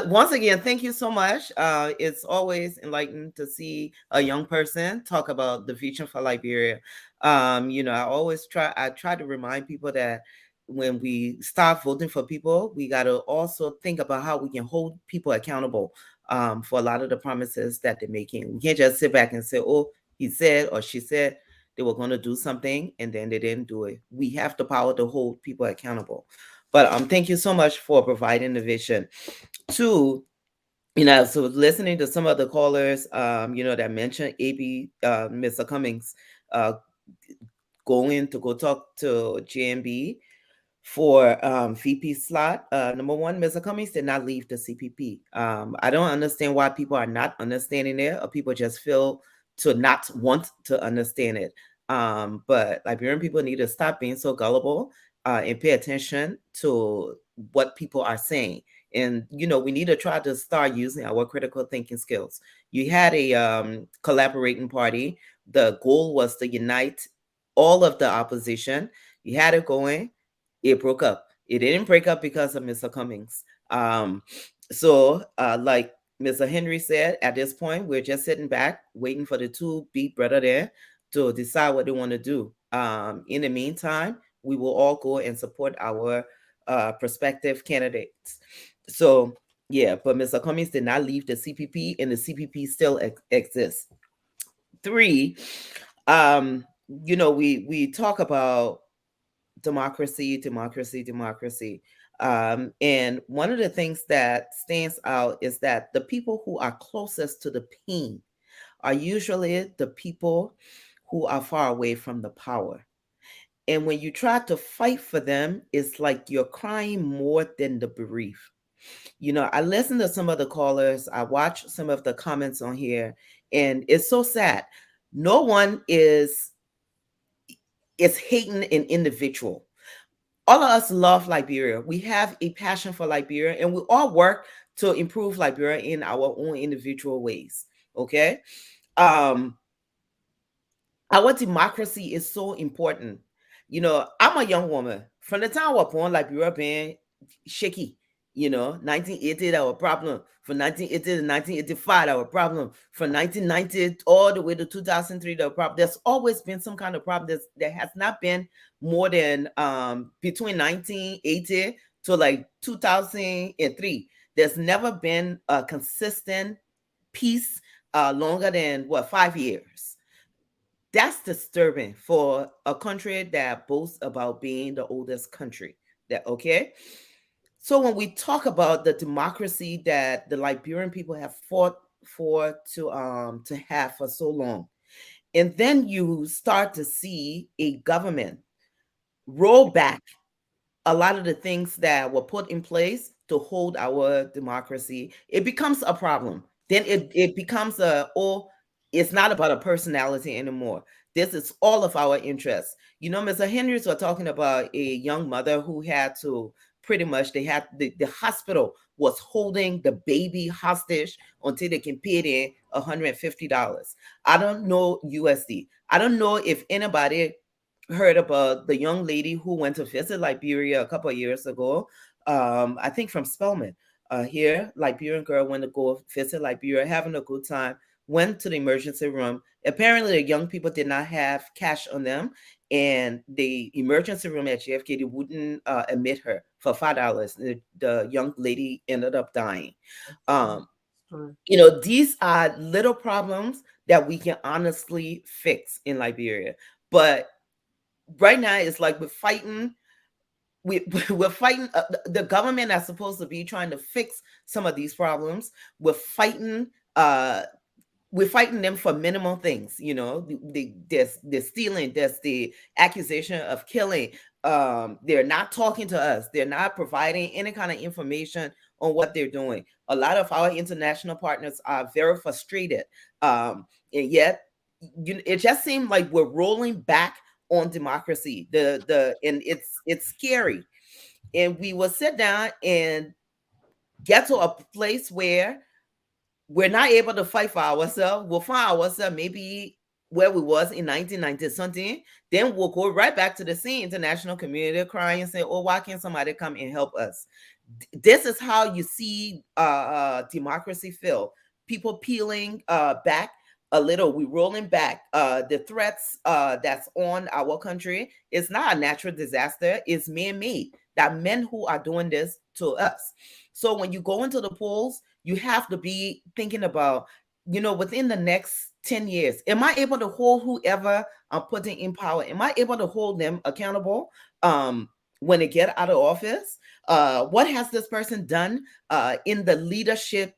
Once again, thank you so much. It's always enlightening to see a young person talk about the future for Liberia. I try to remind people that when we start voting for people, we got to also think about how we can hold people accountable for a lot of the promises that they're making. We can't just sit back and say, oh, he said or she said they were going to do something and then they didn't do it. We have the power to hold people accountable. But thank you so much for providing the vision. Two, so listening to some of the callers, that mentioned AB, Mr. Cummings, going to go talk to JMB for VP slot. Number one, Mr. Cummings did not leave the CPP. I don't understand why people are not understanding it, or people just feel to not want to understand it. But Liberian people need to stop being so gullible and pay attention to what people are saying. And we need to try to start using our critical thinking skills. You had a collaborating party. The goal was to unite all of the opposition. You had it going. It broke up. It didn't break up because of Mr. Cummings. Like Mr. Henry said, at this point, we're just sitting back, waiting for the two big brother there to decide what they want to do. In the meantime, we will all go and support our prospective candidates. So, yeah, but Mr. Cummings did not leave the CPP, and the CPP still exists. Three, we talk about democracy. And one of the things that stands out is that the people who are closest to the pain are usually the people who are far away from the power. And when you try to fight for them, it's like you're crying more than the bereaved. I listened to some of the callers, I watched some of the comments on here, and it's so sad. No one is hating an individual. All of us love Liberia. We have a passion for Liberia, and we all work to improve Liberia in our own individual ways. Okay. Our democracy is so important. I'm a young woman. From the time I was born, Liberia been shaky. 1980, our problem. From 1980 to 1985, our problem. From 1990 all the way to 2003, the problem. There's always been some kind of problem. There has not been more than between 1980 to like 2003. There's never been a consistent peace longer than 5 years. That's disturbing for a country that boasts about being the oldest country. Okay? So when we talk about the democracy that the Liberian people have fought for to have for so long, and then you start to see a government roll back a lot of the things that were put in place to hold our democracy, it becomes a problem. Then it becomes it's not about a personality anymore. This is all of our interests. Mr. Henrys were talking about a young mother who had to pretty much, they had the hospital was holding the baby hostage until they can pay them $150. I don't know USD. I don't know if anybody heard about the young lady who went to visit Liberia a couple of years ago. I think from Spelman. Here, Liberian girl went to go visit Liberia, having a good time. Went to the emergency room. Apparently, the young people did not have cash on them, and the emergency room at JFK they wouldn't admit her for $5. The young lady ended up dying. These are little problems that we can honestly fix in Liberia, but right now it's like we're fighting the government that's supposed to be trying to fix some of these problems. We're fighting them for minimal things. There's the stealing, there's the accusation of killing. They're not talking to us, they're not providing any kind of information on what they're doing. A lot of our international partners are very frustrated, and yet it just seems like we're rolling back on democracy. And it's scary. And we will sit down and get to a place where we're not able to fight for ourselves. We'll find ourselves maybe where we was in 1990 something. Then we'll go right back to the same international community crying and say, oh, why can't somebody come and help us? This is how you see democracy feel. People peeling back a little. We're rolling back. The threats that's on our country is not a natural disaster. It's man-made. That men who are doing this to us. So when you go into the polls, you have to be thinking about, within the next 10 years? Am I able to hold whoever I'm putting in power? Am I able to hold them accountable when they get out of office? What has this person done in the leadership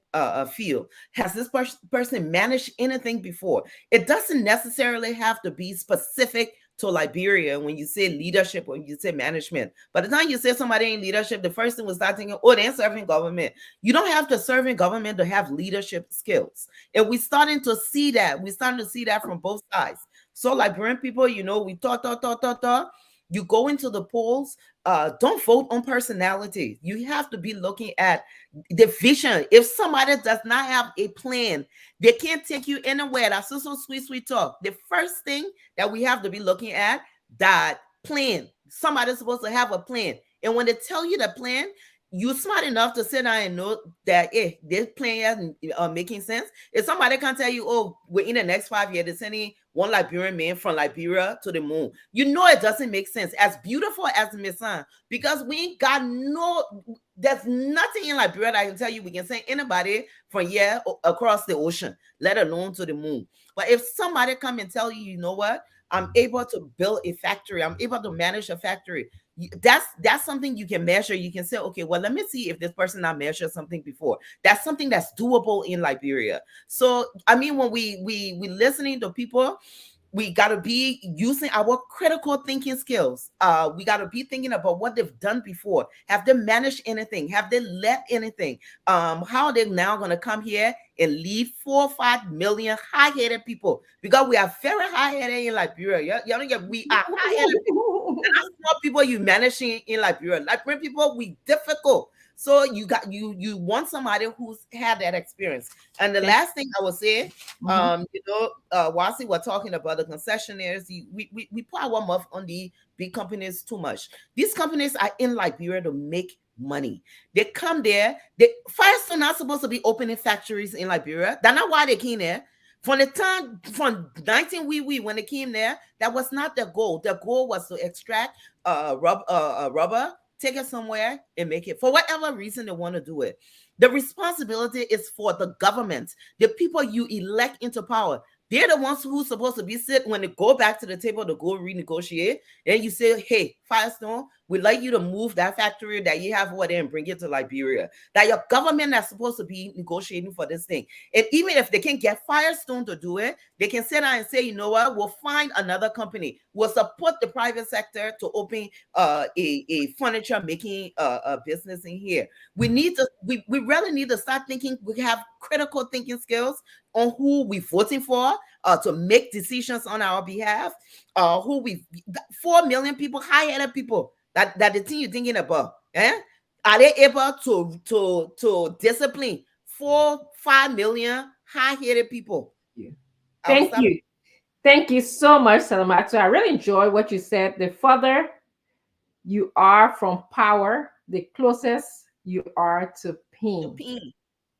field? Has this person managed anything before? It doesn't necessarily have to be specific to Liberia when you say leadership or you say management. By the time you say somebody in leadership, the first thing was start thinking, oh, they're serving government. You don't have to serve in government to have leadership skills. And we're starting to see that. We're starting to see that from both sides. So Liberian people, you know, we talk. You go into the polls, don't vote on personality. You have to be looking at the vision. If somebody does not have a plan, they can't take you anywhere. That's so sweet talk. The first thing that we have to be looking at, that plan. Somebody's supposed to have a plan. And when they tell you the plan, you're smart enough to sit down and know that this plan is making sense. If somebody can tell you, oh, within the next 5 years, they're sending one Liberian man from Liberia to the moon, you know it doesn't make sense. As beautiful as Miss Sun, because we ain't got there's nothing in Liberia that I can tell you we can send anybody from here across the ocean, let alone to the moon. But if somebody come and tell you, you know what, I'm able to build a factory, I'm able to manage a factory, that's something you can measure. You can say, okay, well, let me see if this person not measured something before. That's something that's doable in Liberia. So I mean, when we listening to people, we got to be using our critical thinking skills. We got to be thinking about what they've done before. Have they managed anything? Have they led anything? How are they now going to come here and lead 4 or 5 million high-headed people? Because we are very high-headed in Liberia. You know, we are high-headed people. And that's not people you managing in Liberia. Liberian people, we difficult. So you want somebody who's had that experience. And the last thing I would say, you know, whilst we were talking about the concessionaires, we put our mouth on the big companies too much. These companies are in Liberia to make money. They come there. They first are not supposed to be opening factories in Liberia. That's not why they came there. From the time from 19 when they came there, that was not their goal. Their goal was to extract rubber, take it somewhere and make it for whatever reason they want to do it. The responsibility is for the government, the people you elect into power. They're the ones who's supposed to be sitting when they go back to the table to go renegotiate. And you say, hey, Firestone, we'd like you to move that factory that you have over there and bring it to Liberia. That your government is supposed to be negotiating for this thing. And even if they can get Firestone to do it, they can sit down and say, you know what, we'll find another company. We'll support the private sector to open a furniture making business in here. We really need to start thinking. We have critical thinking skills on who we're voting for to make decisions on our behalf. 4 million people, high-headed people that the thing you're thinking about, are they able to discipline 4-5 million high-headed people? Thank you so much, Salamatu. I really enjoy what you said. The further you are from power, the closest you are to pain.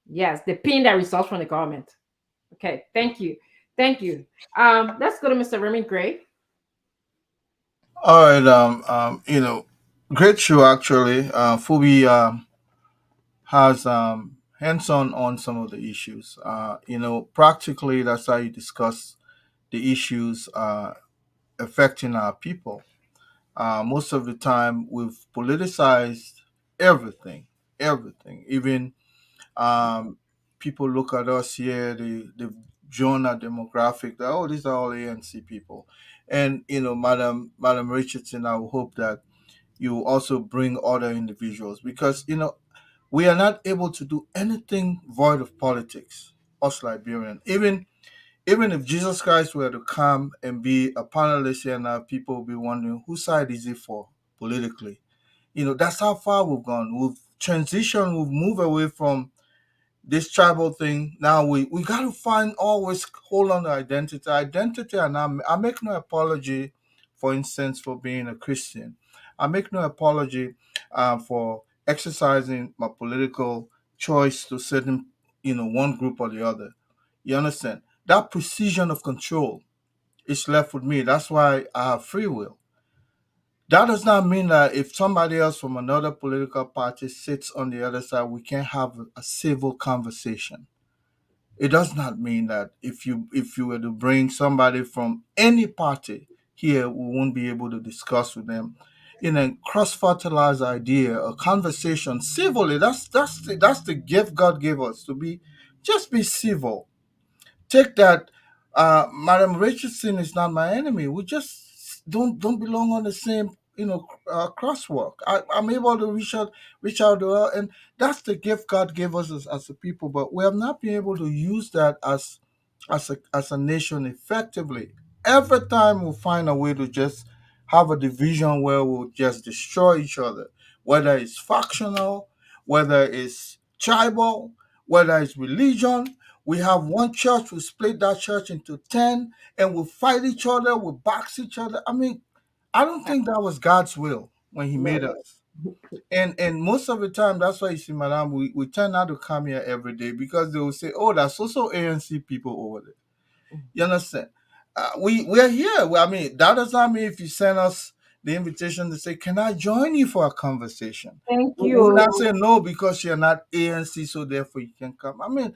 Yes, the pain that results from the government. Okay, thank you. Let's go to Mr. Remy Gray. All right. You know, great show actually. Phoebe has hands-on on some of the issues. You know, practically that's how you discuss the issues affecting our people. Most of the time, we've politicized everything, everything. Even people look at us here, they've drawn a demographic that, oh, these are all ANC people. And, you know, Madam Richardson, I would hope that you also bring other individuals because, you know, we are not able to do anything void of politics, us Liberian. Even if Jesus Christ were to come and be a panelist here now, people will be wondering whose side is he for politically. You know, that's how far we've gone. We've transitioned, we've moved away from this tribal thing. Now we got to find always hold on to identity. And I make no apology, for instance, for being a Christian. I make no apology for exercising my political choice to certain, you know, one group or the other. You understand? That precision of control is left with me. That's why I have free will. That does not mean that if somebody else from another political party sits on the other side, we can't have a civil conversation. It does not mean that if you were to bring somebody from any party here, we won't be able to discuss with them in a cross-fertilized idea, a conversation civilly. That's the gift God gave us, to be just be civil. Take that. Madam Richardson is not my enemy. We just don't belong on the same crosswalk. I'm able to reach out to her, and that's the gift God gave us as a people. But we have not been able to use that as a nation effectively. Every time we find a way to just have a division where we'll just destroy each other, whether it's factional, whether it's tribal, whether it's religion. We have one church, we split that church into 10, and we fight each other, we box each other. I mean, I don't think that was God's will when He made us. And most of the time, that's why you see, Madam, we tend not to come here every day because they will say, oh, that's also ANC people over there. You understand? We're here. I mean, that does not mean if you send us the invitation to say, can I join you for a conversation? Thank We will you. not say no because you're not ANC, so therefore you can come. I mean,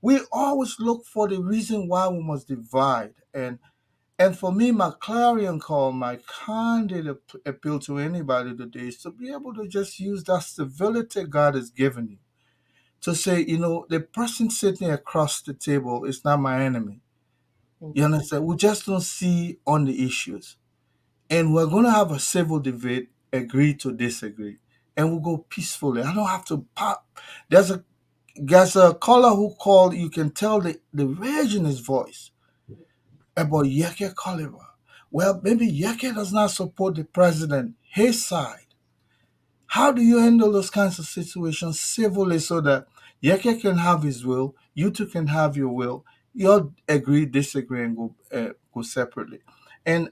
we always look for the reason why we must divide. And for me, my clarion call, my candid appeal to anybody today is to be able to just use that civility God has given you to say, the person sitting across the table is not my enemy. You understand? We just don't see on the issues. And we're going to have a civil debate, agree to disagree. And we'll go peacefully. I don't have to pop. There's a caller who called, you can tell the rage in his voice about Yeke Caliber. Well, maybe Yeke does not support the president, his side. How do you handle those kinds of situations civilly so that Yeke can have his will, you two can have your will, you'll agree, disagree, and go separately. And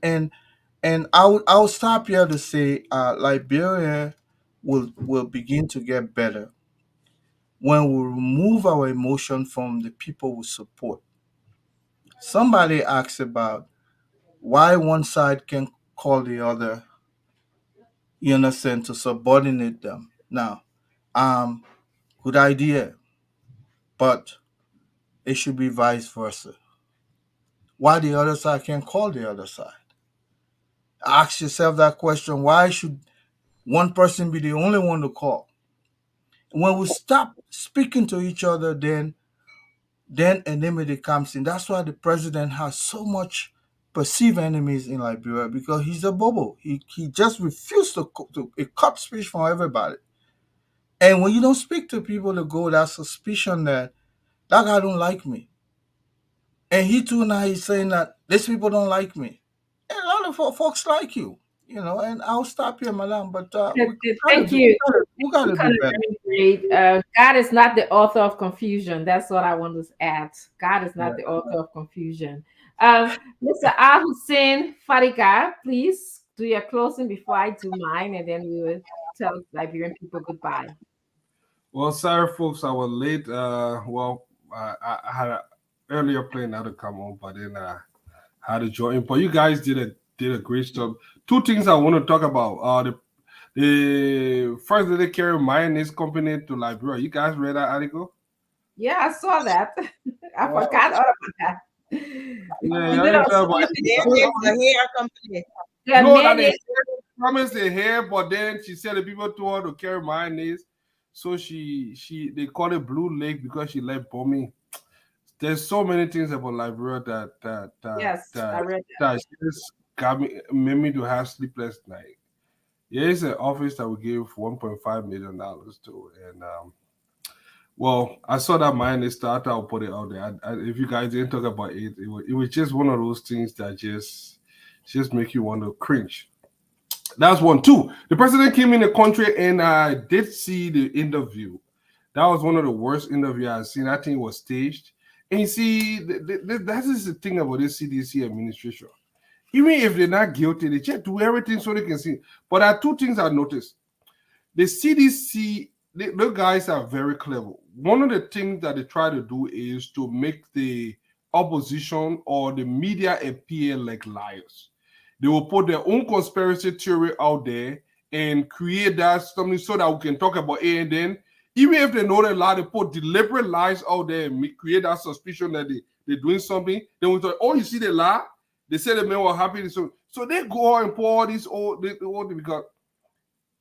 I'll stop here to say Liberia will begin to get better when we remove our emotion from the people we support. Somebody asks about why one side can call the other, you understand, to subordinate them. Now, good idea, but it should be vice versa. Why the other side can call the other side? Ask yourself that question. Why should one person be the only one to call? When we stop speaking to each other, then enmity comes in. That's why the president has so much perceived enemies in Liberia, because he's a bobo. He just refused to cut speech from everybody. And when you don't speak to people, to go that suspicion that guy don't like me. And he too now he's saying that these people don't like me. And a lot of folks like you, and I'll stop here, madam. But Thank you. We gotta do better. Great. God is not the author of confusion. That's what I want to add. God is not the author of confusion. Mr. Al Hussein Fariga, please do your closing before I do mine, and then we will tell Liberian people goodbye. Well, sorry, folks, I was late. I had an earlier plan now to come on, but then I had to join. But you guys did a great job. Two things I want to talk about. The first that they carry mayonnaise company to Liberia. You guys read that article? Yeah, I saw that. I forgot all about that. Yeah, hair company. No, that they promised the hair, but then she said the people told her to carry mayonnaise. So they call it Blue Lake because she left bombing. There's so many things about Liberia I read that just made me to have sleepless night. Yeah, it's an office that we gave $1.5 million to, and well, I saw that mayonnaise start. I'll put it out there. If you guys didn't talk about it, it was just one of those things that just make you want to cringe. That's one. Two, the president came in the country, and I did see the interview. That was one of the worst interviews I've seen. I think it was staged. And you see, that is the thing about this CDC administration. Even if they're not guilty, they just do everything so they can see. But there are two things I noticed. The CDC, the guys are very clever. One of the things that they try to do is to make the opposition or the media appear like liars. They will put their own conspiracy theory out there and create that something so that we can talk about it, and then Even if they know they lie, they put deliberate lies out there and create that suspicion that they're doing something. Then we thought, oh, you see the lie? They said the men were happy. So they go out and pour all these because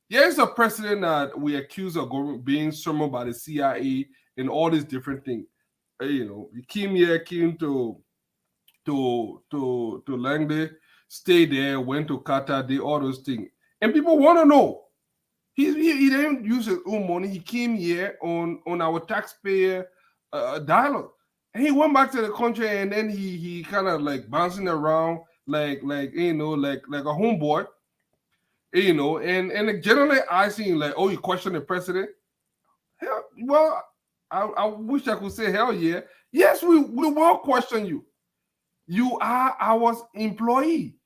there's a precedent that we accuse of being summoned by the CIA and all these different things. He came to Langley, stay there, went to Qatar, did all those things. And people want to know. He didn't use his own money. He came here on our taxpayer dialogue. And he went back to the country and then he kind of like bouncing around like a homeboy. And generally I seen like, oh, you question the president? Hell, well, I wish I could say hell yeah. Yes, we will question you. You are our employee,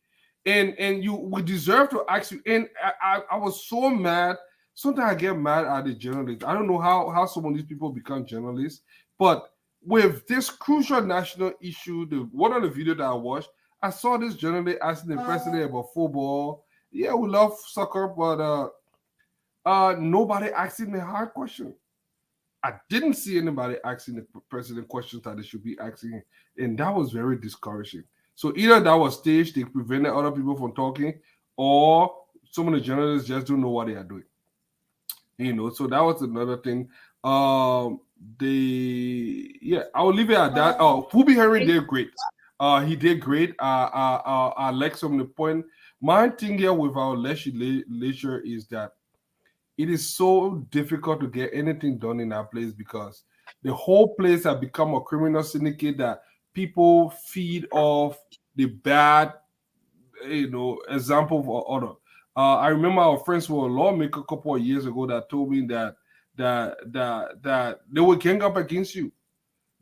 and we deserve to ask you. And I was so mad. Sometimes I get mad at the journalists. I don't know how some of these people become journalists, but with this crucial national issue, one of the video that I watched, I saw this journalist asking the president about football. Yeah, we love soccer, but nobody asking the hard question. I didn't see anybody asking the president questions that they should be asking, and that was very discouraging. So either that was staged, they prevented other people from talking, or some of the journalists just don't know what they are doing. So that was another thing. I will leave it at that. Oh, Fubi Henry did great. He did great. I like some of the point. My thing here with our legislature is that it is so difficult to get anything done in our place because the whole place has become a criminal syndicate that people feed off the bad, example for other. I remember our friends who were a lawmaker a couple of years ago that told me that they will gang up against you.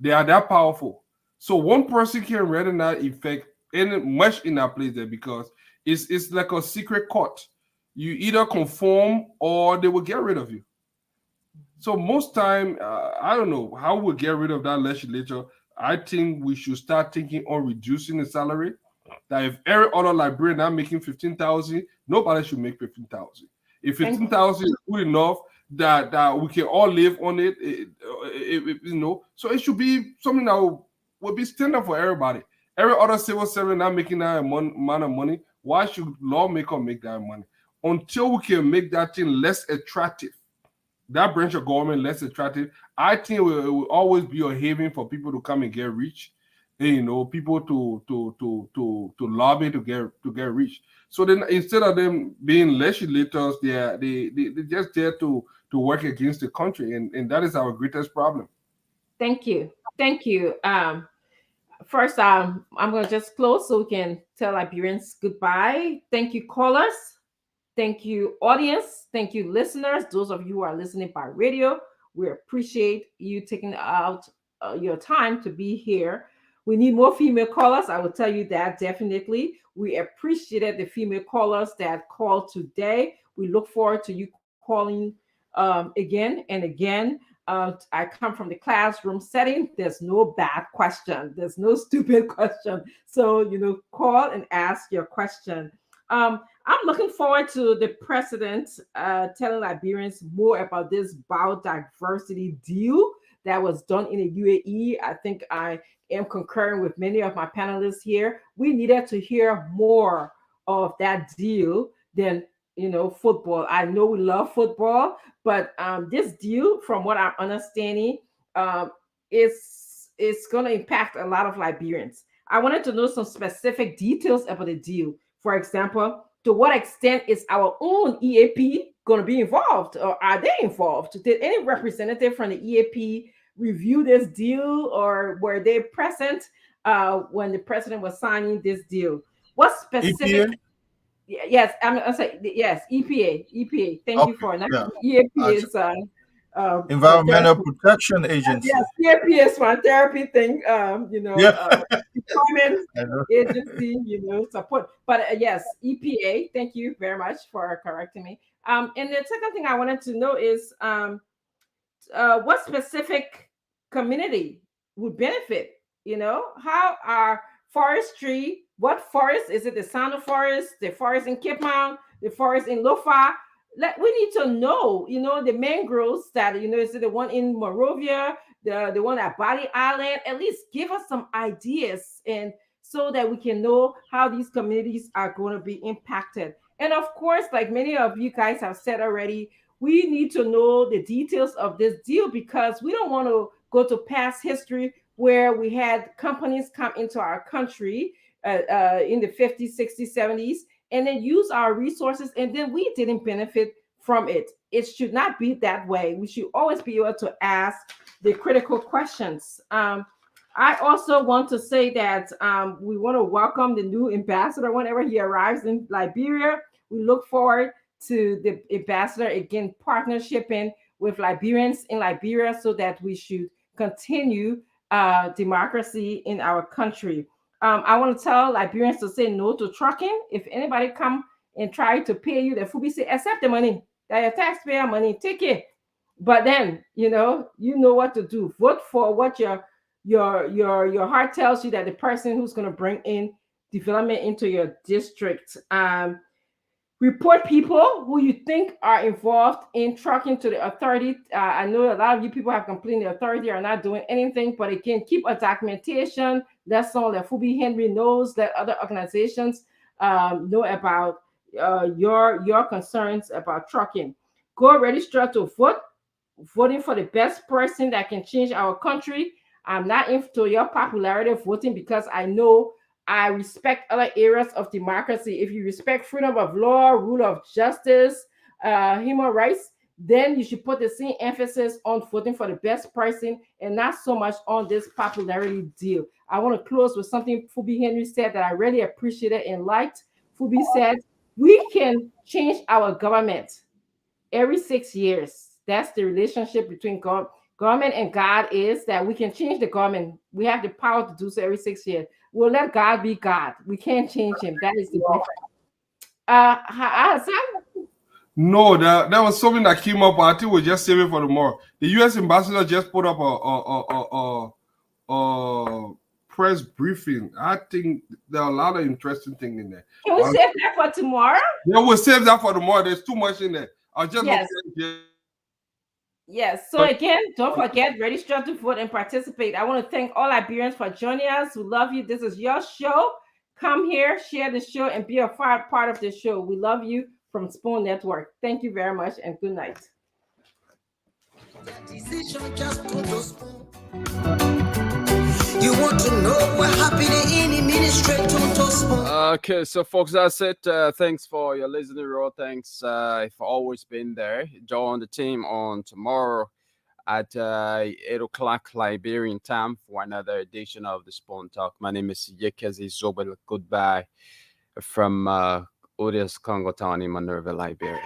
They are that powerful. So one person can rather not affect any much in that place there because it's like a secret court. You either conform or they will get rid of you. So most time, I don't know how we'll get rid of that legislature. I think we should start thinking on reducing the salary. That if every other librarian now making 15,000, nobody should make 15,000. If 15,000 is good enough that we can all live on it, so it should be something that will be standard for everybody. Every other civil servant not making that amount of money, why should lawmaker make that money? Until we can make that thing less attractive, that branch of government less attractive, I think it will always be a haven for people to come and get rich, and, people to lobby to get rich. So then instead of them being legislators, they're just there to work against the country, and that is our greatest problem. Thank you. First, I'm going to just close so we can tell Liberians goodbye. Thank you, callers. Thank you, audience. Thank you, listeners. Those of you who are listening by radio, we appreciate you taking out your time to be here. We need more female callers. I will tell you that definitely. We appreciated the female callers that called today. We look forward to you calling again and again. I come from the classroom setting. There's no bad question. There's no stupid question. So, call and ask your question. I'm looking forward to the president telling Liberians more about this biodiversity deal that was done in the UAE. I think I am concurring with many of my panelists here. We needed to hear more of that deal than football. I know we love football, but this deal, from what I'm understanding, is going to impact a lot of Liberians. I wanted to know some specific details about the deal. For example, to what extent is our own EAP going to be involved, or are they involved? Did any representative from the EAP review this deal, or were they present when the president was signing this deal? What specific? EPA? Yes, I'm gonna say yes. EPA. Thank you for that. Yeah. EAP is Environmental Protection Agency. Yes, EAP is one therapy thing. Employment agency, support. But yes, EPA. Thank you very much for correcting me. And the second thing I wanted to know is what specific community would benefit? How are forestry? What forest is it? The Sano forest, the forest in Cape Mount, the forest in Lofa, we need to know, the mangroves that, is the one in Morovia, the one at Bali Island. At least give us some ideas, and so that we can know how these communities are going to be impacted. And of course, like many of you guys have said already, we need to know the details of this deal, because we don't want to go to past history where we had companies come into our country in the 50s, 60s, 70s, and then use our resources, and then we didn't benefit from it. It should not be that way. We should always be able to ask the critical questions. I also want to say that we want to welcome the new ambassador whenever he arrives in Liberia. We look forward to the ambassador again partnershiping with Liberians in Liberia, so that we should continue democracy in our country. I want to tell Liberians to say no to trucking. If anybody come and try to pay you, the FUBI say accept the money. That your taxpayer money, take it. But then you know what to do. Vote for what your heart tells you, that the person who's going to bring in development into your district. Report people who you think are involved in trucking to the authority. I know a lot of you people have complained the authority are not doing anything, but again, keep a documentation. That's all that Fubi Henry knows, that other organizations know about your concerns about trucking. Go register to vote. Voting for the best person that can change our country. I'm not into your popularity of voting, because I know I respect other areas of democracy. If you respect freedom of law, rule of justice, human rights, then you should put the same emphasis on voting for the best person and not so much on this popularity deal. I want to close with something Fubi Henry said that I really appreciated and liked. Fubi said, we can change our government every 6 years. That's the relationship between government and God, is that we can change the government. We have the power to do so every 6 years. We'll let God be God. We can't change him. That is the difference. Hassan? No, that was something that came up. I think we'll just save it for tomorrow. The U.S. ambassador just put up a press briefing. I think there are a lot of interesting things in there. Can we save that for tomorrow? Yeah, we'll save that for tomorrow. There's too much in there. I'll just Yes. So again, don't forget, register to vote and participate. I want to thank all Liberians for joining us. We love you. This is your show. Come here, share the show, and be a part of the show. We love you from Spoon Network. Thank you very much, and good night. You want to know what happened in the ministry to Spoon? Okay, so folks, that's it. Thanks for your listening, Ro. Thanks for always being there. Join the team on tomorrow at 8 o'clock Liberian time for another edition of the Spoon Talk. My name is Yekezi Zobel. Goodbye from Odious Congo Town in Minerva, Liberia.